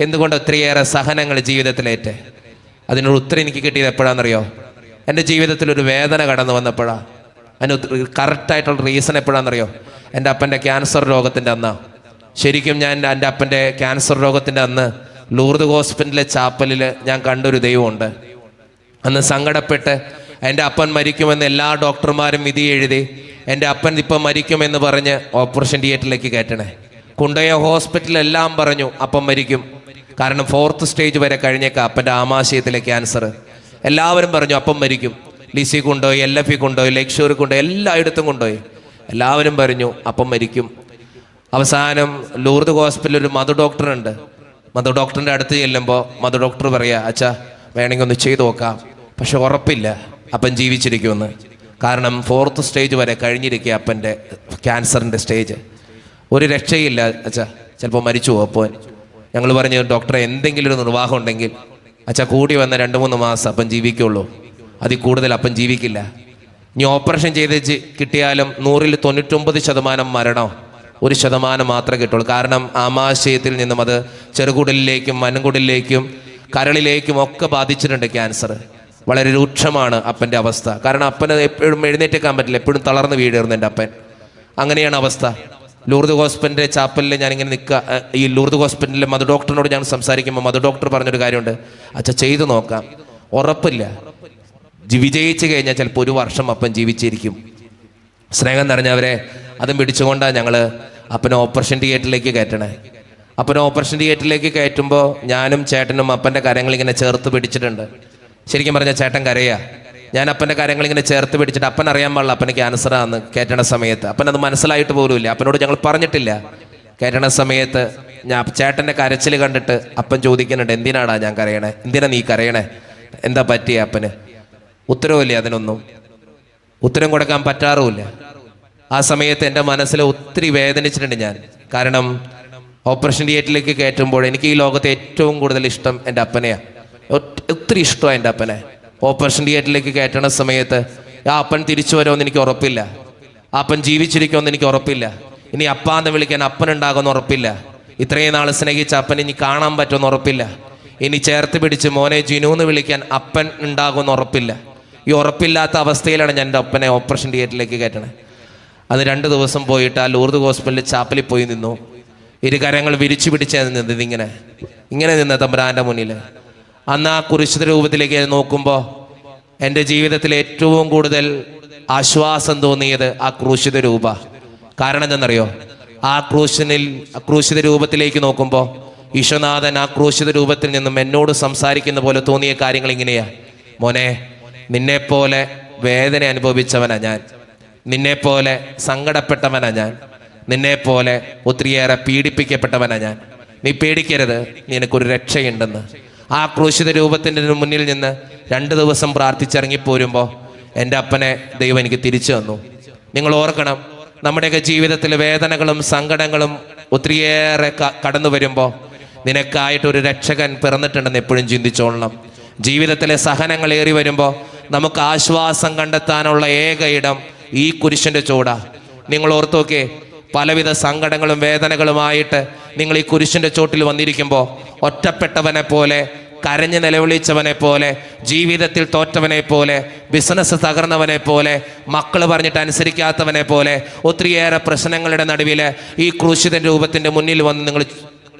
എന്തുകൊണ്ട് ഒത്തിരിയേറെ സഹനങ്ങൾ ജീവിതത്തിലേറ്റെ? അതിനൊരു ഉത്തരം എനിക്ക് കിട്ടിയത് എപ്പോഴാണെന്നറിയോ? എൻ്റെ ജീവിതത്തിലൊരു വേദന കടന്നു വന്നപ്പോഴാണ്. അതിന് കറക്റ്റായിട്ടുള്ള റീസൺ എപ്പോഴാണെന്നറിയോ? എൻ്റെ അപ്പൻ്റെ ക്യാൻസർ രോഗത്തിൻ്റെ അന്നാണ്. ശരിക്കും ഞാൻ എൻ്റെ അപ്പൻ്റെ ക്യാൻസർ രോഗത്തിൻ്റെ അന്ന് ലൂർദ് ഹോസ്പിറ്റലിലെ ചാപ്പലിൽ ഞാൻ കണ്ടൊരു ദൈവമുണ്ട്. അന്ന് സങ്കടപ്പെട്ട് എൻ്റെ അപ്പൻ മരിക്കുമെന്ന് എല്ലാ ഡോക്ടർമാരും വിധി എഴുതി, എൻ്റെ അപ്പൻ ഇപ്പം മരിക്കുമെന്ന് പറഞ്ഞ് ഓപ്പറേഷൻ തിയേറ്ററിലേക്ക് കയറ്റണേ. കൊണ്ടുപോയ ഹോസ്പിറ്റലെല്ലാം പറഞ്ഞു അപ്പം മരിക്കും, കാരണം 4th സ്റ്റേജ് വരെ കഴിഞ്ഞേക്കാം അപ്പൻ്റെ ആമാശയത്തിലെ ക്യാൻസർ. എല്ലാവരും പറഞ്ഞു അപ്പം മരിക്കും. ലിസി കൊണ്ടുപോയി, LFE കൊണ്ടുപോയി, ലക്ഷൂർ കൊണ്ടുപോയി, എല്ലായിടത്തും കൊണ്ടുപോയി. എല്ലാവരും പറഞ്ഞു അപ്പം മരിക്കും. അവസാനം ലൂർദ് ഹോസ്പിറ്റലിൽ ഒരു മധു ഡോക്ടറുണ്ട്. മധു ഡോക്ടറിൻ്റെ അടുത്ത് ചെല്ലുമ്പോൾ മധു ഡോക്ടർ പറയാ, അച്ഛാ വേണമെങ്കിൽ ഒന്ന് ചെയ്തു നോക്കാം, പക്ഷെ ഉറപ്പില്ല അപ്പൻ ജീവിച്ചിരിക്കുമെന്ന്. കാരണം 4th സ്റ്റേജ് വരെ കഴിഞ്ഞിരിക്കുക അപ്പൻ്റെ ക്യാൻസറിൻ്റെ സ്റ്റേജ്. ഒരു രക്ഷയില്ല അച്ഛാ, ചിലപ്പോൾ മരിച്ചു പോകും അപ്പോൾ. ഞങ്ങൾ പറഞ്ഞു, ഡോക്ടറെ എന്തെങ്കിലും ഒരു നിർവാഹം ഉണ്ടെങ്കിൽ അച്ഛാ കൂടി വന്ന 2-3 മാസം അപ്പം ജീവിക്കുള്ളൂ, അതിൽ കൂടുതൽ അപ്പം ജീവിക്കില്ല. ഇനി ഓപ്പറേഷൻ ചെയ്ത് കിട്ടിയാലും 100-ൽ 99% മരണോ, 1% മാത്രമേ കിട്ടുള്ളൂ. കാരണം ആമാശയത്തിൽ നിന്നും അത് ചെറുകുടലിലേക്കും വൻകുടലിലേക്കും കരളിലേക്കും ഒക്കെ ബാധിച്ചിട്ടുണ്ട് ക്യാൻസർ. വളരെ രൂക്ഷമാണ് അപ്പൻ്റെ അവസ്ഥ. കാരണം അപ്പന് എപ്പോഴും എഴുന്നേറ്റേക്കാൻ പറ്റില്ല, എപ്പോഴും തളർന്ന് വീഴായിരുന്നു എൻ്റെ അപ്പൻ. അങ്ങനെയാണ് അവസ്ഥ. ലൂർദ് ഹോസ്പിറ്റലിൻ്റെ ചാപ്പലിൽ ഞാനിങ്ങനെ നിൽക്കുക. ഈ ലൂർദ് ഹോസ്പിറ്റലിലെ മധു ഡോക്ടറിനോട് ഞാൻ സംസാരിക്കുമ്പോൾ മധു ഡോക്ടർ പറഞ്ഞൊരു കാര്യമുണ്ട്, അച്ഛാ ചെയ്തു നോക്കാം, ഉറപ്പില്ല, വിജയിച്ചു കഴിഞ്ഞാൽ ചിലപ്പോൾ 1 വർഷം അപ്പൻ ജീവിച്ചിരിക്കും. സ്നേഹം നിറഞ്ഞവരെ, അതും പിടിച്ചുകൊണ്ടാണ് ഞങ്ങൾ അപ്പനെ ഓപ്പറേഷൻ തിയേറ്ററിലേക്ക് കയറ്റണേ. അപ്പനെ ഓപ്പറേഷൻ തിയേറ്ററിലേക്ക് കയറ്റുമ്പോൾ ഞാനും ചേട്ടനും അപ്പൻ്റെ കരങ്ങളിങ്ങനെ ചേർത്ത് പിടിച്ചിട്ടുണ്ട്. ശരിക്കും പറഞ്ഞാൽ ചേട്ടൻ കരയാ, ഞാൻ അപ്പൻ്റെ കരങ്ങളിങ്ങനെ ചേർത്ത് പിടിച്ചിട്ട്, അപ്പൻ അറിയാൻ പാടില്ല അപ്പന് ക്യാൻസറാന്ന് കയറ്റണ സമയത്ത്. അപ്പൻ അത് മനസ്സിലായിട്ട് പോലുമില്ല, അപ്പനോട് ഞങ്ങൾ പറഞ്ഞിട്ടില്ല. കയറ്റണ സമയത്ത് ഞാൻ ചേട്ടൻ്റെ കരച്ചിൽ കണ്ടിട്ട് അപ്പൻ ചോദിക്കുന്നുണ്ട്, എന്തിനാടാ ഞാൻ കരയണേ, എന്തിനാ നീ കരയണേ, എന്താ പറ്റിയ അപ്പന്? ഉത്തരവില്ല, അതിനൊന്നും ഉത്തരം കൊടുക്കാൻ പറ്റാറുമില്ല. ആ സമയത്ത് എൻ്റെ മനസ്സിൽ ഒത്തിരി വേദനിച്ചിട്ടുണ്ട് ഞാൻ. കാരണം ഓപ്പറേഷൻ തിയേറ്ററിലേക്ക് കയറ്റുമ്പോൾ എനിക്ക് ഈ ലോകത്തെ ഏറ്റവും കൂടുതൽ ഇഷ്ടം എൻ്റെ അപ്പനെയാണ്. ഒത്തിരി ഇഷ്ടമാണ് എൻ്റെ അപ്പനെ. ഓപ്പറേഷൻ തിയേറ്ററിലേക്ക് കയറ്റണ സമയത്ത് ആ അപ്പൻ തിരിച്ചു വരുമെന്ന് എനിക്ക് ഉറപ്പില്ല, ആ അപ്പൻ ജീവിച്ചിരിക്കുമെന്ന് എനിക്ക് ഉറപ്പില്ല, ഇനി അപ്പാന്ന് വിളിക്കാൻ അപ്പനുണ്ടാകുമെന്ന് ഉറപ്പില്ല, ഇത്രയും നാൾ സ്നേഹിച്ച അപ്പൻ ഇനി കാണാൻ പറ്റുമെന്ന് ഉറപ്പില്ല, ഇനി ചേർത്ത് പിടിച്ച് മോനെ ജിനു എന്ന് വിളിക്കാൻ അപ്പൻ ഉണ്ടാകുമെന്ന് ഉറപ്പില്ല. ഈ ഉറപ്പില്ലാത്ത അവസ്ഥയിലാണ് ഞാൻ എൻ്റെ അപ്പനെ ഓപ്പറേഷൻ തിയേറ്ററിലേക്ക് കയറ്റണേ. അത് 2 ദിവസം പോയിട്ട് ആ ലൂർദ് ഹോസ്പിറ്റലിൽ ചാപ്പലിൽ പോയി നിന്നു. ഇരുകരങ്ങൾ വിരിച്ചു പിടിച്ച് നിന്നത് ഇങ്ങനെ നിന്ന തമ്പുരാൻ്റെ മുന്നിൽ. അന്ന് ആ കുരിശിത രൂപത്തിലേക്ക് നോക്കുമ്പോൾ എൻ്റെ ജീവിതത്തിൽ ഏറ്റവും കൂടുതൽ ആശ്വാസം തോന്നിയത് ആ ക്രൂശിത രൂപ. കാരണം എന്താണെന്നറിയോ? ആ ക്രൂശിത രൂപത്തിലേക്ക് നോക്കുമ്പോൾ ഈശോനാഥൻ ആ ക്രൂശിത രൂപത്തിൽ നിന്നും എന്നോട് സംസാരിക്കുന്ന പോലെ തോന്നിയ കാര്യങ്ങൾ ഇങ്ങനെയാ, മോനെ നിന്നെപ്പോലെ വേദന അനുഭവിച്ചവനാ ഞാൻ, നിന്നെപ്പോലെ സങ്കടപ്പെട്ടവനാ ഞാൻ, നിന്നെപ്പോലെ ഒത്തിരിയേറെ പീഡിപ്പിക്കപ്പെട്ടവനാ ഞാൻ. നീ പേടിക്കരുത്, നിനക്കൊരു രക്ഷയുണ്ടെന്ന്. ആ ക്രൂശിത രൂപത്തിൻ്റെ മുന്നിൽ നിന്ന് 2 ദിവസം പ്രാർത്ഥിച്ചിറങ്ങിപ്പോരുമ്പോൾ എൻ്റെ അപ്പനെ ദൈവം എനിക്ക് തിരിച്ചു തന്നു. നിങ്ങൾ ഓർക്കണം, നമ്മുടെയൊക്കെ ജീവിതത്തിൽ വേദനകളും സങ്കടങ്ങളും ഒത്തിരിയേറെ കടന്നു വരുമ്പോൾ നിനക്കായിട്ടൊരു രക്ഷകൻ പിറന്നിട്ടുണ്ടെന്ന് എപ്പോഴും ചിന്തിച്ചോളണം. ജീവിതത്തിലെ സഹനങ്ങൾ ഏറി വരുമ്പോൾ നമുക്ക് ആശ്വാസം കണ്ടെത്താനുള്ള ഏക ഇടം ഈ കുരിശിൻ്റെ ചൂടാ. നിങ്ങൾ ഓർത്തോക്കെ, പലവിധ സങ്കടങ്ങളും വേദനകളുമായിട്ട് നിങ്ങൾ ഈ കുരിശിൻ്റെ ചോട്ടിൽ വന്നിരിക്കുമ്പോൾ ഒറ്റപ്പെട്ടവനെ പോലെ കരഞ്ഞ് നിലവിളിച്ചവനെ പോലെ, ജീവിതത്തിൽ തോറ്റവനെ പോലെ, ബിസിനസ് തകർന്നവനെ പോലെ, മക്കൾ പറഞ്ഞിട്ട് അനുസരിക്കാത്തവനെ പോലെ, ഒത്തിരിയേറെ പ്രശ്നങ്ങളുടെ നടുവിൽ ഈ ക്രൂശിത രൂപത്തിൻ്റെ മുന്നിൽ വന്ന് നിങ്ങൾ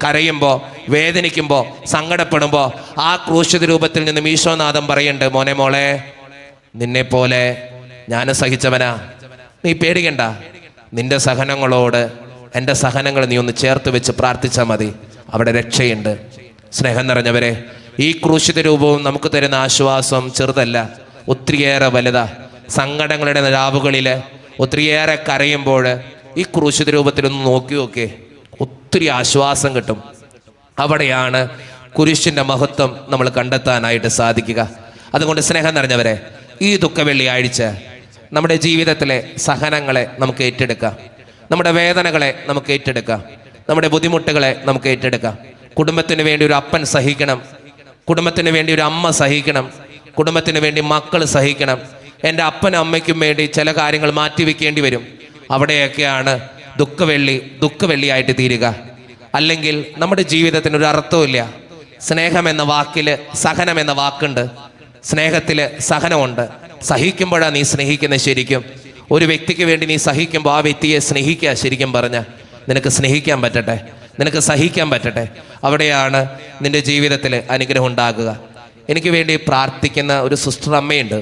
കരയുമ്പോൾ, വേദനിക്കുമ്പോൾ, സങ്കടപ്പെടുമ്പോൾ ആ ക്രൂശിത രൂപത്തിൽ നിന്നും ഈശോനാഥൻ പറയുന്നുണ്ട്, മോനെ മോളെ, നിന്നെ പോലെ ഞാൻ സഹിച്ചവനാ, നീ പേടിക്കണ്ട. നിന്റെ സഹനങ്ങളോട് എൻ്റെ സഹനങ്ങൾ നീ ഒന്ന് ചേർത്ത് വെച്ച് പ്രാർത്ഥിച്ചാൽ മതി, അവിടെ രക്ഷയുണ്ട്. സ്നേഹം നിറഞ്ഞവരെ, ഈ ക്രൂശിത രൂപവും നമുക്ക് തരുന്ന ആശ്വാസം ചെറുതല്ല, ഒത്തിരിയേറെ വലുതാ. സങ്കടങ്ങളുടെ രാവുകളിൽ ഒത്തിരിയേറെ കരയുമ്പോൾ ഈ ക്രൂശിത രൂപത്തിലൊന്ന് നോക്കി നോക്കേ, ഒത്തിരി ആശ്വാസം കിട്ടും. അവിടെയാണ് കുരിശിൻ്റെ മഹത്വം നമ്മൾ കണ്ടെത്താനായിട്ട് സാധിക്കുക. അതുകൊണ്ട് സ്നേഹം നിറഞ്ഞവരെ, ഈ ദുഃഖവെള്ളിയാഴ്ച നമ്മുടെ ജീവിതത്തിലെ സഹനങ്ങളെ നമുക്ക് ഏറ്റെടുക്കാം, നമ്മുടെ വേദനകളെ നമുക്ക് ഏറ്റെടുക്കാം, നമ്മുടെ ബുദ്ധിമുട്ടുകളെ നമുക്ക് ഏറ്റെടുക്കാം. കുടുംബത്തിന് വേണ്ടി ഒരു അപ്പൻ സഹിക്കണം, കുടുംബത്തിന് വേണ്ടി ഒരു അമ്മ സഹിക്കണം, കുടുംബത്തിന് വേണ്ടി മക്കൾ സഹിക്കണം. എൻ്റെ അപ്പനും അമ്മയ്ക്കും വേണ്ടി ചില കാര്യങ്ങൾ മാറ്റിവെക്കേണ്ടി വരും. അവിടെയൊക്കെയാണ് ദുഃഖവെള്ളിയായിട്ട് തീരുക. അല്ലെങ്കിൽ നമ്മുടെ ജീവിതത്തിന് ഒരു അർത്ഥമില്ല. സ്നേഹം എന്ന വാക്കിൽ സഹനം എന്ന വാക്കുണ്ട്, സ്നേഹത്തിൽ സഹനമുണ്ട്. സഹിക്കുമ്പോഴാണ് നീ സ്നേഹിക്കുന്നത്. ശരിക്കും ഒരു വ്യക്തിക്ക് വേണ്ടി നീ സഹിക്കുമ്പോൾ ആ വ്യക്തിയെ സ്നേഹിക്കുക. ശരിക്കും പറഞ്ഞാൽ നിനക്ക് സ്നേഹിക്കാൻ പറ്റട്ടെ, നിനക്ക് സഹിക്കാൻ പറ്റട്ടെ. അവിടെയാണ് നിൻ്റെ ജീവിതത്തിൽ അനുഗ്രഹം ഉണ്ടാകുക. എനിക്ക് വേണ്ടി പ്രാർത്ഥിക്കുന്ന ഒരു സിസ്റ്റർ അമ്മയുണ്ട്.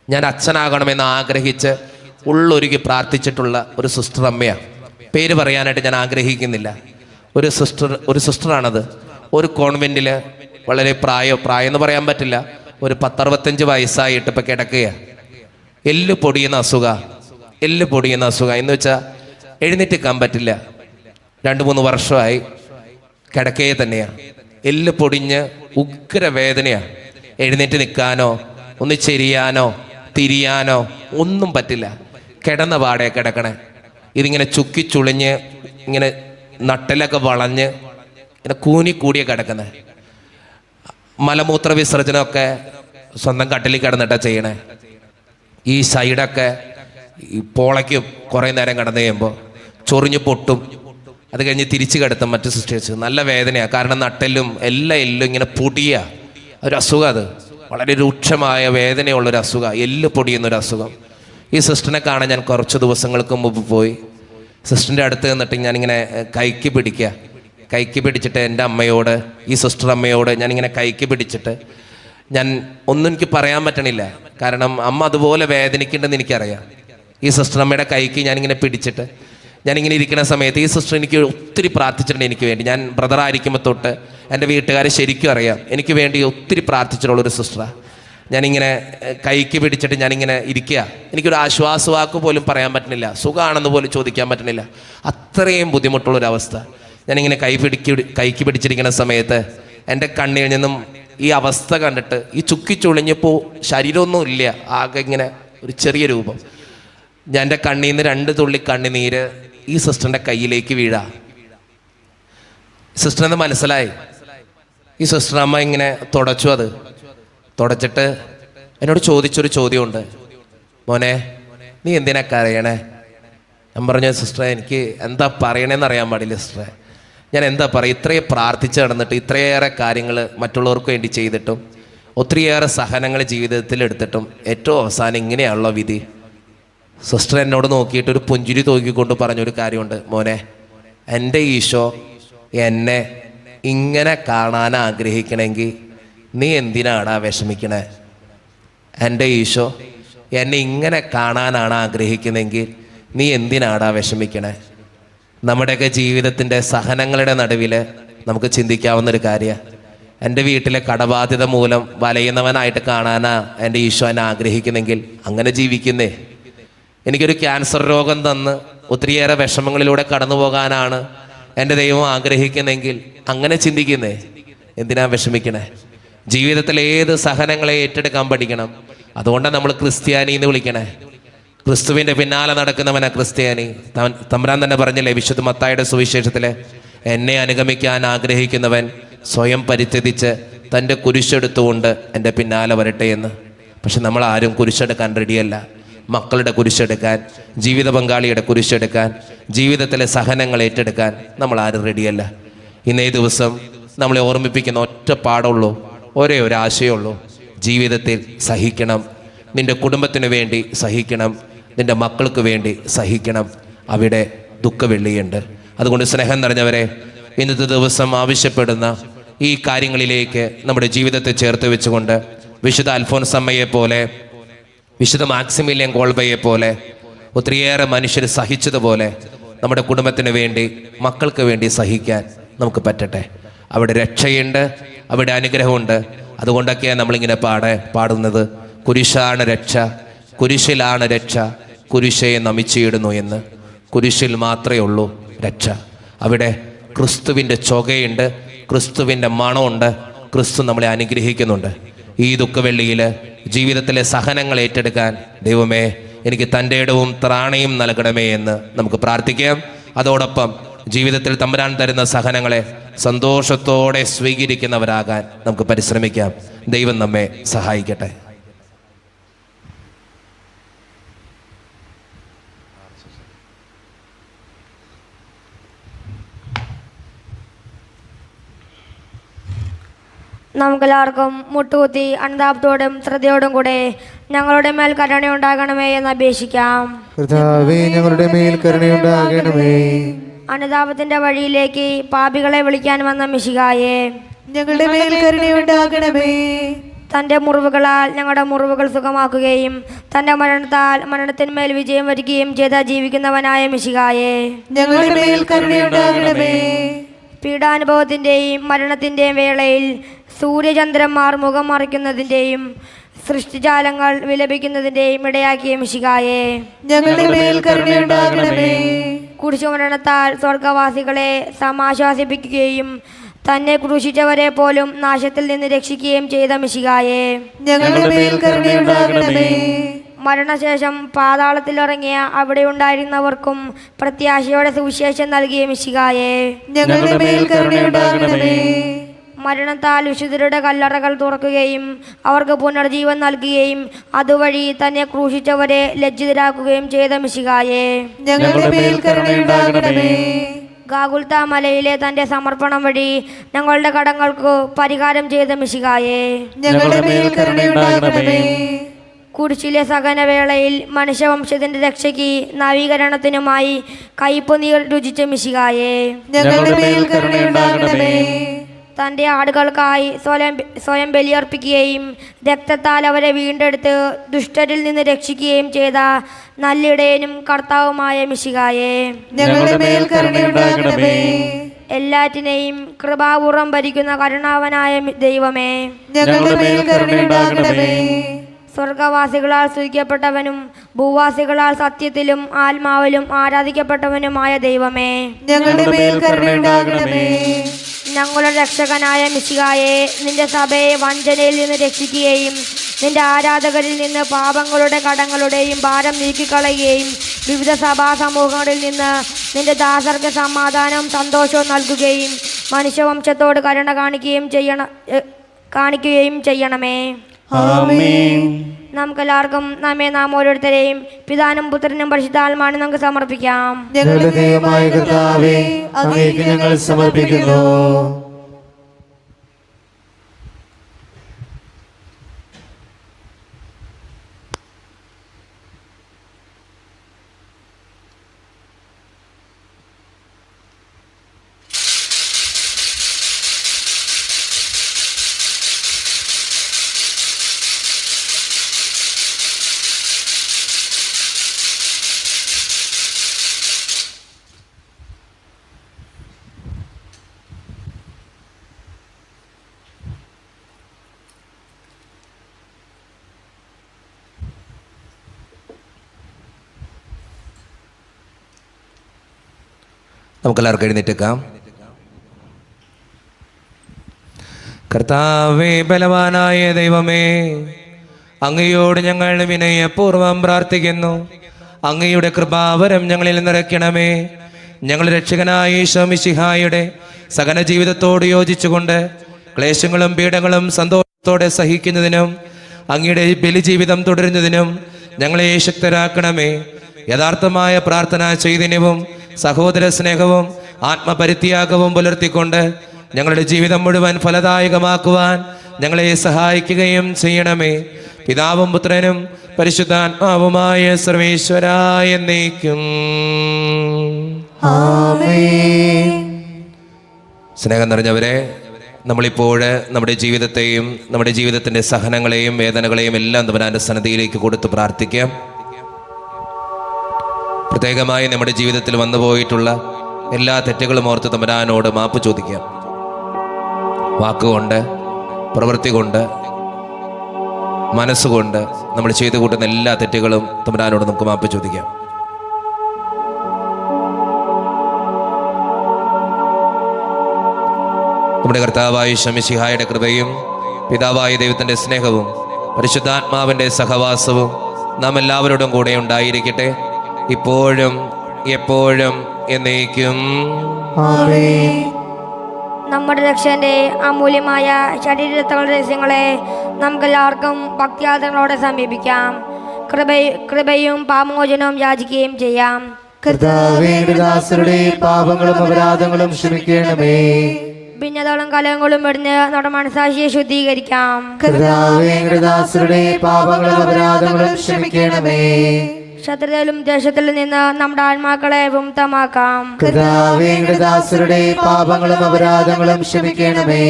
ഞാൻ അച്ഛനാകണമെന്ന് ആഗ്രഹിച്ച് ഉള്ളൊരുക്കി പ്രാർത്ഥിച്ചിട്ടുള്ള ഒരു സിസ്റ്റർ അമ്മയാണ്. പേര് പറയാനായിട്ട് ഞാൻ ആഗ്രഹിക്കുന്നില്ല. ഒരു സിസ്റ്ററാണത്. ഒരു കോൺവെൻറ്റിൽ വളരെ പ്രായം എന്ന് പറയാൻ പറ്റില്ല, ഒരു 10-65 വയസ്സായിട്ട് ഇപ്പം കിടക്കുകയാണ്. എല്ല് പൊടിയുന്ന അസുഖം എന്ന് വെച്ചാൽ എഴുന്നേറ്റിക്കാൻ പറ്റില്ല. 2-3 വർഷമായി കിടക്കയെ തന്നെയാണ്. എല്ല് പൊടിഞ്ഞ് ഉഗ്ര വേദനയാണ്. എഴുന്നേറ്റ് നിൽക്കാനോ ഒന്ന് ചെരിയാനോ തിരിയാനോ ഒന്നും പറ്റില്ല. കിടന്ന പാടെ കിടക്കണേ. ഇതിങ്ങനെ ചുക്കി ചുളിഞ്ഞ് ഇങ്ങനെ നട്ടലൊക്കെ വളഞ്ഞ് ഇങ്ങനെ കൂനിക്കൂടിയ കിടക്കുന്നത്. മലമൂത്ര വിസർജനമൊക്കെ സ്വന്തം കട്ടിലിൽ കിടന്നിട്ടാണ് ചെയ്യണേ. ഈ സൈഡൊക്കെ ഈ പോളയ്ക്കും കുറേ നേരം കിടന്നു കഴിയുമ്പോൾ ചൊറിഞ്ഞ് പൊട്ടും. അത് കഴിഞ്ഞ് തിരിച്ച് കിടത്തും മറ്റു സിസ്റ്റേഴ്സ്. നല്ല വേദനയാണ്. കാരണം നട്ടെല്ലും എല്ലാ എല്ലും ഇങ്ങനെ പൊടിയ ഒരു അസുഖം. അത് വളരെ രൂക്ഷമായ വേദനയുള്ളൊരു അസുഖം, എല്ല് പൊടിയുന്നൊരു അസുഖം. ഈ സിസ്റ്ററിനെ കാണാൻ ഞാൻ കുറച്ച് ദിവസങ്ങൾക്ക് മുമ്പ് പോയി. സിസ്റ്ററിൻ്റെ അടുത്ത് നിന്നിട്ട് ഞാനിങ്ങനെ കൈക്ക് പിടിച്ചിട്ട് എൻ്റെ അമ്മയോട്, ഈ സിസ്റ്റർ അമ്മയോട് ഞാനിങ്ങനെ കൈക്ക് പിടിച്ചിട്ട് ഒന്നും എനിക്ക് പറയാൻ പറ്റണില്ല. കാരണം അമ്മ അതുപോലെ വേദനിക്കുന്നുണ്ടെന്ന് എനിക്കറിയാം. ഈ സിസ്റ്റർ അമ്മയുടെ കൈക്ക് ഞാനിങ്ങനെ പിടിച്ചിട്ട് ഞാനിങ്ങനെ ഇരിക്കുന്ന സമയത്ത് ഈ സിസ്റ്റർ എനിക്ക് ഒത്തിരി പ്രാർത്ഥിച്ചിട്ടുണ്ട് എനിക്ക് വേണ്ടി. ഞാൻ ബ്രദറായിരിക്കുമ്പോൾ തൊട്ട് എൻ്റെ വീട്ടുകാരെ ശരിക്കും അറിയാം, എനിക്ക് വേണ്ടി ഒത്തിരി പ്രാർത്ഥിച്ചിട്ടുള്ളൊരു സിസ്റ്ററാണ്. ഞാനിങ്ങനെ കൈക്ക് പിടിച്ചിട്ട് ഞാനിങ്ങനെ ഇരിക്കുക. എനിക്കൊരു ആശ്വാസവാക്ക് പോലും പറയാൻ പറ്റുന്നില്ല, സുഖമാണെന്ന് പോലും ചോദിക്കാൻ പറ്റുന്നില്ല. അത്രയും ബുദ്ധിമുട്ടുള്ളൊരവസ്ഥ. ഞാനിങ്ങനെ കൈക്ക് പിടിച്ചിരിക്കുന്ന സമയത്ത് എൻ്റെ കണ്ണിൽ നിന്നും ഈ അവസ്ഥ കണ്ടിട്ട് ഈ ചുക്കി ചുളിഞ്ഞപ്പോൾ ശരീരമൊന്നും ഇല്ല, ആകെ ഇങ്ങനെ ഒരു ചെറിയ രൂപം. ഞാൻ എൻ്റെ കണ്ണിൽ നിന്ന് 2 തുള്ളി കണ്ണുനീര് ഈ സിസ്റ്ററിൻ്റെ കയ്യിലേക്ക് വീഴാ. സിസ്റ്ററിന് മനസ്സിലായി. ഈ സിസ്റ്റർ അമ്മ ഇങ്ങനെ തുടച്ചിട്ട് എന്നോട് ചോദിച്ചൊരു ചോദ്യമുണ്ട്, മോനെ നീ എന്തിനാ കരയണേ? ഞാൻ പറഞ്ഞു, സിസ്റ്ററെ എനിക്ക് എന്താ പറയണേന്ന് അറിയാൻ പാടില്ല സിസ്റ്ററെ. ഞാൻ എന്താ പറയുക, ഇത്രയും പ്രാർത്ഥിച്ച് നടന്നിട്ട് ഇത്രയേറെ കാര്യങ്ങൾ മറ്റുള്ളവർക്ക് വേണ്ടി ചെയ്തിട്ടും ഒത്തിരിയേറെ സഹനങ്ങൾ ജീവിതത്തിൽ എടുത്തിട്ടും ഏറ്റവും അവസാനം ഇങ്ങനെയാണല്ലോ വിധി. സിസ്റ്റർ എന്നോട് നോക്കിയിട്ട് ഒരു പുഞ്ചിരി തൂക്കിക്കൊണ്ട് പറഞ്ഞൊരു കാര്യമുണ്ട്, മോനെ എൻ്റെ ഈശോ എന്നെ ഇങ്ങനെ കാണാൻ ആഗ്രഹിക്കണമെങ്കിൽ നീ എന്തിനാടാ വിഷമിക്കണേ? എൻ്റെ ഈശോ എന്നെ ഇങ്ങനെ കാണാനാണ് ആഗ്രഹിക്കുന്നതെങ്കിൽ നീ എന്തിനാടാ വിഷമിക്കണേ? നമ്മുടെയൊക്കെ ജീവിതത്തിൻ്റെ സഹനങ്ങളുടെ നടുവിൽ നമുക്ക് ചിന്തിക്കാവുന്നൊരു കാര്യമാണ്. എൻ്റെ വീട്ടിലെ കടബാധ്യത മൂലം വലയുന്നവനായിട്ട് കാണാനാ എൻ്റെ ഈശോ എന്നെ ആഗ്രഹിക്കുന്നെങ്കിൽ അങ്ങനെ ജീവിക്കുന്നേ. എനിക്കൊരു ക്യാൻസർ രോഗം തന്ന് ഒത്തിരിയേറെ വിഷമങ്ങളിലൂടെ കടന്നു പോകാനാണ് എൻ്റെ ദൈവം ആഗ്രഹിക്കുന്നെങ്കിൽ അങ്ങനെ ചിന്തിക്കുന്നേ. എന്തിനാ വിഷമിക്കണേ? ജീവിതത്തിൽ ഏത് സഹനങ്ങളെ ഏറ്റെടുക്കാൻ പഠിക്കണം. അതുകൊണ്ടാണ് നമ്മൾ ക്രിസ്ത്യാനി എന്ന് വിളിക്കണേ. ക്രിസ്തുവിൻ്റെ പിന്നാലെ നടക്കുന്നവനാ ക്രിസ്ത്യാനി. തമ്പുരാൻ തന്നെ പറഞ്ഞില്ലേ വിശുദ്ധ മത്തായിയുടെ സുവിശേഷത്തിൽ, എന്നെ അനുഗമിക്കാൻ ആഗ്രഹിക്കുന്നവൻ സ്വയം പരിത്യജിച്ച് തൻ്റെ കുരിശെടുത്തുകൊണ്ട് എൻ്റെ പിന്നാലെ വരട്ടെ എന്ന്. പക്ഷെ നമ്മൾ ആരും കുരിശെടുക്കാൻ റെഡിയല്ല. മക്കളുടെ കുരിശെടുക്കാൻ, ജീവിത പങ്കാളിയുടെ കുരിശെടുക്കാൻ, ജീവിതത്തിലെ സഹനങ്ങൾ ഏറ്റെടുക്കാൻ നമ്മൾ ആരും റെഡിയല്ല. ഇന്നേ ദിവസം നമ്മളെ ഓർമ്മിപ്പിക്കുന്ന ഒറ്റ പാടുള്ളൂ, ഒരേ ഒരു ആശയമുള്ളൂ. ജീവിതത്തിൽ സഹിക്കണം, നിൻ്റെ കുടുംബത്തിന് വേണ്ടി സഹിക്കണം, നിൻ്റെ മക്കൾക്ക് വേണ്ടി സഹിക്കണം. അവിടെ ദുഃഖവെള്ളിയുണ്ട്. അതുകൊണ്ട് സ്നേഹം നിറഞ്ഞവരെ, ഇന്നത്തെ ദിവസം ആവശ്യപ്പെടുന്ന ഈ കാര്യങ്ങളിലേക്ക് നമ്മുടെ ജീവിതത്തെ ചേർത്ത് വെച്ചുകൊണ്ട് വിശുദ്ധ അൽഫോൻസമ്മയെ പോലെ, വിശുദ്ധ മാക്സിമിലിയൻ കോൾബയെ പോലെ ഒത്തിരിയേറെ മനുഷ്യർ സഹിച്ചതുപോലെ നമ്മുടെ കുടുംബത്തിന് വേണ്ടി, മക്കൾക്ക് വേണ്ടി സഹിക്കാൻ നമുക്ക് പറ്റട്ടെ. അവിടെ രക്ഷയുണ്ട്, അവിടെ അനുഗ്രഹമുണ്ട്. അതുകൊണ്ടൊക്കെയാണ് നമ്മളിങ്ങനെ പാടുന്നത്, കുരിശാണ് രക്ഷ, കുരിശിലാണ് രക്ഷ, കുരിശയെ നമിച്ചിടുന്നു എന്ന്. കുരിശിൽ മാത്രമേ ഉള്ളൂ രക്ഷ. അവിടെ ക്രിസ്തുവിൻ്റെ ചൊകയുണ്ട്, ക്രിസ്തുവിൻ്റെ മണമുണ്ട്, ക്രിസ്തു നമ്മളെ അനുഗ്രഹിക്കുന്നുണ്ട്. ഈ ദുഃഖവെള്ളിയിൽ ജീവിതത്തിലെ സഹനങ്ങൾ ഏറ്റെടുക്കാൻ ദൈവമേ എനിക്ക് തൻ്റെ ഇടവും ത്രാണയും നൽകണമേ എന്ന് നമുക്ക് പ്രാർത്ഥിക്കാം. അതോടൊപ്പം ജീവിതത്തിൽ തമ്പുരാൻ തരുന്ന സഹനങ്ങളെ സന്തോഷത്തോടെ സ്വീകരിക്കുന്നവരാകാൻ നമുക്ക് പരിശ്രമിക്കാം. ദൈവം നമ്മെ സഹായിക്കട്ടെ. നമുക്കെല്ലാവർക്കും മുട്ടുകുത്തി അനുതാപത്തോടും ശ്രദ്ധയോടും കൂടെ ഞങ്ങളുടെ മേൽ കരുണയുണ്ടാകണമേ എന്ന് അപേക്ഷിക്കാം. കർത്താവേ, ഞങ്ങളുടെ മേൽ കരുണയുണ്ടാകണമേ. അനുതാപത്തിന്റെ വഴിയിലേക്ക് പാപികളെ വിളിക്കാൻ വന്ന മിശിഹായെ, ഞങ്ങളുടെ മേൽ കരുണയുണ്ടാകണമേ. തൻ്റെ മുറിവുകളാൽ ഞങ്ങളുടെ മുറിവുകൾ സുഖമാക്കുകയും തൻ്റെ മരണത്താൽ മരണത്തിന്മേൽ വിജയം വരികയും ചെയ്ത ജീവിക്കുന്നവനായ മിശിഹായെ, ഞങ്ങളുടെ മേൽ കരുണയുണ്ടാകണമേ. പീഡാനുഭവത്തിൻ്റെയും മരണത്തിൻ്റെയും വേളയിൽ സൂര്യചന്ദ്രന്മാർ മുഖം മറിക്കുന്നതിൻ്റെയും സൃഷ്ടിജാലങ്ങൾ വിലപിക്കുന്നതിൻ്റെയും ഇടയാക്കിയ മിശിഹായെ, ഞങ്ങളുടെ മേൽ കരുണയുണ്ടാകണമേ. കുരിശുമരണത്താൽ സ്വർഗവാസികളെ സമാശ്വാസിപ്പിക്കുകയും തന്നെ ക്രൂശിച്ചവരെ പോലും നാശത്തിൽ നിന്ന് രക്ഷിക്കുകയും ചെയ്ത മിശിഹായെ, ഞങ്ങളുടെ മേൽ കരുണയുണ്ടാകണമേ. മരണശേഷം പാതാളത്തിലിറങ്ങിയ അവിടെ ഉണ്ടായിരുന്നവർക്കും പ്രത്യാശയോടെ സുവിശേഷം നൽകിയ മിശിഹായെ, ഞങ്ങളുടെ മേൽ കരുണയുണ്ടാകണമേ. മരണത്താൽ വിശുദ്ധരുടെ കല്ലറകൾ തുറക്കുകയും അവർക്ക് പുനർജീവൻ നൽകുകയും അതുവഴി തന്നെ ക്രൂശിച്ചവരെ ലജ്ജിതരാക്കുകയും ചെയ്ത മിശിഹായെ, ഞങ്ങളുടെ മേൽ കരുണയുണ്ടാകണമേ. ഗാഗുൽത്ത മലയിലെ തൻ്റെ സമർപ്പണം വഴി ഞങ്ങളുടെ കടങ്ങൾക്ക് പരിഹാരം ചെയ്ത മിശിഹായെ, ഞങ്ങളുടെ മേൽ കരുണയുണ്ടാകണമേ. കുരിശിലെ സഹനവേളയിൽ മനുഷ്യവംശത്തിന്റെ രക്ഷയ്ക്ക് നവീകരണത്തിനുമായി കയ്പുനീർ രുചിച്ച മിശിഹായെ, ഞങ്ങളുടെ മേൽ കരുണയുണ്ടാകണമേ. തൻ്റെ ആടുകൾക്കായി സ്വയം ബലിയർപ്പിക്കുകയും രക്തത്താൽ അവരെ വീണ്ടെടുത്ത് ദുഷ്ടരിൽ നിന്ന് രക്ഷിക്കുകയും ചെയ്ത നല്ലിടയനും കർത്താവുമായ മിശിഹായെ, ഞങ്ങളുടെ മേൽ കരുണയുണ്ടാകണമേ. എല്ലാറ്റിനെയും കൃപാപൂർവം ഭരിക്കുന്ന കരുണാവനായ ദൈവമേ, ഞങ്ങളുടെ മേൽ കരുണയുണ്ടാകണമേ. സ്വർഗവാസികളാൽ സ്തുതിക്കപ്പെട്ടവനും ഭൂവാസികളാൽ സത്യത്തിലും ആത്മാവിലും ആരാധിക്കപ്പെട്ടവനുമായ ദൈവമേ, ഞങ്ങളുടെ മേൽ കരുണയുണ്ടാകണമേ. ഞങ്ങളുടെ രക്ഷകനായ മിശിഹായെ, നിന്റെ സഭയെ വഞ്ചനയിൽ നിന്ന് രക്ഷിക്കുകയും നിന്റെ ആരാധകരിൽ നിന്ന് പാപങ്ങളുടെ കടങ്ങളുടെയും ഭാരം നീക്കിക്കളയുകയും വിവിധ സഭാ സമൂഹങ്ങളിൽ നിന്ന് നിന്റെ ദാസർക്ക് സമാധാനവും സന്തോഷവും നൽകുകയും മനുഷ്യവംശത്തോട് കരുണ കാണിക്കുകയും ചെയ്യണമേ. നമുക്കെല്ലാവർക്കും നാം ഓരോരുത്തരെയും പിതാനും പുത്രനും പരിശുദ്ധാത്മാവിനും നമുക്ക് സമർപ്പിക്കാം. ഞങ്ങളുടെ ദൈവമായ കർത്താവേ, അങ്ങേക്ക് ഞങ്ങൾ സമർപ്പിക്കുന്നു. നമുക്കെല്ലാവർക്കും എഴുന്നേറ്റേക്കാം. കർത്താവേ, ബലവാനായ ദൈവമേ, അങ്ങയോട് ഞങ്ങൾ വിനയപൂർവ്വം പ്രാർത്ഥിക്കുന്നു. അങ്ങയുടെ കൃപാവരം ഞങ്ങളിൽ നിറയ്ക്കണമേ. ഞങ്ങളുടെ രക്ഷകനായ ഈശോ മിശിഹായുടെ സകല ജീവിതത്തോട് യോജിച്ചുകൊണ്ട് ക്ലേശങ്ങളും പീഡകളും സന്തോഷത്തോടെ സഹിക്കുന്നതിനും അങ്ങയുടെ ബലിജീവിതം തുടരുന്നതിനും ഞങ്ങളെ ശക്തരാക്കണമേ. യഥാർത്ഥമായ പ്രാർത്ഥനാ ചൈതന്യവും സഹോദര സ്നേഹവും ആത്മപരിത്യാഗവും പുലർത്തിക്കൊണ്ട് ഞങ്ങളുടെ ജീവിതം മുഴുവൻ ഫലദായകമാക്കുവാൻ ഞങ്ങളെ സഹായിക്കുകയും ചെയ്യണമേ. പിതാവും പുത്രനും പരിശുദ്ധാത്മാവുമായ സർവേശ്വരായ എന്നേക്കും. സ്നേഹം നിറഞ്ഞവരെ, നമ്മളിപ്പോൾ നമ്മുടെ ജീവിതത്തെയും നമ്മുടെ ജീവിതത്തിൻ്റെ സഹനങ്ങളെയും വേദനകളെയും എല്ലാം തമ്പുരാൻ്റെ സന്നിധിയിലേക്ക് കൊടുത്ത് പ്രാർത്ഥിക്കാം. പ്രത്യേകമായി നമ്മുടെ ജീവിതത്തിൽ വന്നുപോയിട്ടുള്ള എല്ലാ തെറ്റുകളും ഓർത്ത് തമ്പുരാനോട് മാപ്പ് ചോദിക്കാം. വാക്കുകൊണ്ട്, പ്രവൃത്തി കൊണ്ട്, മനസ്സുകൊണ്ട് നമ്മൾ ചെയ്തു കൂട്ടുന്ന എല്ലാ തെറ്റുകളും തമ്പുരാനോട് നമുക്ക് മാപ്പ് ചോദിക്കാം. നമ്മുടെ കർത്താവായ ശമിശിഹായുടെ കൃപയും പിതാവായ ദൈവത്തിൻ്റെ സ്നേഹവും പരിശുദ്ധാത്മാവിൻ്റെ സഹവാസവും നാം എല്ലാവരോടും കൂടെ ഉണ്ടായിരിക്കട്ടെ, ഇപ്പോഴും എപ്പോഴും എന്നേക്കും. നമ്മുടെ രക്ഷന്റെ അമൂല്യമായ ശരീരത്തിലുള്ള രഹസ്യങ്ങളെ നമുക്കെല്ലാവർക്കും ഭക്തിയാദരങ്ങളോടെ സമീപിക്കാം. കൃപയും പാപമോചനവും യാചിക്കുകയും ചെയ്യാം. കർത്താവേ, ദാസരുടെ പാപങ്ങളും അപരാധങ്ങളും ക്ഷമിക്കണമേ. ഭിന്നതകളും കലഹങ്ങളും ഇടുന്ന് നമ്മുടെ മനസാക്ഷിയെ ശുദ്ധീകരിക്കാം. കർത്താവേ, ദാസരുടെ പാപങ്ങളും അപരാധങ്ങളും ക്ഷമിക്കണമേ. ശത്രുതയിലും ദേശത്തിലും നിന്ന് നമ്മുടെ ആത്മാക്കളെ വിമുക്തമാക്കാം. കർത്താവേ, ദാസരുടെ പാപങ്ങളും അപരാധങ്ങളും ക്ഷമിക്കണമേ.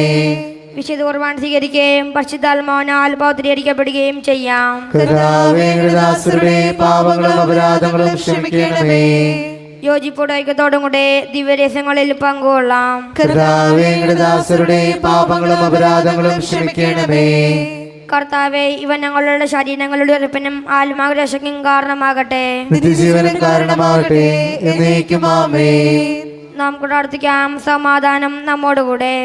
വിശുദ്ധ കുർബാന സ്വീകരിക്കുകയും പരിശുദ്ധാത്മാവിനാൽ പൗത്രീകരിക്കപ്പെടുകയും ചെയ്യാം. കർത്താവേ, ദാസരുടെ പാപങ്ങളും അപരാധങ്ങളും ക്ഷമിക്കണമേ. യോജിപ്പോടെ ഐക്യത്തോടും കൂടെ ദിവ്യരഹസ്യങ്ങളിൽ പങ്കുകൊള്ളാം. കർത്താവേ, ദാസരുടെ പാപങ്ങളും അപരാധങ്ങളും ക്ഷമിക്കണമേ. കർത്താവേ, ഇവ ഞങ്ങളുടെ ശരീരങ്ങളുടെ ഉറപ്പിനും ആത്മാരക്ഷയ്ക്കും കാരണമാകട്ടെ, നിത്യജീവനും കാരണമാകട്ടെ, എന്നേക്കും ആമേൻ. നാം പ്രാർത്ഥിക്കാം. സമാധാനം നമ്മോടുകൂടെ.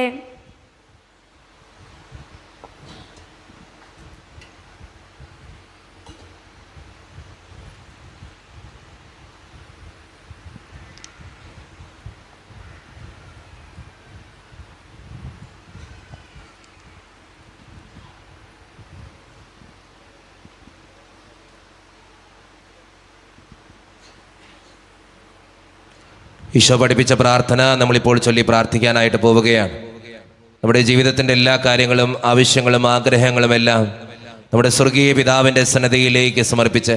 ഈശോ പഠിപ്പിച്ച പ്രാർത്ഥന നമ്മളിപ്പോൾ ചൊല്ലി പ്രാർത്ഥിക്കാനായിട്ട് പോവുകയാണ്. നമ്മുടെ ജീവിതത്തിൻ്റെ എല്ലാ കാര്യങ്ങളും ആവശ്യങ്ങളും ആഗ്രഹങ്ങളും എല്ലാം നമ്മുടെ സ്വർഗീയ പിതാവിൻ്റെ സന്നിധിയിലേക്ക് സമർപ്പിച്ച്,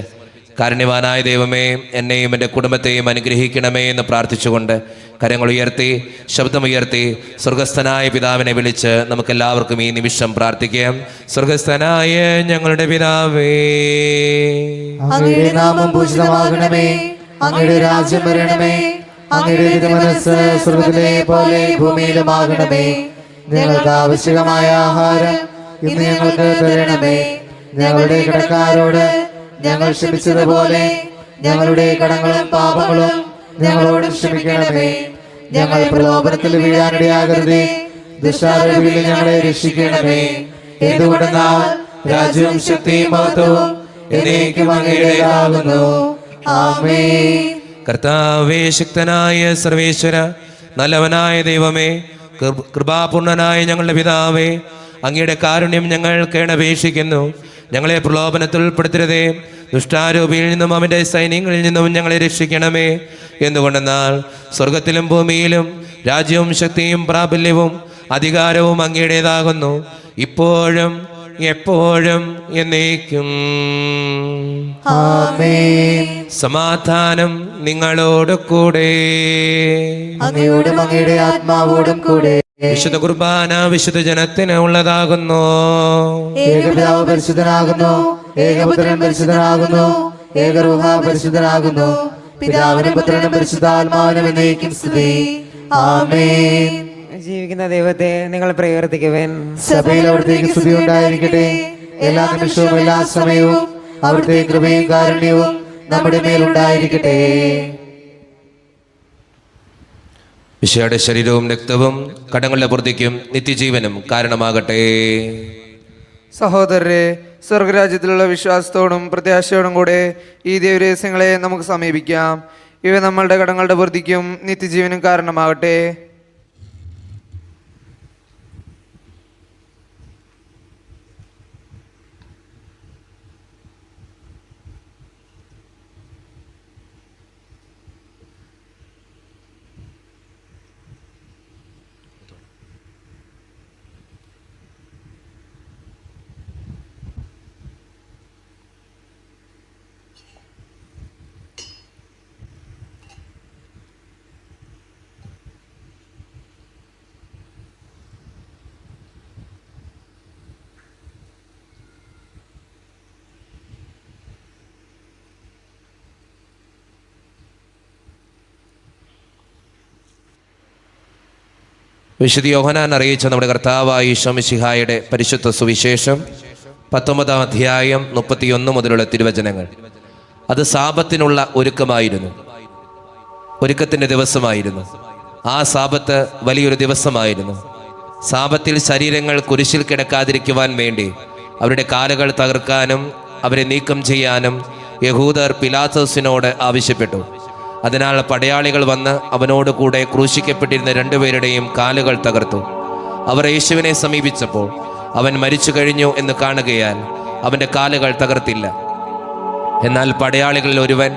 കാരുണ്യവാനായ ദൈവമേ, എന്നെയും എൻ്റെ കുടുംബത്തെയും അനുഗ്രഹിക്കണമേ എന്ന് പ്രാർത്ഥിച്ചുകൊണ്ട് കരങ്ങൾ ഉയർത്തി, ശബ്ദമുയർത്തി സ്വർഗസ്ഥനായ പിതാവിനെ വിളിച്ച് നമുക്കെല്ലാവർക്കും ഈ നിമിഷം പ്രാർത്ഥിക്കാം. സ്വർഗസ്ഥനായ ഞങ്ങളുടെ പിതാവേ, അങ്ങയുടെ നാമം പൂജിതമാകണമേ. അങ്ങയുടെ രാജ്യം വരണമേ. അങ്ങയുടെ തിരുമനസ്സ് സ്വർഗ്ഗത്തിലെ പോലെ ഭൂമിയിലുമാകണമേ. ഞങ്ങൾക്ക് ആവശ്യമായ ആഹാരം ഇന്ന് ഞങ്ങൾക്ക് തരണമേ. ഞങ്ങളുടെ കടക്കാരോട് ഞങ്ങൾ ക്ഷമിച്ചതുപോലെ ഞങ്ങളുടെ കടങ്ങളും പാപങ്ങളും ഞങ്ങളോട് ക്ഷമിക്കണമേ. ഞങ്ങൾ പ്രലോഭനത്തിൽ വീഴാനിടയാകരുതേ, ദുഷ്ടാരൂപിയിൽ ഞങ്ങളെ രക്ഷിക്കണമേ. എന്തുകൊണ്ടെന്നാൽ രാജ്യവും ശക്തിയും മഹത്വവും എന്നേക്കും അങ്ങയുടേതാകുന്നു. ആമേൻ. കർത്താവേ, ശക്തനായ സർവേശ്വര, നല്ലവനായ ദൈവമേ, കൃപാപൂർണനായ ഞങ്ങളുടെ പിതാവേ, അങ്ങയുടെ കാരുണ്യം ഞങ്ങൾ കേണപേക്ഷിക്കുന്നു. ഞങ്ങളെ പ്രലോഭനത്തിൽ ഉൾപ്പെടുത്തരുതേ, ദുഷ്ടാരൂപിയിൽ നിന്നും അവൻ്റെ സൈന്യങ്ങളിൽ നിന്നും ഞങ്ങളെ രക്ഷിക്കണമേ. എന്തുകൊണ്ടെന്നാൽ സ്വർഗത്തിലും ഭൂമിയിലും രാജ്യവും ശക്തിയും പ്രാബല്യവും അധികാരവും അങ്ങയുടേതാകുന്നു, ഇപ്പോഴും എപ്പോഴും എന്നേക്കും. ആമേൻ. സമാധാനം നിങ്ങളോട് കൂടെ, അങ്ങയോടും അങ്ങയുടെ ആത്മാവോടും കൂടെ. വിശുദ്ധ കുർബാന വിശുദ്ധ ജനത്തിന് ഉള്ളതാകുന്നു. ഏകപിതാവ് പരിശുദ്ധനാകുന്നു, ഏകപുത്രൻ പരിശുദ്ധനാകുന്നു, ഏകരൂഹ പരിശുദ്ധനാകുന്നു. പിതാവിനും പുത്രനും പരിശുദ്ധാത്മാവിനും എന്നേക്കും സ്തുതി. ആമേൻ. ജീവിക്കുന്ന ദൈവത്തെ നിങ്ങൾ പ്രകീർത്തിക്കുവേൻ. സഭയിൽ അവിടുത്തേക്ക് സ്തുതി ഉണ്ടായിരിക്കട്ടെ. എല്ലാ നിമിഷവും എല്ലാ സമയവും അവിടുത്തെ കൃപയും കാരുണ്യവും നമ്മുടെ മേലുണ്ടായിരിക്കട്ടെ. വിശയുടെ ശരീരവും രക്തവും കടങ്ങളുടെ പൂർത്തിക്കും നിത്യജീവനും കാരണമാകട്ടെ. സഹോദരരെ, സ്വർഗരാജ്യത്തിലുള്ള വിശ്വാസത്തോടും പ്രത്യാശയോടും കൂടെ ഈ ദൈവരഹസ്യങ്ങളെ നമുക്ക് സമീപിക്കാം. ഇവ നമ്മളുടെ കടങ്ങളുടെ പൂർത്തിക്കും നിത്യജീവനും കാരണമാകട്ടെ. വിശുദ്ധ യോഹന്നാൻ അറിയിച്ച നമ്മുടെ കർത്താവായ ഈശോ മിശിഹായുടെ പരിശുദ്ധ സുവിശേഷം 19-ാം അധ്യായം 31 മുതലുള്ള തിരുവചനങ്ങൾ. അത് സാബത്തിനുള്ള ഒരുക്കമായിരുന്നു, ഒരുക്കത്തിൻ്റെ ദിവസമായിരുന്നു. ആ സാബത്ത് വലിയൊരു ദിവസമായിരുന്നു. സാബത്തിൽ ശരീരങ്ങൾ കുരിശിൽ കിടക്കാതിരിക്കുവാൻ വേണ്ടി അവരുടെ കാലുകൾ തകർക്കാനും അവരെ നീക്കം ചെയ്യാനും യഹൂദർ പിലാത്തോസിനോട് ആവശ്യപ്പെട്ടു. അതിനാൽ പടയാളികൾ വന്ന് അവനോട് കൂടെ ക്രൂശിക്കപ്പെട്ടിരുന്ന രണ്ടുപേരുടെയും കാലുകൾ തകർത്തു. അവർ യേശുവിനെ സമീപിച്ചപ്പോൾ അവൻ മരിച്ചു കഴിഞ്ഞു എന്ന് കാണുകയാൽ അവൻ്റെ കാലുകൾ തകർത്തില്ല. എന്നാൽ പടയാളികളിൽ ഒരുവൻ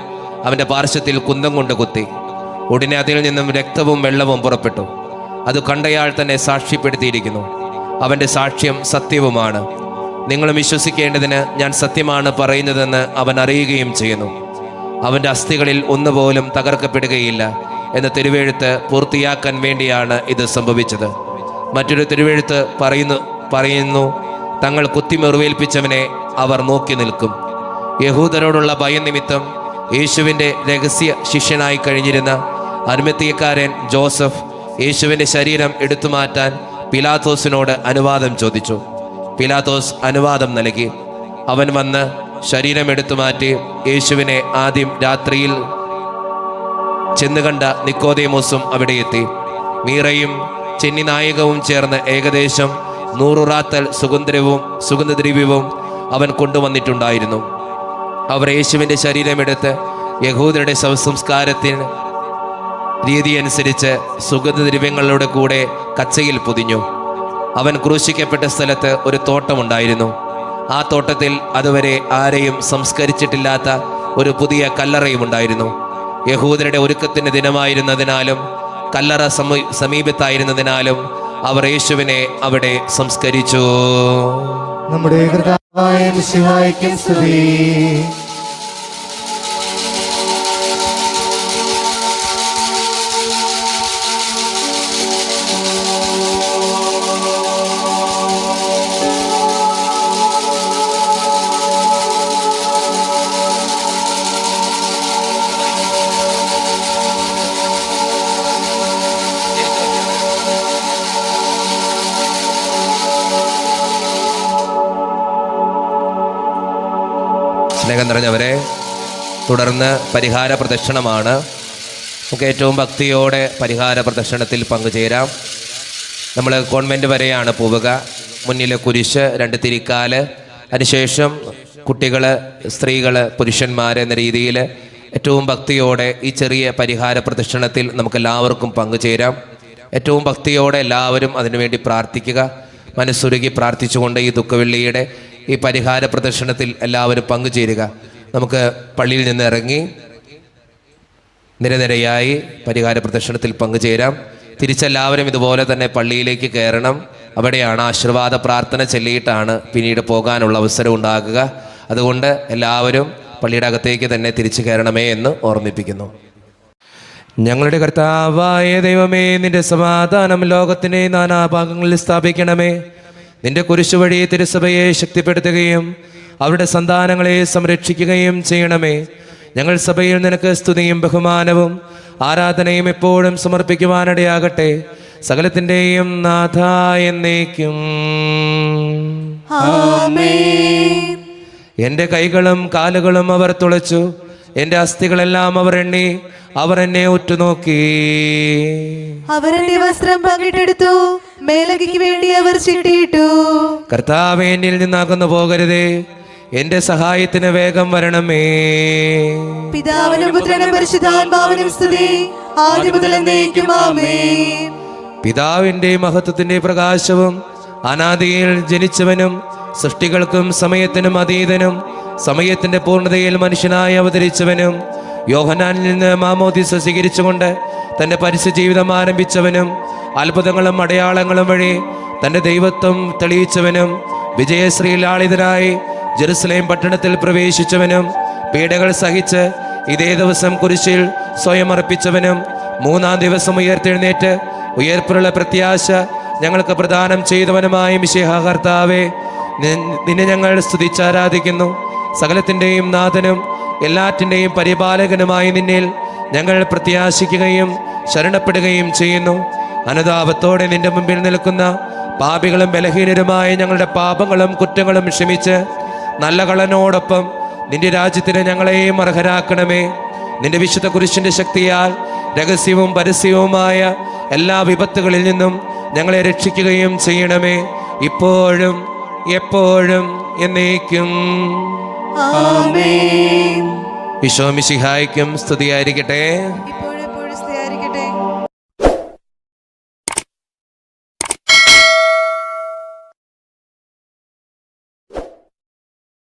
അവൻ്റെ പാർശ്വത്തിൽ കുന്തം കൊണ്ട് കുത്തി. ഉടനെ അതിൽ നിന്നും രക്തവും വെള്ളവും പുറപ്പെട്ടു. അത് കണ്ടയാൾ തന്നെ സാക്ഷ്യപ്പെടുത്തിയിരിക്കുന്നു. അവൻ്റെ സാക്ഷ്യം സത്യവുമാണ്. നിങ്ങളും വിശ്വസിക്കേണ്ടതിന് ഞാൻ സത്യമാണ് പറയുന്നതെന്ന് അവൻ അറിയുകയും ചെയ്യുന്നു. അവൻ്റെ അസ്ഥികളിൽ ഒന്നുപോലും തകർക്കപ്പെടുകയില്ല എന്ന തിരുവെഴുത്ത് പൂർത്തിയാക്കാൻ വേണ്ടിയാണ് ഇത് സംഭവിച്ചത്. മറ്റൊരു തിരുവെഴുത്ത് പറയുന്നു തങ്ങൾ കുത്തിമുറിവേൽപ്പിച്ചവനെ അവർ നോക്കി നിൽക്കും. യഹൂദരോടുള്ള ഭയനിമിത്തം യേശുവിൻ്റെ രഹസ്യ ശിഷ്യനായി കഴിഞ്ഞിരുന്ന അരിമത്തിയക്കാരൻ ജോസഫ് യേശുവിൻ്റെ ശരീരം എടുത്തുമാറ്റാൻ പിലാത്തോസിനോട് അനുവാദം ചോദിച്ചു. പിലാത്തോസ് അനുവാദം നൽകി. അവൻ വന്ന് ശരീരം എടുത്തുമാറ്റി യേശുവിനെ ആദ്യം രാത്രിയിൽ ചെന്ന് കണ്ട നിക്കോദേമോസും അവിടെ എത്തി. മീറയും ചെന്നിനായകവും ചേർന്ന് ഏകദേശം 100 റാത്തൽ സുഗന്ധദ്രവ്യവും അവൻ കൊണ്ടുവന്നിട്ടുണ്ടായിരുന്നു. അവർ യേശുവിൻ്റെ ശരീരമെടുത്ത് യഹൂദരുടെ ശവസംസ്കാരത്തിന് രീതിയനുസരിച്ച് സുഗന്ധദ്രവ്യങ്ങളുടെ കൂടെ കച്ചയിൽ പൊതിഞ്ഞു. അവൻ ക്രൂശിക്കപ്പെട്ട സ്ഥലത്ത് ഒരു തോട്ടമുണ്ടായിരുന്നു. ആ തോട്ടത്തിൽ അതുവരെ ആരെയും സംസ്കരിച്ചിട്ടില്ലാത്ത ഒരു പുതിയ കല്ലറയും ഉണ്ടായിരുന്നു. യഹൂദരുടെ ഒരുക്കത്തിന് ദിനമായിരുന്നതിനാലും കല്ലറ സമീപത്തായിരുന്നതിനാലും അവർ യേശുവിനെ അവിടെ സംസ്കരിച്ചു. നമ്മുടെ കർത്താവായ മിശിഹായ്ക്കും സ്തുതി. സ്നേഹം നിറഞ്ഞവരെ, തുടർന്ന് പരിഹാര പ്രദക്ഷിണമാണ്. നമുക്ക് ഏറ്റവും ഭക്തിയോടെ പരിഹാര പ്രദക്ഷിണത്തിൽ പങ്കുചേരാം. നമ്മൾ കോൺവെൻറ്റ് വരെയാണ് പോവുക. മുന്നിലെ കുരിശ്, 2 തിരിക്കാല്, അതിനുശേഷം കുട്ടികൾ, സ്ത്രീകൾ, പുരുഷന്മാർ എന്ന രീതിയിൽ ഏറ്റവും ഭക്തിയോടെ ഈ ചെറിയ പരിഹാര പ്രദക്ഷിണത്തിൽ നമുക്കെല്ലാവർക്കും പങ്കുചേരാം. ഏറ്റവും ഭക്തിയോടെ എല്ലാവരും അതിനുവേണ്ടി പ്രാർത്ഥിക്കുക. മനസ്സുരുകി പ്രാർത്ഥിച്ചുകൊണ്ട് ഈ ദുഃഖവെള്ളിയുടെ ഈ പരിഹാര പ്രദർശനത്തിൽ എല്ലാവരും പങ്കുചേരുക. നമുക്ക് പള്ളിയിൽ നിന്ന് ഇറങ്ങി നിരനിരയായി പരിഹാര പ്രദർശനത്തിൽ പങ്കുചേരാം. തിരിച്ചെല്ലാവരും ഇതുപോലെ തന്നെ പള്ളിയിലേക്ക് കയറണം. അവിടെയാണ് ആശീർവാദ പ്രാർത്ഥന ചൊല്ലിയിട്ടാണ് പിന്നീട് പോകാനുള്ള അവസരം ഉണ്ടാകുക. അതുകൊണ്ട് എല്ലാവരും പള്ളിയുടെ അകത്തേക്ക് തന്നെ തിരിച്ചു കയറണമേ എന്ന് ഓർമ്മിപ്പിക്കുന്നു. ഞങ്ങളുടെ കർത്താവായ ദൈവമേ, നിന്റെ സമാധാനം ലോകത്തിൻ്റെ നാനാഭാഗങ്ങളിൽ സ്ഥാപിക്കണമേ. നിന്റെ കുരിശു വഴി തിരുസഭയെ ശക്തിപ്പെടുത്തുകയും അവരുടെ സന്താനങ്ങളെ സംരക്ഷിക്കുകയും ചെയ്യണമേ. ഞങ്ങൾ സഭയിൽ നിനക്ക് സ്തുതിയും ബഹുമാനവും ആരാധനയും എപ്പോഴും സമർപ്പിക്കുവാനിടയാകട്ടെ. സകലത്തിൻ്റെയും നാഥ എന്നേക്കും. എൻ്റെ കൈകളും കാലുകളും അവർ തുളച്ചു, എൻ്റെ അസ്ഥികളെല്ലാം അവർ എണ്ണി. അവർ എന്നെ ഉറ്റുനോക്കി. അവരെന്റെ വസ്ത്രം പങ്കിട്ടെടുത്തു, മേലകയ്ക്ക് വേണ്ടി അവർ ചിട്ടിയിട്ടു. കർത്താവേ, എന്നിൽ നിന്നകന്നു പോകരുതേ, എന്റെ സഹായത്തിന് വേഗം വരണമേ. പിതാവിനും പുത്രനും പരിശുദ്ധാത്മാവിനും സ്തുതി, ആദ്യം മുതൽ എന്നേക്കും ആമേൻ. പിതാവിന്റെ മഹത്വത്തിന്റെ പ്രകാശവും അനാദിയിൽ ജനിച്ചവനും സൃഷ്ടികൾക്കും സമയത്തിനും അതീതനും സമയത്തിന്റെ പൂർണ്ണതയിൽ മനുഷ്യനായി അവതരിച്ചവനും യോഹന്നാനിൽ നിന്ന് മാമോദീസ സ്വീകരിച്ചുകൊണ്ട് തന്റെ പരസ്യ ജീവിതം ആരംഭിച്ചവനും അത്ഭുതങ്ങളും അടയാളങ്ങളും വഴി തന്റെ ദൈവത്വം തെളിയിച്ചവനും വിജയശ്രീലാളിതനായി ജെറുസലേം പട്ടണത്തിൽ പ്രവേശിച്ചവനും പീഡകൾ സഹിച്ച് ഇതേ ദിവസം കുരിശിൽ സ്വയം അർപ്പിച്ചവനും 3-ാം ദിവസം ഉയർത്തെഴുന്നേറ്റ് ഉയർപ്പിലുള്ള പ്രത്യാശ ഞങ്ങൾക്ക് പ്രദാനം ചെയ്തവനുമായ മിശിഹാ കർത്താവേ, നിന്നെ ഞങ്ങൾ സ്തുതിച്ചാരാധിക്കുന്നു. സകലത്തിൻ്റെയും നാഥനും എല്ലാറ്റിൻ്റെയും പരിപാലകനുമായി നിന്നിൽ ഞങ്ങൾ പ്രത്യാശിക്കുകയും ശരണപ്പെടുകയും ചെയ്യുന്നു. അനുതാപത്തോടെ നിന്റെ മുമ്പിൽ നിൽക്കുന്ന പാപികളും ബലഹീനരുമായ ഞങ്ങളുടെ പാപങ്ങളും കുറ്റങ്ങളും ക്ഷമിച്ച് നല്ല കളനോടൊപ്പം നിന്റെ രാജ്യത്തിന് ഞങ്ങളെയും അർഹരാക്കണമേ. നിന്റെ വിശുദ്ധ കുരിശിന്റെ ശക്തിയാൽ രഹസ്യവും പരസ്യവുമായ എല്ലാ വിപത്തുകളിൽ നിന്നും ഞങ്ങളെ രക്ഷിക്കുകയും ചെയ്യണമേ, ഇപ്പോഴും എപ്പോഴും എന്നേക്കും. ആമേൻ. ഈശോ മിശിഹായ്ക്കും സ്തുതിയായിരിക്കട്ടെ.